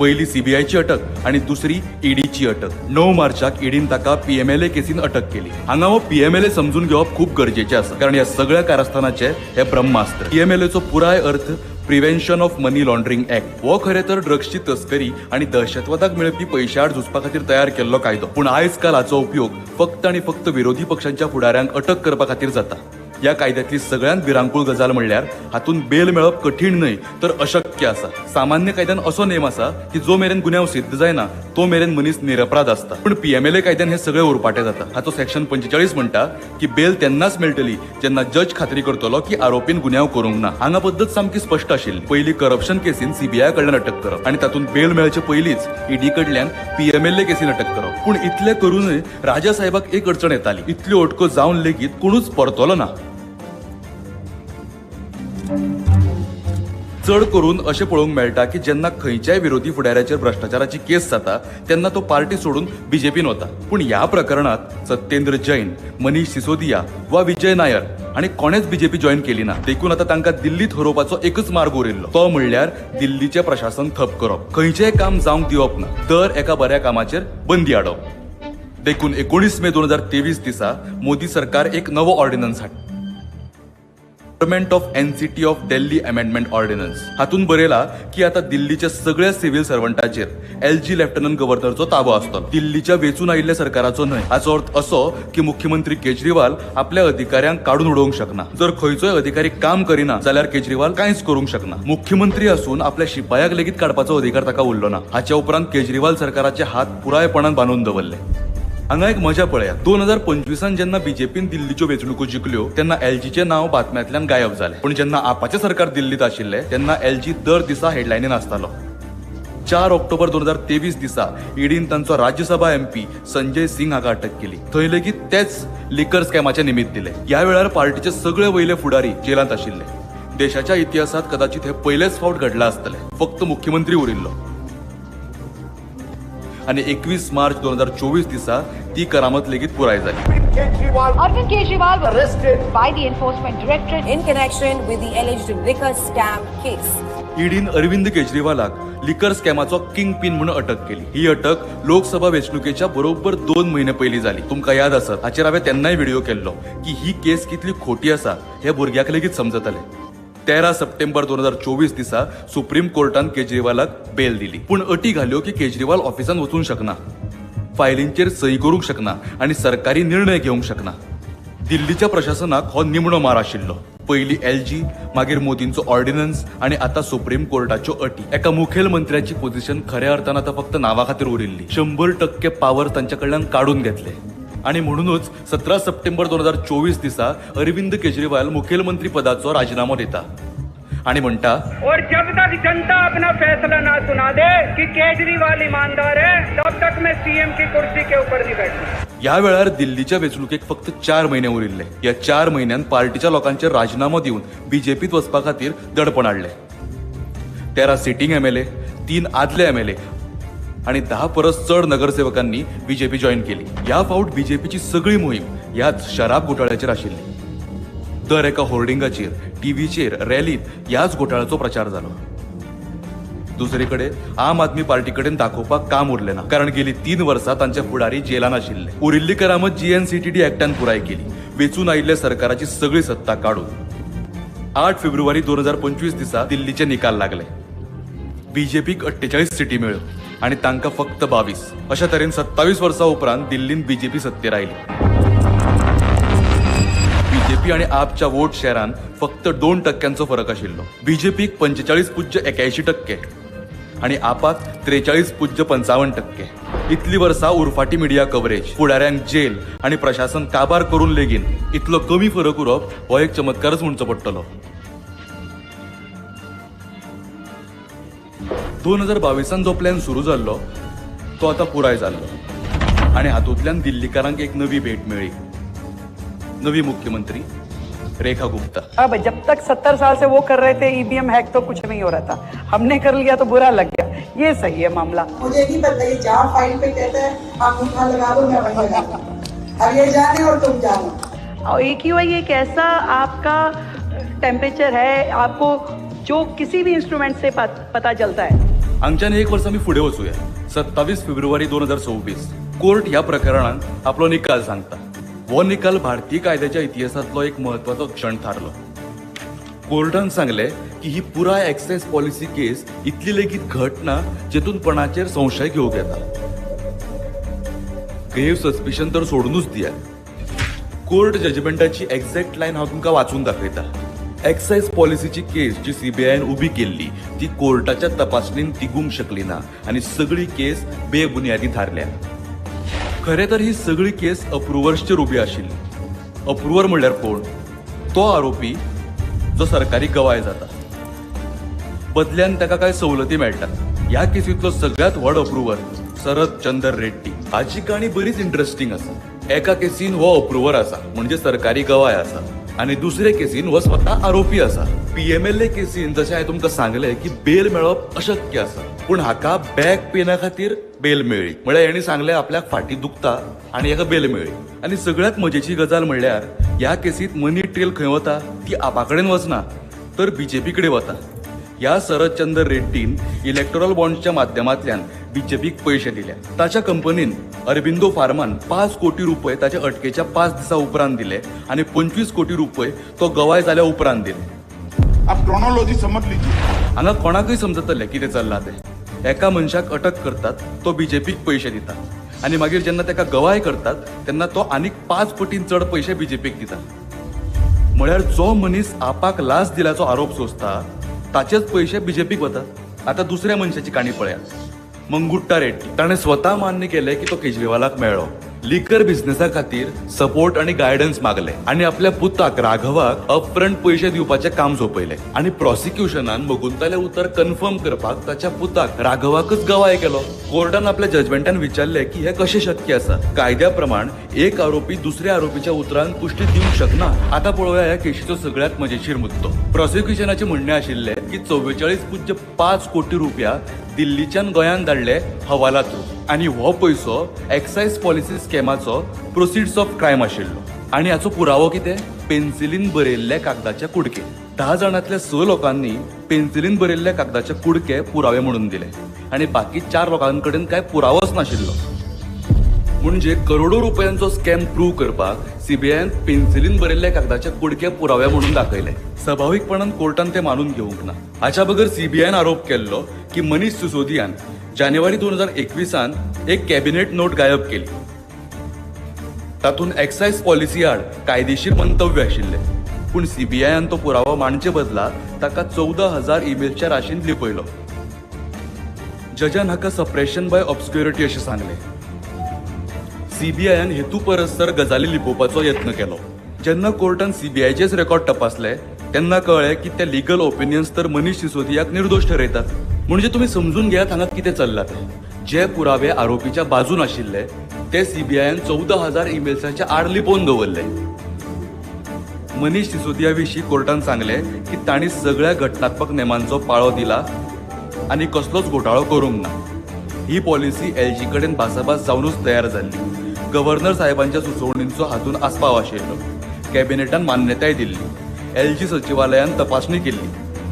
पहिली सीबीआयची अटक आणि दुसरी ईडीची अटक. 9 मार्चाक ईडीन ताका पीएमएलए केसीन अटक केली. हांगा हो पीएमएलए समजून घेवप खूप गरजेचें आसा, कारण ह्या सगळ्या कारस्थानाचे हे ब्रह्मास्त्र. पीएमएलएचो पुराय अर्थ prevention of money laundering act. हो खरे तर ड्रग्सची तस्करी आणि दहशतवादाक मेळपी पैशाआड झुजपा खातीर तयार केल्लो कायदो. पूण आयज काल हाचो उपयोग फक्त आणि फक्त विरोधी पक्षांच्या फुडाऱ्यांक अटक करपा खातीर जाता. या कायद्यातली सगळ्यात भिरांकूळ गजाल म्हणल्यार हातून बेल मेळप कठीण न्हय तर अशक्य आसा. सामान्य कायद्यान असो नेम आसा की जो मेरेन गुन्यांव सिद्ध जायना तो मेरेन मनीस निरपराध आसता. पूण पीएमएलए कायद्यान हे सगळे उरपाटे जाता. हाचो सेक्शन 45 म्हणटा की बेल तेन्नाच मेळटली जेन्ना जज खात्री करतलो की आरोपीन गुन्यांव करूंक ना. हांगा पद्दत सामकी स्पश्ट आशिल्ली. पयली करप्शन केसीन सीबीआय कडल्यान अटक करप आणि तातूंत बेल मेळचे पयलींच ईडी कडल्यान पीएमएलए केसीन अटक करप. पूण इतले करूनय राजा साहेबाक एक अडचण येताली. इतल्यो अटको जावन लेगीत कोणूच परतलो ना. चड करून अशें पळोवंक मेळटा की जेन्ना खंयच्याय विरोधी फुडाऱ्याचेर भ्रष्टाचाराची केस जाता तेन्ना तो पार्टी सोडून बीजेपीन वता. पूण ह्या प्रकरणात सत्येंद्र जैन, मनीष सिसोदिया वा विजय नायर आणि कोणेच बीजेपी जॉईन केली ना. देखून आता तांकां दिल्लीत हरोवपाचो एकच मार्ग उरिल्लो, तो म्हणल्यार दिल्लीचे प्रशासन ठप करप. खंयचेय काम जावंक दिवप ना. दर एका बऱ्या कामाचेर बंदी हाडप. देखून 19 मे 2023 दिसा मोदी सरकार एक नवो ऑर्डिनन्स हाडलो, government of NCT of Delhi amendment ordnance. हातून बरयला की आता दिल्लीच्या सगळ्या सिव्हिल सर्वंटाचेर एलजी लेफ्टनंट गव्हर्नरचो ताबो आसतलो. दिल्लीच्या वेचून आयिल्ल्या सरकाराचो न्हय. हाचो अर्थ असो की मुख्यमंत्री केजरीवाल आपल्या अधिकाऱ्यांक काढून उडोवंक शकना. जर खंयचोय अधिकारी काम करिना जाल्यार केजरीवाल कांयच करूंक शकना. मुख्यमंत्री आसून आपल्या शिपायाक लेगीत काडपाचो अधिकार ताका उरलो ना. हाच्या उपरांत केजरीवाल सरकाराचे हात पुरायपणान बांदून दवरले. हांगा एक मजा पळयात. 2025 जेन्ना बीजेपीन दिल्लीच्यो वेंचणुको जिखल्यो तेन्ना एलजीचे नांव बातम्यांतल्यान गायब जालें. पूण जेन्ना आपाचें सरकार दिल्लीत आशिल्लें तेन्ना एलजी दर दिसा हेडलायनीन आसतालो. 4 ऑक्टोबर 2023 दिसा ईडीन तांचो राज्यसभा एमपी संजय सिंग हाका अटक केली. थंय लेगीत तेच लिकर स्कॅमाचे निमित्त दिले. ह्या वेळार पार्टीचे सगळे वयले फुडारी जेलांत आशिल्ले. देशाच्या इतिहासात कदाचित हे पयलेच फावट घडला आसतलें. फक्त मुख्यमंत्री उरिल्लो. आणि 21 मार्च 2024 दिसा ती करामत लेगीत पुराय झाली. Arvind Kejriwal was arrested by the Enforcement Directorate in connection with the alleged liquor scam case. ईडीन अरविंद केजरीवालाक लिकर स्कॅमाचो किंग पिन म्हणून अटक केली. ही अटक लोकसभा वेंचणुकेच्या बरोबर 2 महिने पयलीं जाली. तुमकां याद आसत हाचेर हांवें तेन्नाय व्हिडिओ केल्लो की ही केस कितली खोटी आसा हे भुरग्याक लेगीत समजतलें. 13 सप्टेंबर 2024 दिसा सुप्रीम कोर्टान केजरीवालाक बेल दिली. पूण अटी घाल्यो की केजरीवाल ऑफिसान वचूंक शकना, फायलींचेर सही करूंक शकना आणि सरकारी निर्णय घेवंक शकना. दिल्लीच्या प्रशासनाक हो निमणो मार आशिल्लो. पयली एलजी, मागीर मोदींचो ऑर्डिनन्स आणि आता सुप्रीम कोर्टाच्यो अटी. एका मुखेलमंत्र्याची पोझिशन खऱ्या अर्थान आता फक्त नावा खातीर उरिल्ली. 100% पावर तांच्या कडल्यान काढून घेतले. आणि म्हणूनच 17 सप्टेंबर 2024 दिसा अरविंद केजरीवाल मुख्यमंत्री पदाचो राजीनामा दिता आणि म्हणटा, और जब तक जनता अपना फैसला ना सुना दे कि केजरीवाल ईमानदार है तब तक मैं सीएम की कुर्सी के ऊपर नहीं बैठूंगा. या वेळार दिल्लीच्या वेंचणुकेक फक्त 4 महिने उरिल्ले. या 4 महिन्यांत पार्टीच्या लोकांचे राजीनामा दिवन बीजेपीत वचपा खातीर दडपण हाडले. 13 सिटींग एमएलए, 3 आदले एमएलए आणि 10 परस चड नगरसेवकांनी बीजेपी जॉईन केली. या फावट बीजेपीची सगळी मोहीम ह्याच शराब घोटाळ्याचेर आशिल्ली. दर एका होर्डिंगाचेर, टीव्हीचेर, रॅलीत ह्याच घोटाळ्याचो प्रचार जालो. दुसरीकडे आम आदमी पार्टी कडेन दाखोवपाक काम उरलें ना, कारण गेली 3 वर्सां तांचे फुडारी जेलान आशिल्ले. उरिल्ली करामत जीएनसीटीडी एक्टान पुराय केली. वेचून आयिल्ल्या सरकाराची सगळी सत्ता काडून. 8 फेब्रुवारी 2025 दिसा दिल्लीचे निकाल लागले. बीजेपीक 48 सिटी मेळ्ळ्यो आणि तांकां फक्त 22. अशा तरेन 27 वर्सां उपरांत दिल्लीन बीजेपी सत्तेर आयली. बीजेपी आणि आपच्या वोट शेअरान फक्त 2% फरक आशिल्लो. बीजेपीक 45.81% आणि आपाक 43.55%. इतली वर्सां उरफाटी मिडिया कव्हरेज, फुडाऱ्यांक जेल आणि प्रशासन काबार करून लेगीन इतलो कमी फरक उरप हो एक चमत्कारच म्हणचो पडटलो. 2022 जो प्लॅन सुरू जाल्लो तो आता पुराय जाल्लो आणि हातूंतल्यान दिल्लीकारांक एक नवी भेट मेळ्ळी. नवी मुख्यमंत्री रेखा गुप्ता. अब जब तक 70 साल से वो कर रहे थे ईवीएम हैक तो कुछ नहीं हो रहा था, हमने कर लिया तो बुरा लग गया. ये सही है मामला. मुझे नहीं पता ये जहाँ फाइल पे कहते हैं आप उठा लगा दो मैं वहीं लगा दूं. अब ये जाने और तुम जानो. और AQI एक ऐसा आपका टेम्परेचर है, आपको जो किसी भी इंस्ट्रूमेंट से पता चलता है. हांगच्यान एक वर्स आमी फुडें वचूया. 27 फेब्रुवारी 2026 कोर्ट ह्या प्रकरणान आपलो निकाल सांगता. हो निकाल भारतीय कायद्याच्या इतिहासातलो एक महत्वाचो क्षण थारलो. कोर्टान सांगले की ही पुराय एक्सायज पॉलिसी केस इतली लेगीत घट ना जेतून कोणाचेर संशय घेवंक येता. ग्रेव सस्पिशन तर सोडूनच दियात. कोर्ट जजमेंटाची एक्झॅक्ट लायन हांव तुमकां वाचून दाखयता. एक्सायज पॉलिसीची केस जी CBIन उबी केल्ली ती कोर्टाच्या तपासणीन तिगूंक शकली ना आणि सगळी केस बेबुनियादी थारल्या. खरें तर ही सगळी केस अप्रुवर्सचेर उबी आशिल्ली. अप्रुवर म्हणल्यार कोण? तो आरोपी जो सरकारी गवाय जाता. बदल्यान ताका कांय सवलती मेळटात. ह्या केसींतलो सगळ्यात व्हड अप्रुवर शरद चंद्र रेड्डी. हाची काणी बरीच इंटरेस्टिंग आसा. एका केसीन हो अप्रुवर आसा म्हणजे सरकारी गवाय आसा आणि दुसरे केसीन हो स्वता आरोपी आसा. PMLA केसीन जशें हांवें तुमकां सांगलें की बेल मेळप अशक्य आसा, पूण हाका बॅक पेना खातीर बेल मेळ्ळी. म्हळ्यार हेणी सांगलें आपल्याक फाटी दुखता आनी हाका बेल मेळ्ळी. आनी सगळ्यात मजेची गजाल म्हणल्यार ह्या केसींत मनी ट्रेल खंय वता ती आपा कडेन वचना तर BJP कडेन वता. ह्या शरदचंद्र रेड्डीन इलेक्टोरल बॉन्ड्सच्या माध्यमांतल्यान BJPक पयशे दिले. ताच्या कंपनीन अरबिंदो फार्मान 5 कोटी रुपये ताच्या अटकेच्या 5 दिसा उपरांत दिले आणि 25 कोटी रुपये तो गवाय जाल्या उपरांत दिले. आप क्रोनोलॉजी समज लीजिए. हांगा कोणाकय समजतलें कितें चल्लां तें. एका मनशाक अटक करतात, तो BJPक पयशे दिता आनी मागीर जेन्ना ताका गवाय करतात तेन्ना तो आनीक 5 पटीन चड पयशे BJPक दिता. म्हळ्यार जो मनीस आपाक लाच दिल्याचो आरोप सोंसता ताचेच पयशे BJPक वतात. आता दुसऱ्या मनशाची काणी पळया. मंगुट्टा रेड्डी. ताणें स्वता मान्य केलें की तो केजरीवालाक मेळ्ळो. लिकर बिझनेसा खातीर सपोर्ट आणि गायडन्स मागले आणि आपल्या पुताक राघवाक अपफ्रंट पयशे दिवपाचें काम सोपयलें आणि प्रॉसिक्युशनान मगुंतालें उतर कन्फर्म करपाक ताच्या पुताक राघवाकच गवाय केलो. कोर्टान आपल्या जजमेंटान विचारलें की हें कशें शक्य आसा. कायद्या प्रमाण एक आरोपी दुसऱ्या आरोपीच्या उतरांक पुष्टी दिवंक शकना. आता पळोवया ह्या केशीचो सगळ्यात मजेशीर मुद्दो. प्रॉसिक्युशनाचें म्हणणें आशिल्लें की 44.5 कोटी रुपया दिल्लीच्यान गोंयान धाडले हवाला थ्रू आणि हो पयसो एक्सायज पॉलिसी स्कॅमाचो प्रोसिड्स ऑफ क्रायम आशिल्लो. आणि हाचो पुरावो कितें? पेन्सिलीन बरयल्ले कागदाचे कुडके. 10 जाणांतल्या 6 लोकांनी पेन्सिलीन बरयल्ले कागदाचे कुडके पुरावे म्हणून दिले आणि बाकी 4 लोकांकडेन काय पुरावोच नाशिल्लो. म्हणजे करोडो रुपयांचो स्कॅम प्रूव्ह करपाक CBIन पेन्सिलीन बरयल्ले कागदाचे कुडके पुरावे म्हणून दाखयले. स्वाभाविकपणान कोर्टान ते मानून घेवंक ना. हाच्या बगर CBIन आरोप केल्लो की मनीष सिसोदियान जानेवारी 2021 एक कॅबिनेट नोट गायब केली. तातूंत एक्सायज पॉलिसी आड कायदेशीर मंतव्य आशिल्ले, पूण CBIन तो पुरावो मांडचे बदला ताका 14,000 ईमेल्सच्या राशींत लिपयलो. जजान हाका सप्रेशन बाय ऑब्स्क्युरिटी अशें सांगलें. CBIन हेतू परसर गजाली लिपोवपाचो यत्न केलो. जेन्ना कोर्टान CBIचेच रेकॉर्ड तपासले तेन्ना कळ्ळें की ते लिगल ओपिनियन्स तर मनीष सिसोदियाक निर्दोश ठरयतात. म्हणजे तुम्ही समजून घेयात हांगा कितें चल्लां तें. जे पुरावे आरोपीच्या बाजून आशिल्ले ते CBIन 14,000 ईमेल्साच्या आड लिपोवन दवरले. मनीष सिसोदिया विशीं कोर्टान सांगलें की तांणी सगळ्या घटनात्मक नेमांचो पाळो दिला आनी कसलोच घोटाळो करूंक ना. ही पॉलिसी LG कडेन भासाभास जावनूच तयार जाल्ली. गव्हर्नर साहेबांच्या सुचोवणींचो हातूंत आस्पाव आशिल्लो. कॅबिनेटान मान्यताय दिल्ली. LG सचिवालयान तपासणी केल्ली.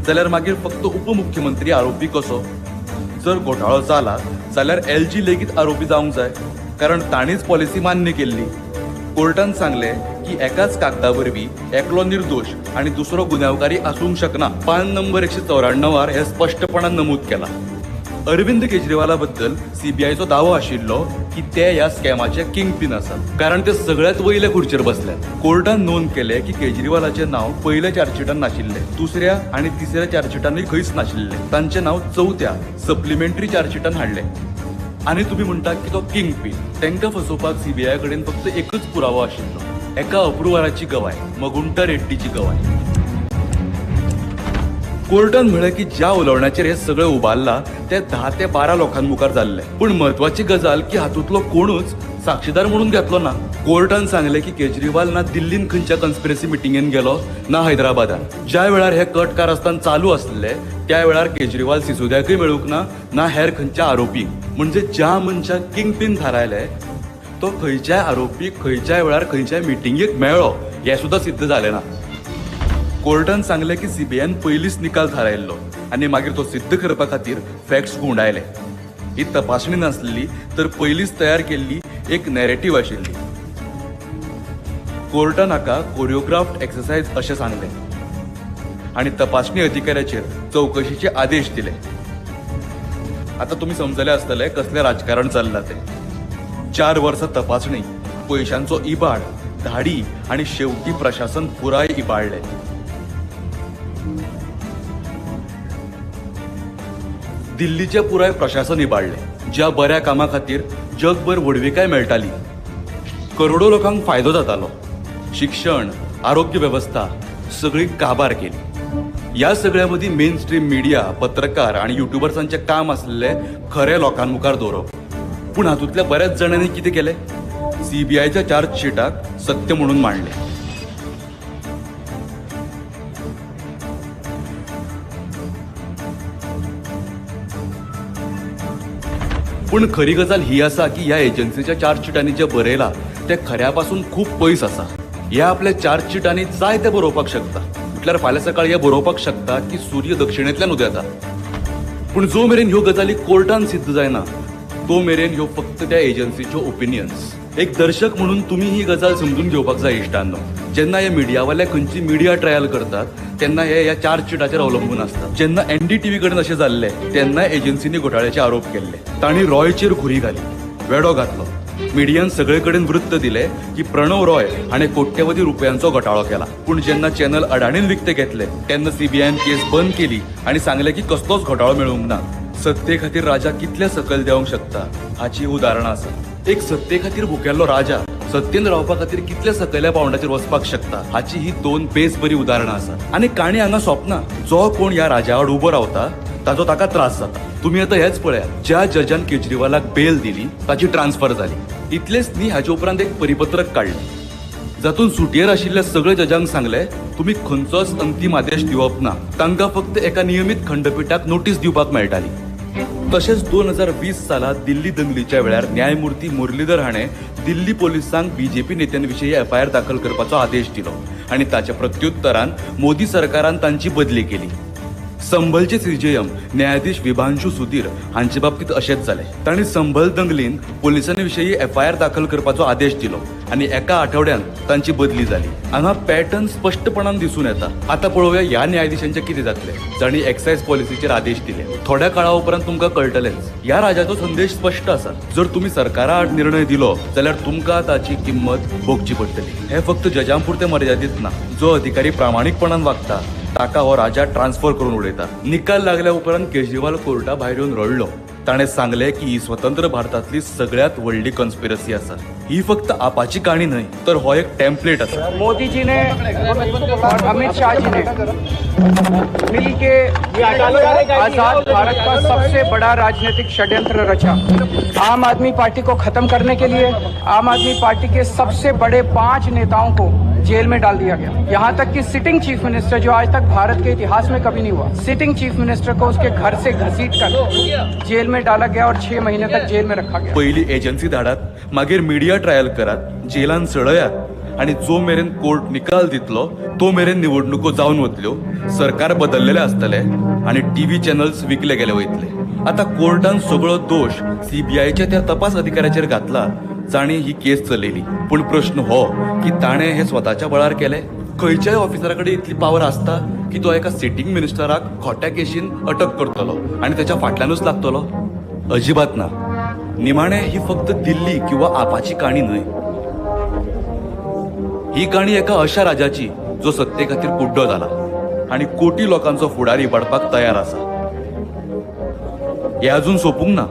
जाल्यार मागीर फक्त उपमुख्यमंत्री आरोपी कसो? जर घोटाळो जाला जाल्यार LG लेगीत आरोपी जावंक जाय, कारण तांणीच पॉलिसी मान्य केल्ली. कोर्टान सांगलें की एकाच कागदा वरवीं एकलो निर्दोश आनी दुसरो गुन्यांवकारी आसूंक शकना. पान नंबर 194 हे स्पश्टपणान नमूद केला. अरविंद केजरीवाला बद्दल सीबीआयचो दावो आशिल्लो की ते ह्या स्कॅमाचे किंग पिन आसात, कारण ते सगळ्यात वयल्या खुर्चेर बसल्यात. कोर्टान नोंद केले की केजरीवालाचे नाव पयल्या चार्जशिटान नाशिल्ले, दुसऱ्या आणि तिसऱ्या चार्जशिटानूय खंयच नाशिल्ले. तांचे नाव चौथ्या सप्लिमेंटरी चार्जशिटान हाडले. आणि तुम्ही म्हणटा की तो किंग पिन. तांकां फसोवपाक सीबीआय कडेन फक्त एकच पुरावो आशिल्लो, एका अप्रुवराची गवाय, मगुंटा रेड्डीची गवाय. कोर्टान म्हळें की ज्या उलोवण्याचेर हे सगळें उबारला ते 10 ते 12 लोकां मुखार जाल्ले. पूण म्हत्वाची गजाल की हातूंतलो कोणूच साक्षीदार म्हणून घेतलो ना. कोर्टान सांगले की केजरीवाल ना दिल्लीन खंयच्या कन्स्पिरसी मिटिंगेन गेलो ना हैदराबादात. ज्या वेळार हे कट कारस्थान चालू आसले त्या वेळार केजरीवाल सिसोदियाकय मेळूंक ना हेर खंयच्या आरोपीक. म्हणजे ज्या मनशाक किंग पिन थारायले तो खंयच्याय आरोपीक खंयच्याय वेळार खंयच्याय मिटिंगेक मेळ्ळो हें सुद्दां सिद्ध जालें ना. कोर्टान सांगले की सीबीआयन पयलींच निकाल थारायल्लो आनी मागीर तो सिद्ध करपा खातीर फॅक्ट्स गुंडायले. ही तपासणी नासली तर पयलींच तयार केल्ली एक नॅरेटिव्ह आशिल्ली. कोर्टान हाका कोरिओग्राफ्ड एक्सरसाइज अशें सांगले आनी तपासणी अधिकाऱ्याचेर चवकशीचे आदेश दिले. आता तुम्ही समजले आसतले कसले राजकारण चल्लां ते. 4 वर्सां तपासणी, पयशांचो इबाड, धाडी आणि शेवटी प्रशासन पुराय इबाडले. दिल्लीचे पुराय प्रशासन इबाडले. ज्या बऱ्या कामा खातीर जगभर वडविकाय मेळटाली, करोडो लोकांक फायदो जातालो, शिक्षण, आरोग्य व्यवस्था सगळी काबार केली. या सगळ्या मदीं मेन स्ट्रीम मिडिया, पत्रकार आणि युट्यूबर्सांचे काम आसले खरे लोकांमुखार दवरप. पूण हातूंतल्या बऱ्याच जाणांनी कितें केलें? सीबीआयच्या चार्जशिटाक सत्य म्हणून मांडले. पूण खरी गजाल ही आसा की ह्या एजन्सीच्या चार्जशिटांनी जे बरयलां ते खऱ्या पासून खूब पयस आसा. ह्या आपल्या चार्जशिटांनी जाय ते बरोवपाक शकता. म्हटल्यार फाल्यां सकाळी हे बरोवपाक शकता की सूर्य दक्षिणेंतल्यान उदेता. पूण जो मेरेन ह्यो गजाली कोर्टान सिद्ध जायना तो मेरेन ह्यो फक्त त्या एजन्सीच्यो ओपिनियन्स. एक दर्शक म्हणून तुम्ही ही गजाल समजून घेवपाक जाय इश्टांनो. जेन्ना हे मिडियावाले खंयची मिडिया ट्रायल करतात तेन्ना हे ह्या चार्जशिटाचेर अवलंबून आसता. जेन्ना NDTV कडेन अशें जाल्लें तेन्ना एजन्सीनी घोटाळ्याचे आरोप केल्ले. तांणी रॉयचेर खुरी घाली, वेडो घातलो. मिडियान सगळे कडेन वृत्त दिले की प्रणव रॉय हाणें कोट्यवधी रुपयांचो घोटाळो केला. पूण जेन्ना चॅनल अडाणीन विकते घेतले तेन्ना सीबीआयन केस बंद केली आनी सांगले की कसलोच घोटाळो मेळूंक ना. सत्ते खातीर राजा कितले सकयल देवंक शकता हाची उदाहरणां आसात. एक सत्ते खातीर भुकेल्लो राजा सत्तेन रावपा खातीर कितल्या सकयल्या पावंडाचेर वचपाक शकता हाची ही 2 बेस बरी उदाहरणां आसात. आनी काणी हांगा सोंपना. जो कोण ह्या राजा आड उबो रावता ताचो ताका त्रास जाता. तुम्ही आता हेच पळया, ज्या जजान केजरीवालाक बेल दिली ताची ट्रान्सफर जाली. इतलेच न्ही, हाचे उपरांत एक परिपत्रक काडलें जातून सुटयेर आशिल्ल्या सगळ्या जजांक सांगले तुम्ही खंयचोच अंतिम आदेश दिवप ना. तांकां फक्त एका नियमीत खंडपीठाक नोटीस दिवपाक मेळटाली. तशेंच 2020 सालात दिल्ली दंगलीच्या वेळार न्यायमूर्ती मुरलीधर हाणें दिल्ली पोलिसांक बीजेपी नेत्यांविशीं FIR दाखल करपाचो आदेश दिलो आनी ताच्या प्रत्युत्तरान मोदी सरकारान तांची बदली केली. संभलचे CJM न्यायाधीश विभांशू सुधीर हांचे बाबतीत अशेंच जालें. तांणी संभल दंगलीन पोलिसांनी विशयी FIR दाखल करपाचो आदेश दिलो आनी एका आठवड्यान तांची बदली जाली. हांगा पॅटर्न स्पश्टपणान दिसून येता. आता पळोवया ह्या न्यायाधीशांचे कितें जातलें जांणी एक्सायज पॉलिसीचेर आदेश दिले. थोड्या काळा उपरांत तुमकां कळटलेंच. ह्या राजाचो संदेश स्पश्ट आसा. जर तुम्ही सरकारा आड निर्णय दिलो जाल्यार तुमकां ताची किंमत भोगची पडटली. हे फक्त जजां पुरते मर्यादित ना. जो अधिकारी प्रामाणीकपणान वागता ताका हो राजा ट्रान्सफर करून उडयता. निकाल लागल्या उपरांत केजरीवाल कोर्टा भायर येवन रडलो. ताणें सांगलें की ही स्वतंत्र भारतांतली सगळ्यात व्हडली कन्स्पिरसी आसा. ही फक्त आपाची काणी न्हय तर हो एक टेम्पलेट आसा. मोदी जी ने और अमित शाह जी ने मिलके आजाद भारत का सबसे बड़ा राजनीतिक षड्यंत्र रचा. आम आदमी पार्टी को खत्म करने के लिए आम आदमी पार्टी के सबसे बड़े 5 नेताओं को जेल में डाल दिया गया. यहाँ तक कि सिटिंग चीफ मिनिस्टर, जो आज तक भारत के इतिहास में कभी नहीं हुआ, सिटिंग चीफ मिनिस्टर को उसके घर से घसीट कर जेल में डाला गया और 6 महीने तक जेल में रखा गया. पहिली एजन्सी धाडात, मागीर मीडिया ट्रायल करात, जेलान सडयात आणि जो मेरेन कोर्ट निकाल दितलो तो मेरेन निवडणुको जावन वतल्यो, सरकार बदललेले आसतले आणि TV चॅनल्स विकले गेले वयतले. आता कोर्टान सगळो दोष CBIच्या त्या तपास अधिकाऱ्याचेर घातला जाणी ही केस चलयली. पूण प्रश्न हो की ताणें हे स्वताच्या बळार केले खंयच्याय ऑफिसराकडे इतली पावर आसता की तो एका सिटींग मिनिस्टराक खोट्या केशीन अटक करतलो आणि त्याच्या फाटल्यानूच लागतलो? अजिबात ना. निमाणे ही फक्त दिल्ली किंवा आपाची काणी न्हय. ही काणी एका अशा राजाची जो सत्ते खातीर कुड्डो जाला आणि कोटी लोकांचो फुडारी वाडपाक तयार आसा. हे अजून सोपूंक ना,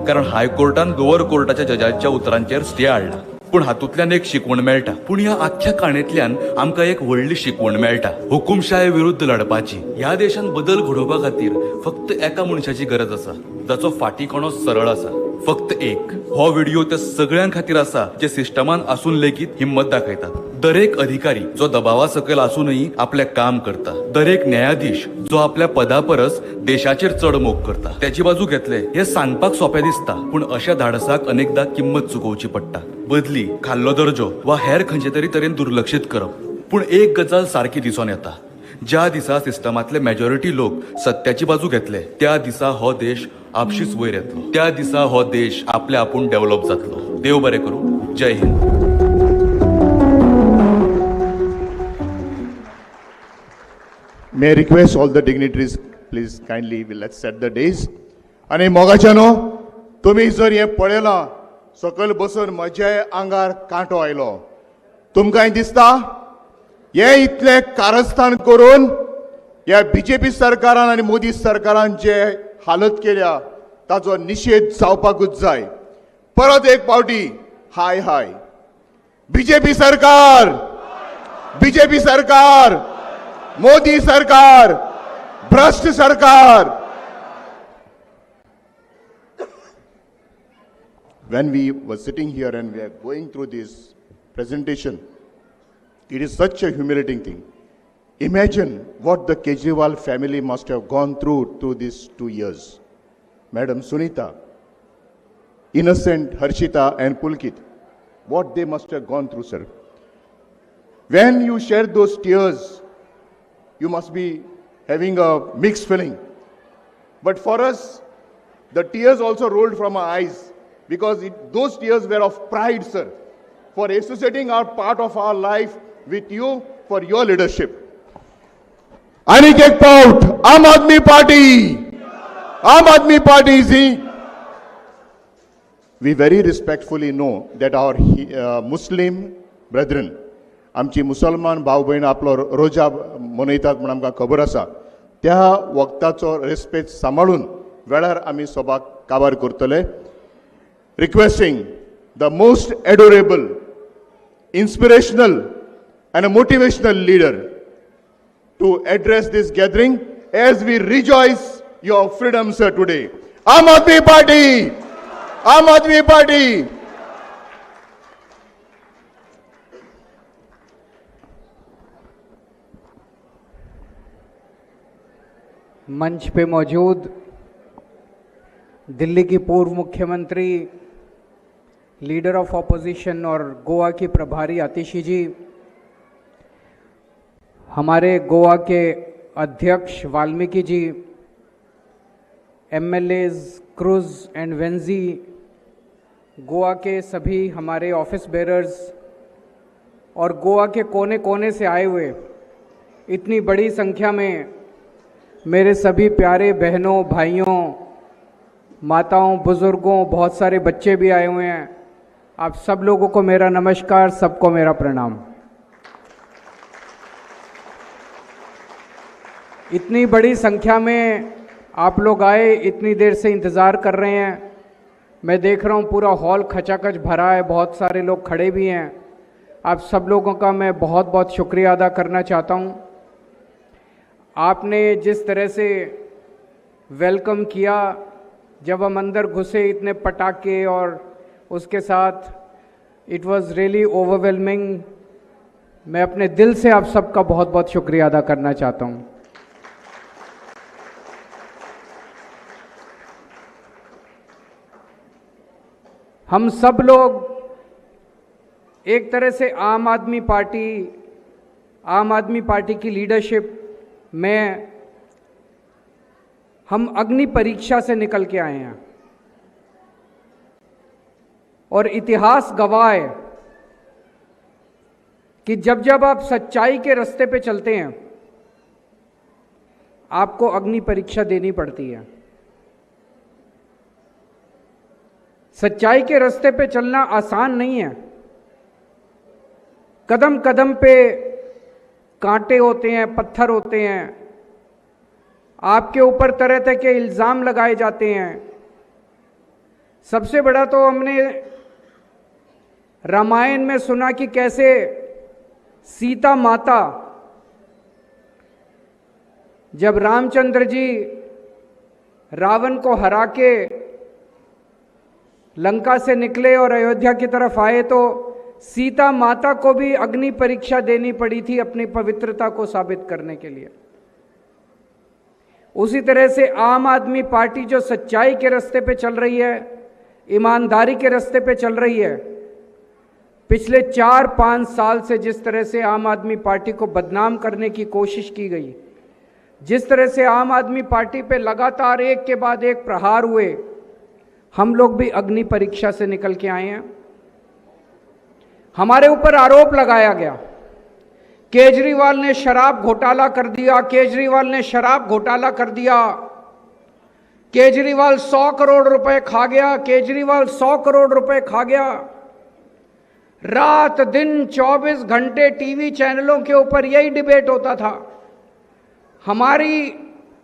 कारण हायकोर्टान लोअर कोर्टाच्या जजाच्या उतरांचेर स्टे हाडला. पूण हातूंतल्यान एक शिकवण मेळटा. पूण ह्या आख्या काणयेंतल्यान आमकां एक व्हडली शिकवण मेळटा. हुकुमशाये विरुद्ध लढपाची. ह्या देशान बदल घडोवपा खातीर फक्त एका मनशाची गरज आसा, जाचो फाटी कणो सरळ आसा. फक्त एक. हो व्हिडिओ त्या सगळ्यां खातीर आसा जे सिस्टमान आसून लेगीत हिम्मत दाखयतात. दरेक अधिकारी जो दबावा सकयल आसूनही आपले काम करता. दरेक न्यायाधीश जो आपल्या पदा परस देशाचेर चड मोग करता. त्याची बाजू घेतले हे सांगपाक सोपे दिसता, पूण अशा धाडसाक अनेकदा किंमत चुकोवची पडटा. बदली, खाल्लो दर्जो वा हेर खंयचे तरी तरेन दुर्लक्षीत करप. पूण एक गजाल सारकी दिसून येता. ज्या दिसा सिस्टमातले मेजॉरिटी लोक सत्याची बाजू घेतले, त्या दिसा हो देश आपशीच वयर येतलो. त्या दिसा हो देश आपले आपूण डेव्हलप जातलो. देव बरें करूं. जय Hind. May I request all the dignitaries, please kindly let's set the days. आणि मोगाच्यानो तुम्ही जर हे पळयलां सकयल बसून म्हज्याय आंगार कांटो आयलो. तुमकांय दिसता हे इतले कारस्थान करून ह्या बीजेपी सरकारान आनी मोदी सरकारान जे हालत केल्या ताचो निषेध जावपाकूच जाय. परत एक पावटी हाय हाय. बीजेपी सरकार, बीजेपी सरकार, मोदी सरकार, भ्रष्ट सरकार. When we were sitting here and we are going through this presentation, it is such a humiliating thing. Imagine what the Kejriwal family must have gone through these 2 years. Madam Sunita, innocent Harshita and Pulkit, what they must have gone through, sir. When you shed those tears, you must be having a mixed feeling. But for us, the tears also rolled from our eyes because those tears were of pride, sir, for associating our part of our life with you for your leadership. Anik ek pout, Aam Aadmi Party. Aam Aadmi Party is he. We very respectfully know that our Muslim brethren, आमची मुसलमान भाव भयण आपलो रोजा मनयतात म्हणून आमकां खबर आसा. त्या वक्ताचो रेस्पेद सांबाळून वेळार आमी सभाक काबार करतले. Requesting the most adorable, inspirational and a motivational leader to address this gathering as we rejoice your freedom, sir, today. Aam Aadmi Party! Aam Aadmi Party! मंच पे मौजूद दिल्ली की पूर्व मुख्यमंत्री, लीडर ऑफ ऑपोजिशन और गोवा की प्रभारी आतिशी जी, हमारे गोवा के अध्यक्ष वाल्मीकि जी, एमएलएज क्रूज एंड वेंजी, गोवा के सभी हमारे ऑफिस बेरर्स और गोवा के कोने कोने से आए हुए इतनी बड़ी संख्या में मेरे सभी प्यारे बहनों, भाइयों, माताओं, बुजुर्गों, बहुत सारे बच्चे भी आए हुए हैं, आप सब लोगों को मेरा नमस्कार, सबको मेरा प्रणाम। इतनी बड़ी संख्या में आप लोग आए, इतनी देर से इंतज़ार कर रहे हैं। मैं देख रहा हूँ पूरा हॉल खचाखच भरा है, बहुत सारे लोग खड़े भी हैं। आप सब लोगों का मैं बहुत बहुत शुक्रिया अदा करना चाहता हूँ। आपने जिस तरह से वेलकम किया, जब हम अंदर घुसे इतने पटाखे और उसके साथ, इट वाज रियली ओवरवेलमिंग। मैं अपने दिल से आप सबका बहुत बहुत शुक्रिया अदा करना चाहता हूँ। हम सब लोग एक तरह से आम आदमी पार्टी की लीडरशिप में हम अग्नि परीक्षा से निकल के आए हैं और इतिहास गवाह है कि जब जब आप सच्चाई के रास्ते पे चलते हैं आपको अग्नि परीक्षा देनी पड़ती है। सच्चाई के रास्ते पे चलना आसान नहीं है। कदम कदम पे कांटे होते हैं, पत्थर होते हैं, आपके ऊपर तरह तरह के इल्जाम लगाए जाते हैं। सबसे बड़ा तो हमने रामायण में सुना कि कैसे सीता माता जब रामचंद्र जी रावण को हरा के लंका से निकले और अयोध्या की तरफ आए तो सीता माता को भी अग्नि परीक्षा देनी पड़ी थी अपनी पवित्रता को साबित करने के लिए। उसी तरह से आम आदमी पार्टी जो सच्चाई के रास्ते पे चल रही है, ईमानदारी के रास्ते पे चल रही है, पिछले 4-5 साल से जिस तरह से आम आदमी पार्टी को बदनाम करने की कोशिश की गई, जिस तरह से आम आदमी पार्टी पे लगातार एक के बाद एक प्रहार हुए, हम लोग भी अग्नि परीक्षा से निकल के आए हैं। हमारे ऊपर आरोप लगाया गया, केजरीवाल ने शराब घोटाला कर दिया, केजरीवाल ने शराब घोटाला कर दिया, केजरीवाल 100 करोड़ रुपए खा गया, केजरीवाल 100 करोड़ रुपए खा गया। रात दिन 24 घंटे टीवी चैनलों के ऊपर यही डिबेट होता था। हमारी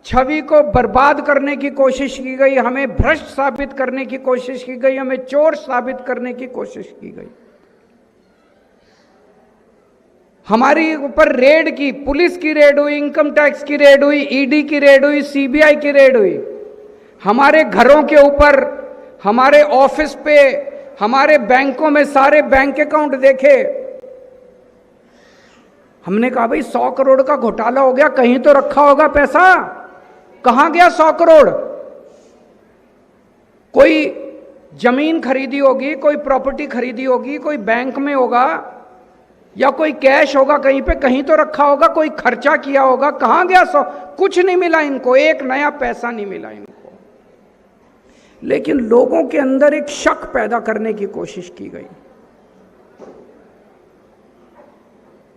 छवि को बर्बाद करने की कोशिश की गई, हमें भ्रष्ट साबित करने की कोशिश की गई, हमें चोर साबित करने की कोशिश की गई। हमारी ऊपर रेड की, पुलिस की रेड हुई, इनकम टैक्स की रेड हुई, ईडी की रेड हुई, सीबीआई की रेड हुई। हमारे घरों के ऊपर, हमारे ऑफिस पे, हमारे बैंकों में सारे बैंक अकाउंट देखे। हमने कहा भाई 100 करोड़ का घोटाला हो गया, कहीं तो रखा होगा पैसा, कहां गया 100 करोड़? कोई जमीन खरीदी होगी, कोई प्रॉपर्टी खरीदी होगी, कोई बैंक में होगा या कोई कैश होगा कहीं पे, कहीं तो रखा होगा, कोई खर्चा किया होगा, कहां गया 100? कुछ नहीं मिला इनको, एक नया पैसा नहीं मिला इनको। लेकिन लोगों के अंदर एक शक पैदा करने की कोशिश की गई।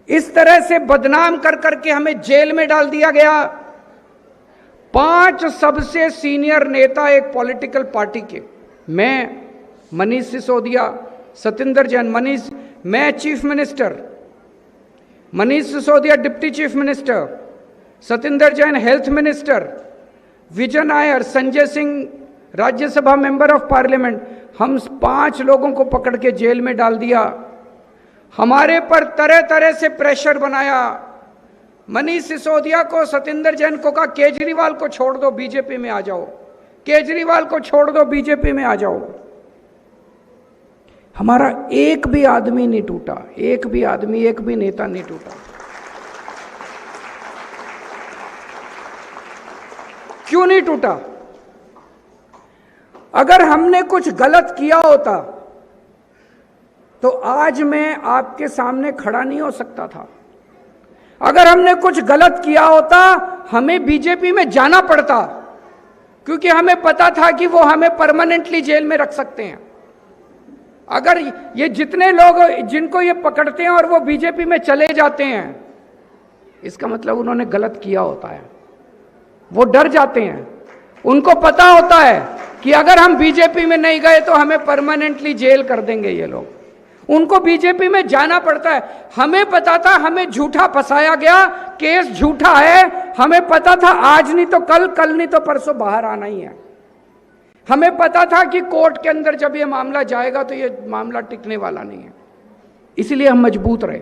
इस तरह से बदनाम कर करके हमें जेल में डाल दिया गया। 5 सबसे सीनियर नेता एक पॉलिटिकल पार्टी के, मैं, मनीष सिसोदिया, सतिंदर जैन, मैं chief minister, Manish Sisodia deputy chief minister, Satinder Jain health minister, Vijay Nair, Sanjay Singh Rajya Sabha member of parliament, हम 5 लोगों को पकड़ के जेल में डाल दिया। हमारे पर तरह तरह से प्रेशर बनाया। मनीष सिसोदिया को, सतिंदर जैन को कहा केजरीवाल को छोड़ दो, बीजेपी में आ जाओ, केजरीवाल को छोड़ दो, बीजेपी में आ जाओ। हमारा एक भी आदमी नहीं टूटा, एक भी आदमी, एक भी नेता नहीं टूटा। क्यों नहीं टूटा? अगर हमने कुछ गलत किया होता तो आज मैं आपके सामने खड़ा नहीं हो सकता था। अगर हमने कुछ गलत किया होता हमें बीजेपी में जाना पड़ता, क्योंकि हमें पता था कि वो हमें परमानेंटली जेल में रख सकते हैं। अगर ये जितने लोग जिनको ये पकड़ते हैं और वो बीजेपी में चले जाते हैं, इसका मतलब उन्होंने गलत किया होता है। वो डर जाते हैं, उनको पता होता है कि अगर हम बीजेपी में नहीं गए तो हमें परमानेंटली जेल कर देंगे ये लोग। उनको बीजेपी में जाना पड़ता है। हमें पता था हमें झूठा फंसाया गया, केस झूठा है, हमें पता था आज नहीं तो कल, कल नहीं तो परसों बाहर आना ही है। हमें पता था कि कोर्ट के अंदर जब ये मामला जाएगा तो ये मामला टिकने वाला नहीं है, इसलिए हम मजबूत रहे।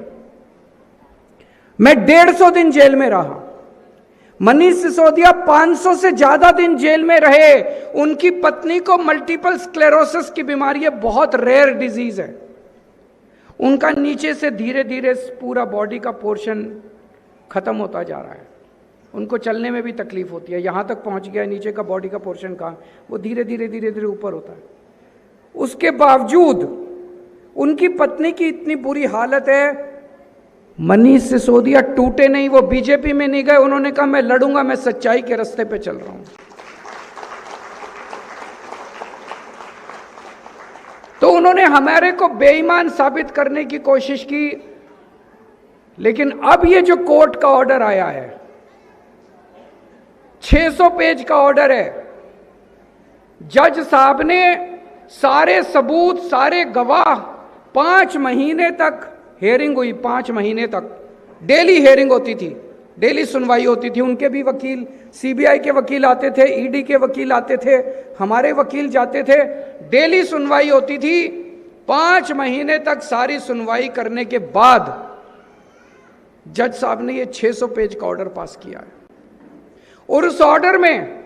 मैं 150 दिन जेल में रहा, मनीष सिसोदिया 500 से ज्यादा दिन जेल में रहे। उनकी पत्नी को मल्टीपल स्क्लेरोसिस की बीमारी है, बहुत रेयर डिजीज है। उनका नीचे से धीरे धीरे पूरा बॉडी का पोर्शन खत्म होता जा रहा है। उनको चलने में भी तकलीफ होती है, यहां तक पहुंच गया नीचे का बॉडी का पोर्शन का, वो धीरे धीरे धीरे धीरे ऊपर होता है। उसके बावजूद उनकी पत्नी की इतनी बुरी हालत है, मनीष सिसोदिया टूटे नहीं, वो बीजेपी में नहीं गए। उन्होंने कहा मैं लड़ूंगा, मैं सच्चाई के रास्ते पे चल रहा हूं। तो उन्होंने हमारे को बेईमान साबित करने की कोशिश की। लेकिन अब ये जो कोर्ट का ऑर्डर आया है, 600 पेज का ऑर्डर है। जज साहब ने सारे सबूत, सारे गवाह, 5 महीने तक हेयरिंग हुई, 5 महीने तक डेली हेयरिंग होती थी, डेली सुनवाई होती थी। उनके भी वकील, सीबीआई के वकील आते थे, ईडी के वकील आते थे, हमारे वकील जाते थे, डेली सुनवाई होती थी। 5 महीने तक सारी सुनवाई करने के बाद जज साहब ने ये 600 पेज का ऑर्डर पास किया है। और उस ऑर्डर में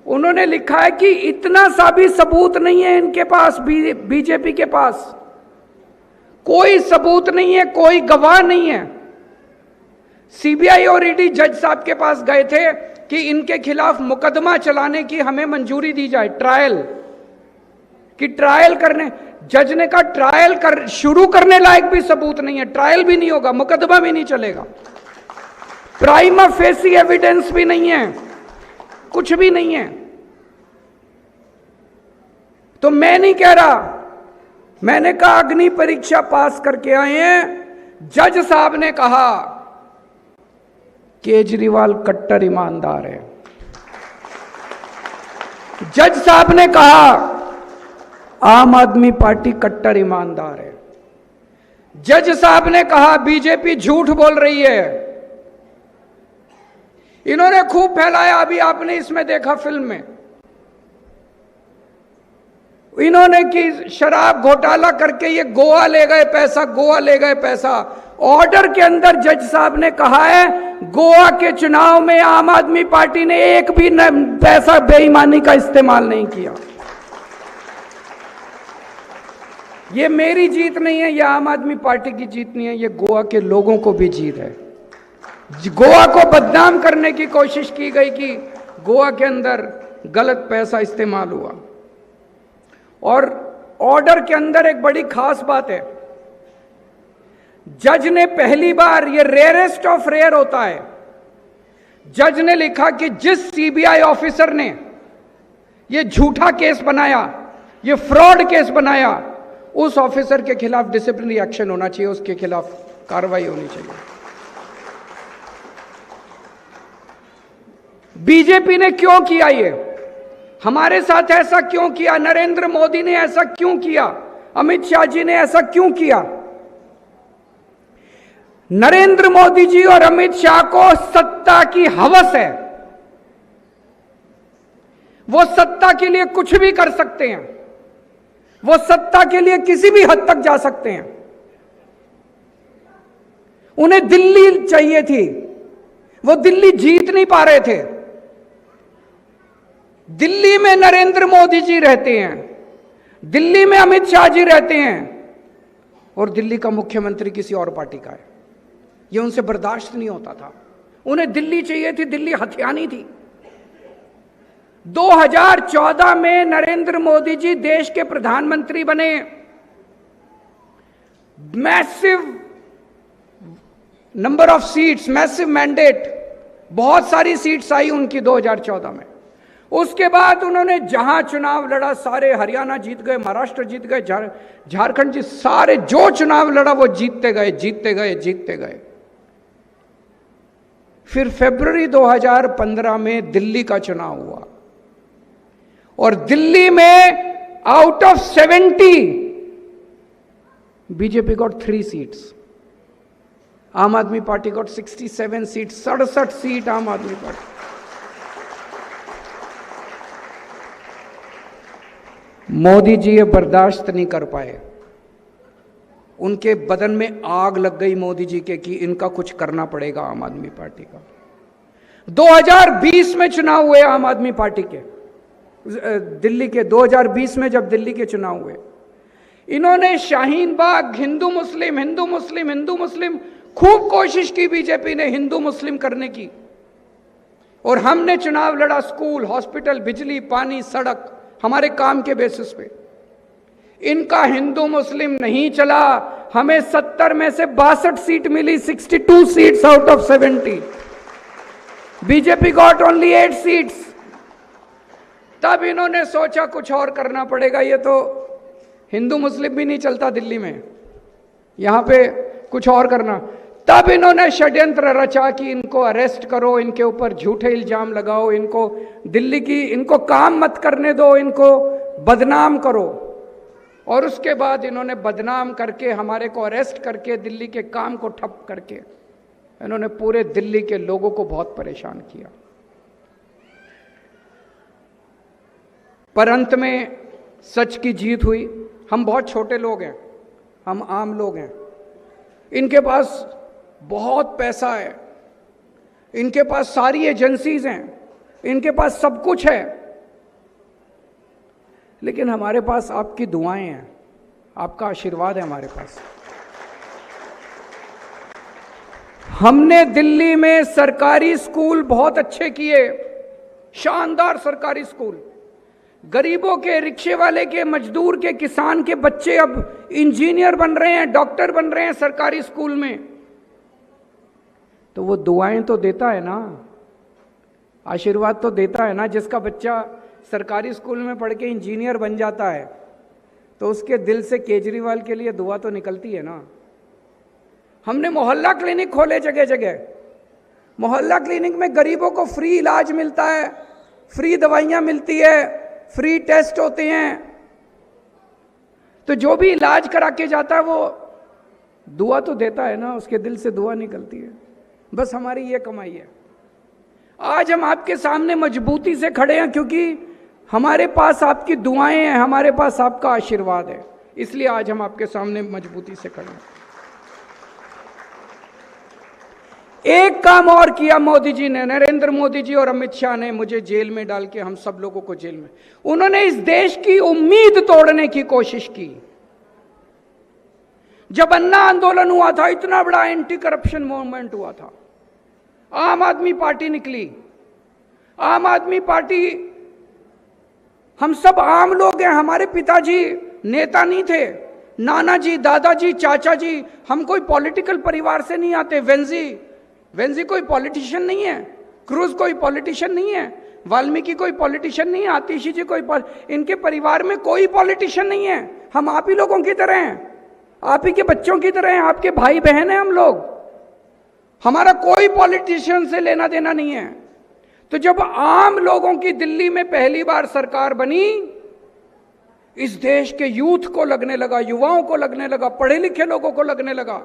उन्होंने लिखा है कि इतना सा भी सबूत नहीं है इनके पास, बीजेपी के पास कोई सबूत नहीं है, कोई गवाह नहीं है। सीबीआई और ईडी जज साहब के पास गए थे कि इनके खिलाफ मुकदमा चलाने की हमें मंजूरी दी जाए, ट्रायल कि ट्रायल करने। जज ने कहा ट्रायल शुरू करने लायक भी सबूत नहीं है, ट्रायल भी नहीं होगा, मुकदमा भी नहीं चलेगा, प्राइमा फेसी एविडेंस भी नहीं है, कुछ भी नहीं है। तो मैं नहीं कह रहा, मैंने कहा अग्नि परीक्षा पास करके आए हैं। जज साहब ने कहा केजरीवाल कट्टर ईमानदार है। जज साहब ने कहा आम आदमी पार्टी कट्टर ईमानदार है। जज साहब ने कहा बीजेपी झूठ बोल रही है। इन्होंने खूब फैलाया, अभी आपने इसमें देखा फिल्म में, इन्होंने कि शराब घोटाला करके ये गोवा ले गए पैसा, गोवा ले गए पैसा। ऑर्डर के अंदर जज साहब ने कहा है गोवा के चुनाव में आम आदमी पार्टी ने एक भी पैसा बेईमानी का इस्तेमाल नहीं किया। ये मेरी जीत नहीं है, ये आम आदमी पार्टी की जीत नहीं है, ये गोवा के लोगों को भी जीत है। गोवा को बदनाम करने की कोशिश की गई कि गोवा के अंदर गलत पैसा इस्तेमाल हुआ। और ऑर्डर के अंदर एक बड़ी खास बात है, जज ने पहली बार, ये रेयरेस्ट ऑफ रेयर होता है, जज ने लिखा कि जिस सीबीआई ऑफिसर ने ये झूठा केस बनाया, ये फ्रॉड केस बनाया, उस ऑफिसर के खिलाफ डिसिप्लिनरी एक्शन होना चाहिए, उसके खिलाफ कार्रवाई होनी चाहिए। बीजेपी ने क्यों किया ये? हमारे साथ ऐसा क्यों किया? नरेंद्र मोदी ने ऐसा क्यों किया? अमित शाह जी ने ऐसा क्यों किया? नरेंद्र मोदी जी और अमित शाह को सत्ता की हवस है, वो सत्ता के लिए कुछ भी कर सकते हैं, वो सत्ता के लिए किसी भी हद तक जा सकते हैं। उन्हें दिल्ली चाहिए थी, वो दिल्ली जीत नहीं पा रहे थे। दिल्ली में नरेंद्र मोदी जी रहते हैं, दिल्ली में अमित शाह जी रहते हैं, और दिल्ली का मुख्यमंत्री किसी और पार्टी का है। ये उनसे बर्दाश्त नहीं होता था। उन्हें दिल्ली चाहिए थी, दिल्ली हथियानी थी। 2014 में नरेंद्र मोदी जी देश के प्रधानमंत्री बने, massive number of seats, massive mandate, बहुत सारी सीट्स आई उनकी 2014 में। उसके बाद उन्होंने जहां चुनाव लड़ा सारे हरियाणा जीत गए, महाराष्ट्र जीत गए, झारखंड जी, सारे जो चुनाव लड़ा वो जीतते गए, जीतते गए, जीतते गए। फिर फरवरी 2015 में दिल्ली का चुनाव हुआ, और दिल्ली में out of 70 BJP got 3 seats, आम Aadmi party got 67 seat, 67 seat आम आदमी पार्टी। मोदी जी ये बर्दाश्त नहीं कर पाए, उनके बदन में आग लग गई मोदी जी के कि इनका कुछ करना पड़ेगा आम आदमी पार्टी का। 2020 में चुनाव हुए आम आदमी पार्टी के, दिल्ली के 2020 में जब दिल्ली के चुनाव हुए, इन्होंने शाहीन बाग, हिंदू मुस्लिम, हिंदू मुस्लिम, हिंदू मुस्लिम, खूब कोशिश की बीजेपी ने हिंदू मुस्लिम करने की। और हमने चुनाव लड़ा स्कूल, हॉस्पिटल, बिजली, पानी, सड़क, हमारे काम के बेसिस पे। इनका हिंदू मुस्लिम नहीं चला, हमें 70 में से 62 सीट मिली, 62 seats out of 70। BJP got only 8 seats. तब इन्होंने सोचा कुछ और करना पड़ेगा, ये तो हिंदू मुस्लिम भी नहीं चलता दिल्ली में, यहां पे कुछ और करना। तब इन्होंने षड्यंत्र रचा कि इनको अरेस्ट करो, इनके ऊपर झूठे इल्जाम लगाओ, इनको दिल्ली की, इनको काम मत करने दो, इनको बदनाम करो। और उसके बाद इन्होंने बदनाम करके, हमारे को अरेस्ट करके, दिल्ली के काम को ठप करके इन्होंने पूरे दिल्ली के लोगों को बहुत परेशान किया। पर अंत में सच की जीत हुई। हम बहुत छोटे लोग हैं, हम आम लोग हैं, इनके पास बहुत पैसा है, इनके पास सारी एजेंसीज हैं, इनके पास सब कुछ है, लेकिन हमारे पास आपकी दुआएं हैं, आपका आशीर्वाद है हमारे पास। हमने दिल्ली में सरकारी स्कूल बहुत अच्छे किए, शानदार सरकारी स्कूल। गरीबों के, रिक्शे वाले के, मजदूर के, किसान के बच्चे अब इंजीनियर बन रहे हैं, डॉक्टर बन रहे हैं सरकारी स्कूल में। तो वो दुआएं तो देता है ना, आशीर्वाद तो देता है ना। जिसका बच्चा सरकारी स्कूल में पढ़ के इंजीनियर बन जाता है तो उसके दिल से केजरीवाल के लिए दुआ तो निकलती है ना। हमने मोहल्ला क्लिनिक खोले जगह जगह। मोहल्ला क्लिनिक में गरीबों को फ्री इलाज मिलता है, फ्री दवाइयां मिलती है, फ्री टेस्ट होते हैं। तो जो भी इलाज करा के जाता है वो दुआ तो देता है ना, उसके दिल से दुआ निकलती है। बस हमारी ये कमाई है। आज हम आपके सामने मजबूती से खड़े हैं क्योंकि हमारे पास आपकी दुआएं हैं, हमारे पास आपका आशीर्वाद है, इसलिए आज हम आपके सामने मजबूती से खड़े हैं। एक काम और किया मोदी जी ने, नरेंद्र मोदी जी और अमित शाह ने, मुझे जेल में डाल के, हम सब लोगों को जेल में, उन्होंने इस देश की उम्मीद तोड़ने की कोशिश की। जब अन्ना आंदोलन हुआ था, इतना बड़ा एंटी करप्शन मूवमेंट हुआ था, आम आदमी पार्टी निकली। आम आदमी पार्टी, हम सब आम लोग हैं, हमारे पिताजी नेता नहीं थे, नाना जी, दादाजी, चाचा जी, हम कोई पॉलिटिकल परिवार से नहीं आते। वेंजी कोई पॉलिटिशियन नहीं है, क्रूज कोई पॉलिटिशियन नहीं है, वाल्मीकि कोई पॉलिटिशियन नहीं है, आतिशी जी कोई इनके परिवार में कोई पॉलिटिशियन नहीं है। हम आप ही लोगों की तरह हैं, आप ही के बच्चों की तरह हैं, आपके भाई बहन हैं हम लोग। हमारा कोई पॉलिटिशियन से लेना देना नहीं है। तो जब आम लोगों की दिल्ली में पहली बार सरकार बनी, इस देश के यूथ को लगने लगा, युवाओं को लगने लगा, पढ़े लिखे लोगों को लगने लगा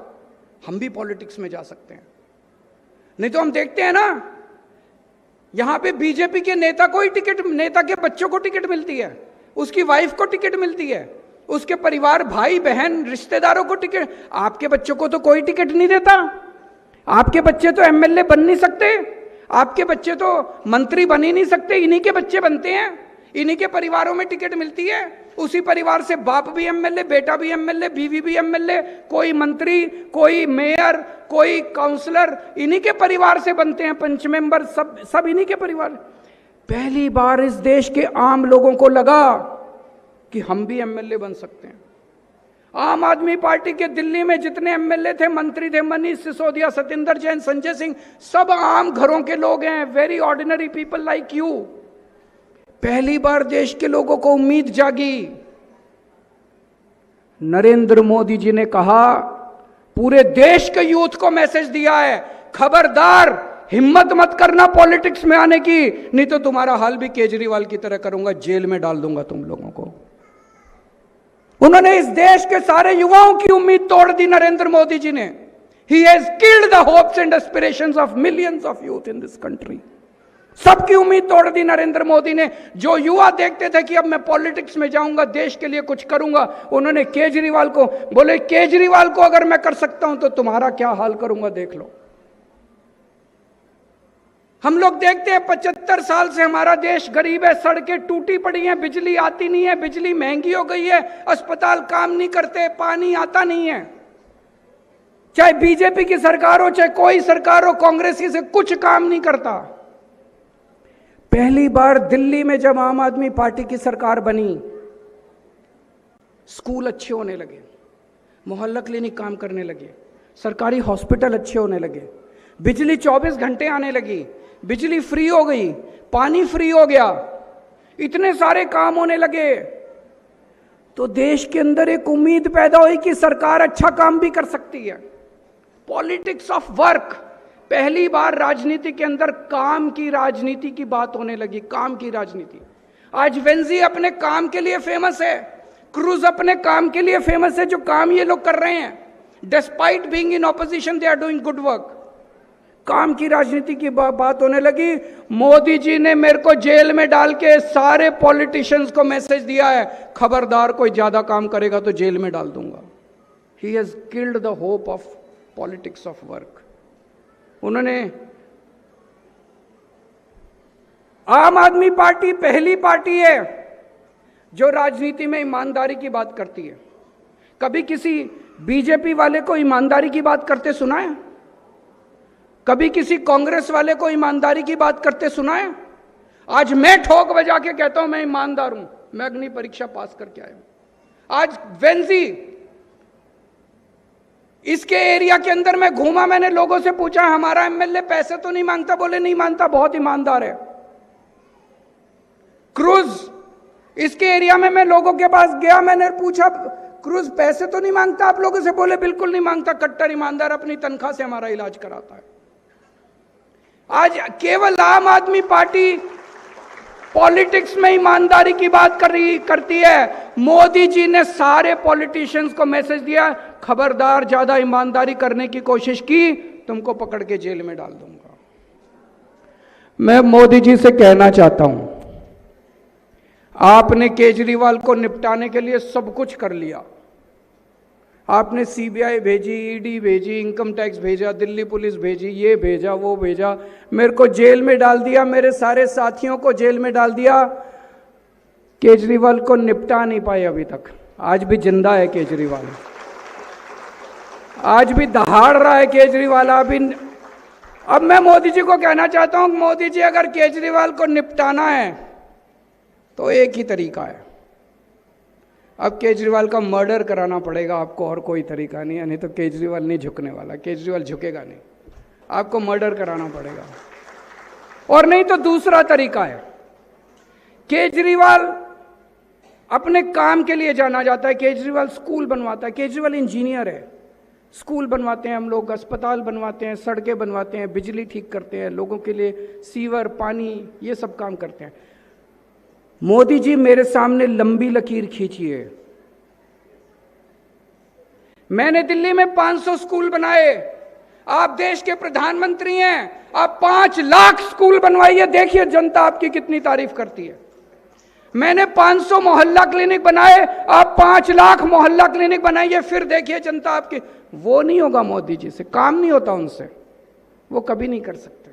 हम भी पॉलिटिक्स में जा सकते हैं। नहीं तो हम देखते हैं ना, यहां पे बीजेपी के नेता को ही टिकट, नेता के बच्चों को टिकट मिलती है, उसकी वाइफ को टिकट मिलती है, उसके परिवार, भाई बहन, रिश्तेदारों को टिकट। आपके बच्चों को तो कोई टिकट नहीं देता। आपके बच्चे तो एमएलए बन नहीं सकते, आपके बच्चे तो मंत्री बन ही नहीं सकते, इन्हीं के बच्चे बनते हैं, इन्हीं के परिवारों में टिकट मिलती है। उसी परिवार से बाप भी एमएलए, बेटा भी एमएलए, बीवी भी एमएलए, कोई मंत्री, कोई मेयर, कोई काउंसलर, इन्हीं के परिवार से बनते हैं, पंच मेंबर, सब इन्हीं के परिवार। पहली बार इस देश के आम लोगों को लगा कि हम भी एमएलए बन सकते हैं। आम आदमी पार्टी के दिल्ली में जितने एमएलए थे, मंत्री थे, मनीष सिसोदिया, सत्येंद्र जैन, संजय सिंह, सब आम घरों के लोग हैं, very ordinary people like you. पहली बार देश के लोगों को उम्मीद जागी। नरेंद्र मोदी जी ने कहा, पूरे देश के यूथ को मैसेज दिया है, खबरदार, हिम्मत मत करना पॉलिटिक्स में आने की, नहीं तो तुम्हारा हाल भी केजरीवाल की तरह करूंगा, जेल में डाल दूंगा तुम लोगों को। उन्होंने इस देश के सारे युवाओं की उम्मीद तोड़ दी नरेंद्र मोदी जी ने। He has killed the hopes and aspirations of millions of youth in this country. सबकी उम्मीद तोड़ दी नरेंद्र मोदी ने। जो युवा देखते थे कि अब मैं पॉलिटिक्स में जाऊंगा, देश के लिए कुछ करूंगा, उन्होंने केजरीवाल को बोले, केजरीवाल को अगर मैं कर सकता हूं तो तुम्हारा क्या हाल करूंगा देख लो। हम लोग देखते हैं 75 साल से हमारा देश गरीब है, सड़कें टूटी पड़ी हैं, बिजली आती नहीं है, बिजली महंगी हो गई है, अस्पताल काम नहीं करते, पानी आता नहीं है। चाहे बीजेपी की सरकार हो, चाहे कोई सरकार हो, कांग्रेस की से कुछ काम नहीं करता। पहली बार दिल्ली में जब आम आदमी पार्टी की सरकार बनी, स्कूल अच्छे होने लगे, मोहल्ला क्लिनिक काम करने लगे, सरकारी हॉस्पिटल अच्छे होने लगे, बिजली 24 घंटे आने लगी, बिजली फ्री हो गई, पानी फ्री हो गया, इतने सारे काम होने लगे। तो देश के अंदर एक उम्मीद पैदा हुई कि सरकार अच्छा काम भी कर सकती है। Politics of work. पहली बार राजनीति के अंदर काम की राजनीति की बात होने लगी, काम की राजनीति। आज वेंजी अपने काम के लिए फेमस है, क्रूज अपने काम के लिए फेमस है, जो काम ये लोग कर रहे हैं। Despite being in opposition they are doing good work. काम की राजनीति की बात होने लगी। मोदी जी ने मेरे को जेल में डाल के सारे पॉलिटिशियंस को मैसेज दिया है, खबरदार कोई ज्यादा काम करेगा तो जेल में डाल दूंगा। He has killed the hope of politics of work. उन्होंने, आम आदमी पार्टी पहली पार्टी है जो राजनीति में ईमानदारी की बात करती है। कभी किसी बीजेपी वाले को ईमानदारी की बात करते सुना है? कभी किसी कांग्रेस वाले को ईमानदारी की बात करते सुना है? आज मैं ठोक बजा के कहता हूं मैं ईमानदार हूं, मैं अग्नि परीक्षा पास करके आया हूं। आज वेंजी, इसके एरिया के अंदर मैं घूमा, मैंने लोगों से पूछा हमारा एमएलए पैसे तो नहीं मांगता, बोले नहीं मांगता, बहुत ईमानदार है। क्रूज, इसके एरिया में मैं लोगों के पास गया, मैंने पूछा क्रूज पैसे तो नहीं मांगता आप लोगों से, बोले बिल्कुल नहीं मांगता, कट्टर ईमानदार, अपनी तनख्वाह से हमारा इलाज कराता है। आज केवल आम आदमी पार्टी पॉलिटिक्स में ईमानदारी की बात करती है। मोदी जी ने सारे पॉलिटिशियंस को मैसेज दिया, खबरदार ज्यादा ईमानदारी करने की कोशिश की तुमको पकड़ के जेल में डाल दूंगा। मैं मोदी जी से कहना चाहता हूं, आपने केजरीवाल को निपटाने के लिए सब कुछ कर लिया। आपने सीबीआई भेजी, ईडी भेजी, इनकम टैक्स भेजा, दिल्ली पुलिस भेजी, ये भेजा, वो भेजा, मेरे को जेल में डाल दिया, मेरे सारे साथियों को जेल में डाल दिया। केजरीवाल को निपटा नहीं पाए अभी तक। आज भी जिंदा है केजरीवाल, आज भी दहाड़ रहा है केजरीवाल। अब मैं मोदी जी को कहना चाहता हूं, मोदी जी अगर केजरीवाल को निपटाना है तो एक ही तरीका है, अब केजरीवाल का मर्डर कराना पड़ेगा आपको, और कोई तरीका नहीं है। नहीं तो केजरीवाल नहीं झुकने वाला, केजरीवाल झुकेगा नहीं, आपको मर्डर कराना पड़ेगा। और नहीं तो दूसरा तरीका है, केजरीवाल अपने काम के लिए जाना जाता है, केजरीवाल स्कूल बनवाता है, केजरीवाल इंजीनियर है, स्कूल बनवाते हैं हम लोग, अस्पताल बनवाते हैं, सड़कें बनवाते हैं, बिजली ठीक करते हैं, लोगों के लिए सीवर, पानी, ये सब काम करते हैं। मोदी जी मेरे सामने लंबी लकीर खींचिए। मैंने दिल्ली में 500 स्कूल बनाए, आप देश के प्रधानमंत्री हैं, आप 5 लाख स्कूल बनवाइए, देखिए जनता आपकी कितनी तारीफ करती है। मैंने 500 मोहल्ला क्लिनिक बनाए, आप 5 लाख मोहल्ला क्लिनिक बनाइए, फिर देखिए जनता आपकी। वो नहीं होगा मोदी जी से, काम नहीं होता उनसे, वो कभी नहीं कर सकते।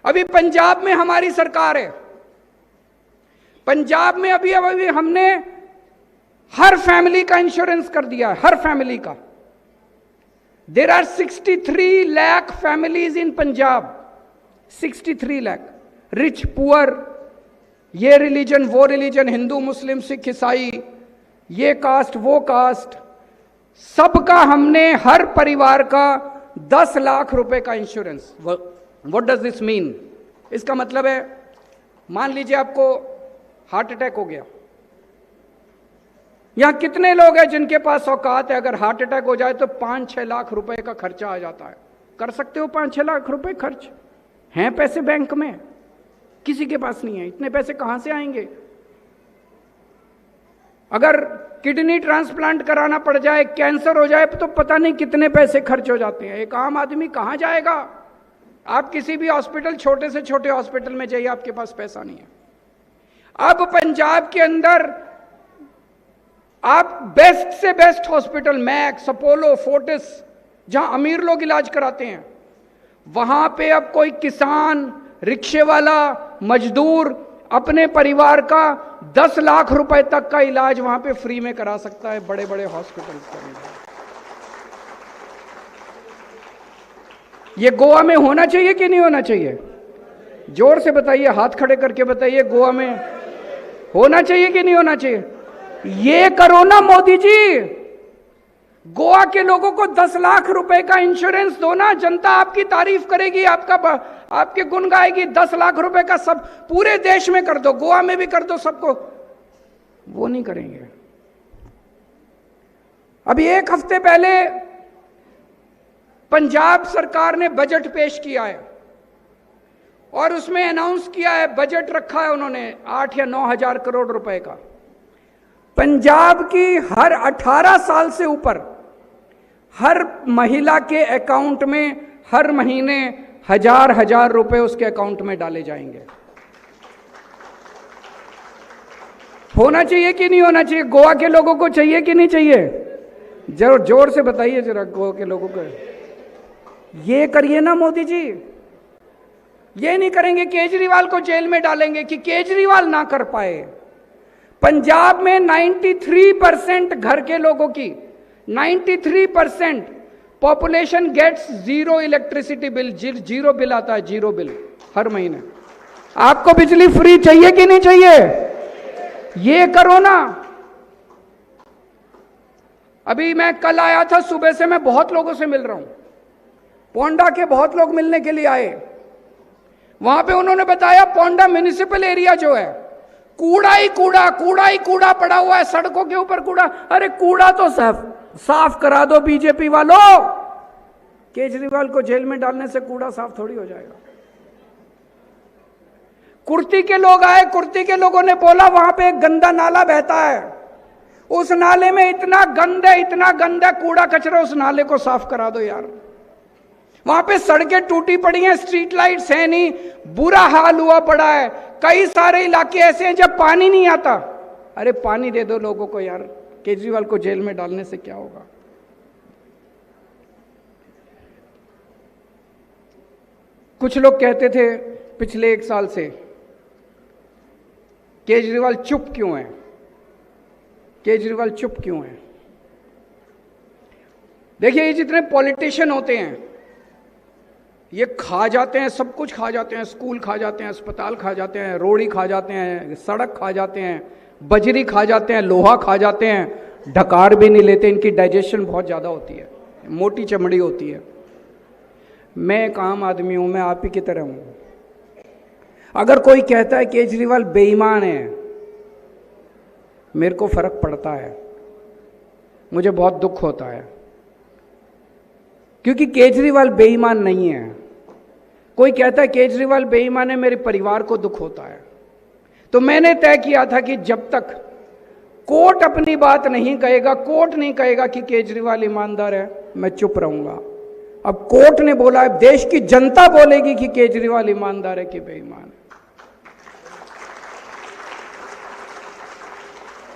अभी पंजाब में हमारी सरकार है, पंजाब में अभी हमने हर फैमिली का इंश्योरेंस कर दिया है, हर फैमिली का। There are 63 lakh families in Punjab, 63 lakh, rich poor, ये रिलीजन वो रिलीजन, हिंदू मुस्लिम सिख ईसाई, ये कास्ट वो कास्ट, सबका हमने हर परिवार का 10 लाख रुपए का insurance. What does this mean? इसका मतलब है, मान लीजिए आपको हार्ट अटैक हो गया, यहां कितने लोग हैं जिनके पास औकात है, अगर हार्ट अटैक हो जाए तो 5-6 लाख रुपए का खर्चा आ जाता है। कर सकते हो 5-6 लाख रुपए खर्च? हैं पैसे बैंक में? किसी के पास नहीं है, इतने पैसे कहां से आएंगे? अगर किडनी ट्रांसप्लांट कराना पड़ जाए, कैंसर हो जाए, तो पता नहीं कितने पैसे खर्च हो जाते हैं। एक आम आदमी कहां जाएगा? आप किसी भी हॉस्पिटल, छोटे से छोटे हॉस्पिटल में जाइए, आपके पास पैसा नहीं है। अब पंजाब के अंदर आप बेस्ट से best hospital, max, Apollo, Fortis, जहां अमीर लोग इलाज कराते हैं, वहां पे अब कोई किसान, रिक्शे वाला, मजदूर अपने परिवार का 10 लाख रुपए तक का इलाज वहां पे फ्री में करा सकता है, बड़े बड़े हॉस्पिटल के अंदर। ये गोवा में होना चाहिए कि नहीं होना चाहिए? जोर से बताइए, हाथ खड़े करके बताइए, गोवा में होना चाहिए कि नहीं होना चाहिए? ये करो ना मोदी जी, गोवा के लोगों को 10 लाख रुपए का इंश्योरेंस दो ना, जनता आपकी तारीफ करेगी, आपके गुण गाएगी। 10 लाख रुपए का सब पूरे देश में कर दो, गोवा में भी कर दो सबको। वो नहीं करेंगे। अभी 1 हफ्ते पहले पंजाब सरकार ने बजट पेश किया है और उसमें अनाउंस किया है, बजट रखा है उन्होंने 8 या 9 हजार करोड़ रुपए का। पंजाब की हर 18 साल से ऊपर हर महिला के अकाउंट में हर महीने 1000 रुपए उसके अकाउंट में डाले जाएंगे। होना चाहिए कि नहीं होना चाहिए? गोवा के लोगों को चाहिए कि नहीं चाहिए? जरूर जोर से बताइए जरा गोवा के लोगों को। ये करिए ना मोदी जी, ये नहीं करेंगे केजरीवाल को जेल में डालेंगे कि केजरीवाल ना कर पाए। पंजाब में 93% घर के लोगों की 93% population gets zero electricity bill, zero bill आता है, जीरो बिल हर महीने। आपको बिजली फ्री चाहिए कि नहीं चाहिए? ये करो ना। अभी मैं कल आया था, सुबह से मैं बहुत लोगों से मिल रहा हूं, पोंडा के बहुत लोग मिलने के लिए आए। वहां पे उन्होंने बताया पोंडा म्युनिसिपल एरिया जो है, कूड़ा ही कूड़ा पड़ा हुआ है, सड़कों के ऊपर कूड़ा। अरे कूड़ा तो साफ करा दो बीजेपी वालों। केजरीवाल को जेल में डालने से कूड़ा साफ थोड़ी हो जाएगा। कुर्ती के लोग आए, कुर्ती के लोगों ने बोला वहां पे एक गंदा नाला बहता है, उस नाले में इतना गंदा कूड़ा कचरा, उस नाले को साफ करा दो यार। वहां पे सड़कें टूटी पड़ी हैं, स्ट्रीट लाइट्स है नहीं, बुरा हाल हुआ पड़ा है। कई सारे इलाके ऐसे हैं जब पानी नहीं आता। अरे पानी दे दो लोगों को यार, केजरीवाल को जेल में डालने से क्या होगा? कुछ लोग कहते थे पिछले 1 साल से केजरीवाल चुप क्यों है, केजरीवाल चुप क्यों है। देखिए ये जितने पॉलिटिशियन होते हैं ये खा जाते हैं, सब कुछ खा जाते हैं, स्कूल खा जाते हैं, अस्पताल खा जाते हैं, रोड़ी खा जाते हैं, सड़क खा जाते हैं, बजरी खा जाते हैं, लोहा खा जाते हैं, ढकार भी नहीं लेते। इनकी डाइजेशन बहुत ज़्यादा होती है, मोटी चमड़ी होती है। मैं एक आम आदमी हूँ, मैं आप ही की तरह हूँ। अगर कोई कहता है केजरीवाल बेईमान है, मेरे को फर्क पड़ता है, मुझे बहुत दुख होता है, क्योंकि केजरीवाल बेईमान नहीं है। कोई कहता है केजरीवाल बेईमान है, मेरे परिवार को दुख होता है। तो मैंने तय किया था कि जब तक कोर्ट अपनी बात नहीं कहेगा, कोर्ट नहीं कहेगा कि केजरीवाल ईमानदार है, मैं चुप रहूंगा। अब कोर्ट ने बोला है, देश की जनता बोलेगी कि केजरीवाल ईमानदार है कि बेईमान है।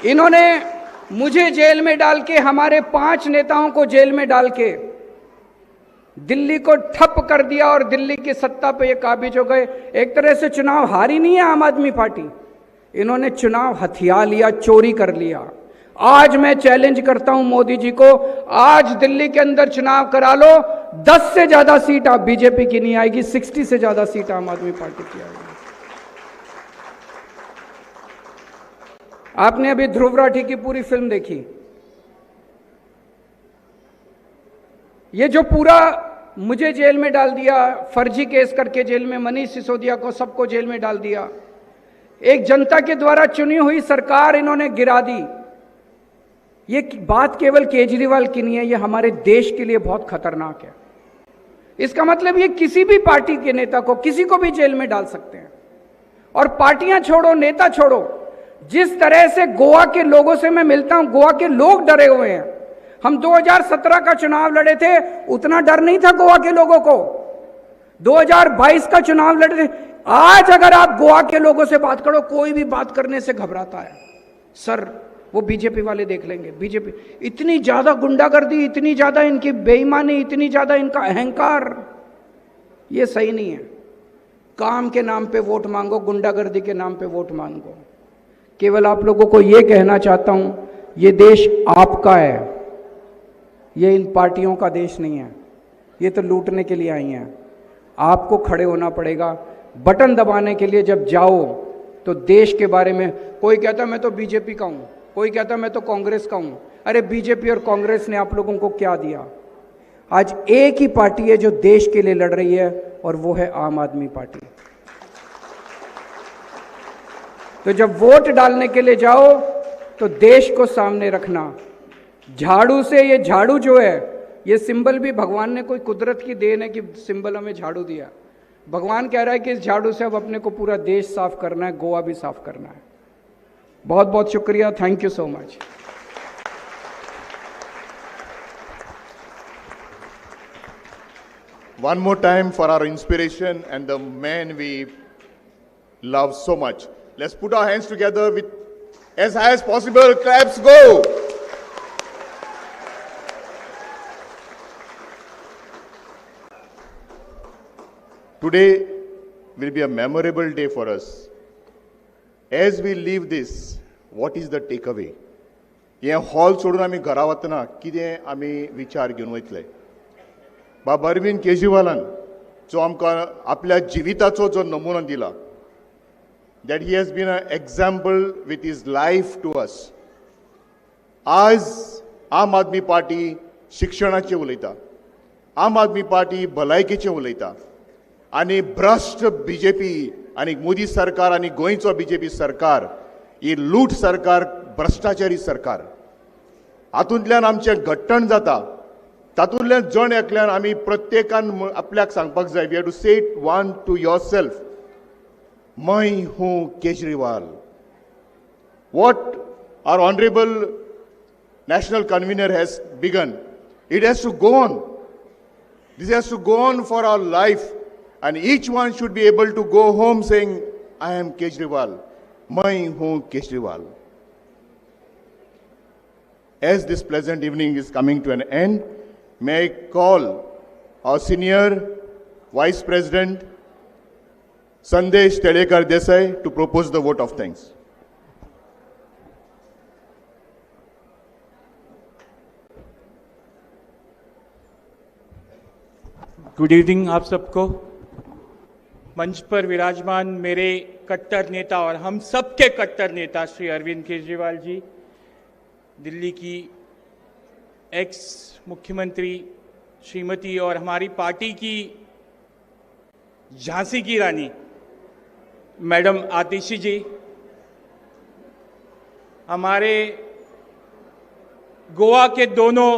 इन्होंने मुझे जेल में डाल के, हमारे 5 नेताओं को जेल में डाल के दिल्ली को ठप कर दिया और दिल्ली की सत्ता पे ये काबिज हो गए। एक तरह से चुनाव हारी नहीं है आम आदमी पार्टी, इन्होंने चुनाव हथिया लिया, चोरी कर लिया। आज मैं चैलेंज करता हूं मोदी जी को, आज दिल्ली के अंदर चुनाव करा लो, 10 से ज्यादा सीट आप बीजेपी की नहीं आएगी, 60 से ज्यादा सीट आम आदमी पार्टी की आएगी। आपने अभी ध्रुव राठी की पूरी फिल्म देखी। ये जो पूरा मुझे जेल में डाल दिया, फर्जी केस करके जेल में, मनीष सिसोदिया को, सबको जेल में डाल दिया। एक जनता के द्वारा चुनी हुई सरकार इन्होंने गिरा दी। ये बात केवल केजरीवाल की नहीं है, ये हमारे देश के लिए बहुत खतरनाक है। इसका मतलब ये किसी भी पार्टी के नेता को, किसी को भी जेल में डाल सकते हैं। और पार्टियां छोड़ो, नेता छोड़ो, जिस तरह से गोवा के लोगों से मैं मिलता हूं, गोवा के लोग डरे हुए हैं। हम 2017 का चुनाव लड़े थे, उतना डर नहीं था गोवा के लोगों को। 2022 का चुनाव लड़े थे। आज अगर आप गोवा के लोगों से बात करो, कोई भी बात करने से घबराता है। सर वो बीजेपी वाले देख लेंगे, बीजेपी इतनी ज्यादा गुंडागर्दी, इतनी ज्यादा इनकी बेईमानी, इतनी ज्यादा इनका अहंकार, ये सही नहीं है। काम के नाम पे वोट मांगो, गुंडागर्दी के नाम पे वोट मांगो। केवल आप लोगों को ये कहना चाहता हूं, ये देश आपका है, ये इन पार्टियों का देश नहीं है। ये तो लूटने के लिए आई हैं। आपको खड़े होना पड़ेगा। बटन दबाने के लिए जब जाओ तो देश के बारे में, कोई कहता मैं तो बीजेपी का हूं, कोई कहता मैं तो कांग्रेस का हूं। अरे बीजेपी और कांग्रेस ने आप लोगों को क्या दिया? आज एक ही पार्टी है जो देश के लिए लड़ रही है, और वो है आम आदमी पार्टी। तो जब वोट डालने के लिए जाओ तो देश को सामने रखना। झाड़ू से, ये झाड़ू जो है ये सिंबल भी भगवान ने कोई कुदरत की देन है कि सिंबल हमें झाड़ू दिया। भगवान कह रहा है कि इस झाड़ू से अब अपने को पूरा देश साफ करना है, गोवा भी साफ करना है। बहुत बहुत शुक्रिया, thank you so much. One more time for our inspiration and the man we love so much. Let's put our hands together with as high as possible. Claps go. Today will be a memorable day for us. As we leave this, what is the takeaway? हे hall सोडून आमी घरा वतना कितें आमी विचार घेवन वयतले? बाबा अरविंद केजरीवालान जो आमकां आपल्या जिविताचो जो नमुनो दिला, that he has been an example with his life to us. आज आम आदमी पार्टी शिक्षणाचें उलयता, आम आदमी पार्टी भलायकेचें उलयता आनी भ्रश्ट बीजेपी आनी मोदी सरकार आनी गोंयचो बीजेपी सरकार ही लूट सरकार, भ्रश्टाचारी सरकार, हातूंतल्यान आमचें घट्टण जाता. तातूंतल्यान जण एकल्यान आमी प्रत्येकान आपल्याक सांगपाक जाय, वी हॅव टू से इट वन टू योरसेल्फ, मैं हूं Kejriwal. What our honorable national convener has begun, it has to go on. This has to go on for our life, and each one should be able to go home saying, I am Kejriwal, मैं हूं Kejriwal. As this pleasant evening is coming to an end, may I call our senior Vice President Sandesh Telekar Desai to propose the vote of thanks. Good evening आप सबको। मंच पर विराजमान मेरे कट्टर नेता और हम सबके कट्टर नेता श्री अरविंद केजरीवाल जी, दिल्ली की एक्स मुख्यमंत्री श्रीमती और हमारी पार्टी की झांसी की रानी मैडम आतिशी जी, हमारे गोवा के दोनों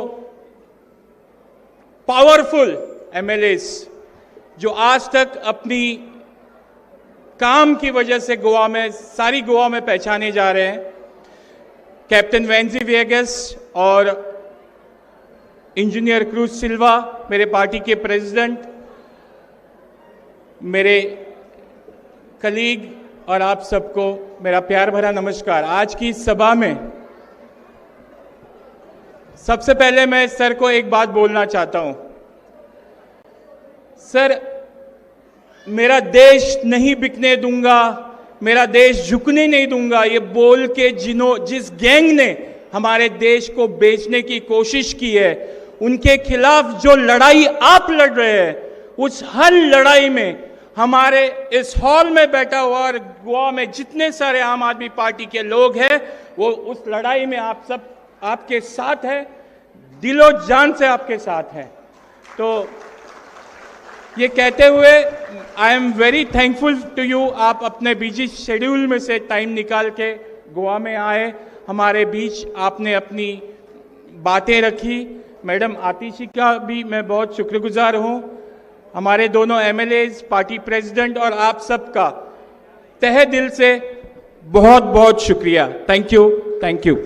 पावरफुल एमएलएस जो आज तक अपनी काम की वजह से गोवा में, सारी गोवा में पहचाने जा रहे हैं, कैप्टन वेंजी वेगस और इंजीनियर क्रूज सिल्वा, मेरे पार्टी के प्रेसिडेंट, मेरे कलीग और आप सबको मेरा प्यार भरा नमस्कार। आज की इस सभा में सबसे पहले मैं सर को एक बात बोलना चाहता हूं। सर, मेरा देश नहीं बिकने दूंगा, मेरा देश झुकने नहीं दूंगा, ये बोल के जिस गैंग ने हमारे देश को बेचने की कोशिश की है, उनके खिलाफ जो लड़ाई आप लड़ रहे हैं, उस हर लड़ाई में हमारे इस हॉल में बैठा हुआ और गोवा में जितने सारे आम आदमी पार्टी के लोग हैं, वो उस लड़ाई में आप सब आपके साथ है, दिलो जान से आपके साथ हैं। तो ये कहते हुए I am very thankful to you, आप अपने बिजी शेड्यूल में से टाइम निकाल के गोवा में आए, हमारे बीच आपने अपनी बातें रखी। मैडम आतिशी का भी मैं बहुत शुक्रगुजार हूँ, हमारे दोनों एमएलएज, पार्टी प्रेसिडेंट और आप सबका तहे दिल से बहुत बहुत शुक्रिया। Thank you, thank you.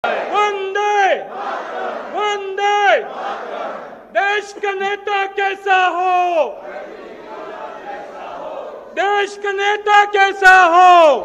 वंदे वंदे, देश का नेता कैसा हो, देश का नेता कैसा हो,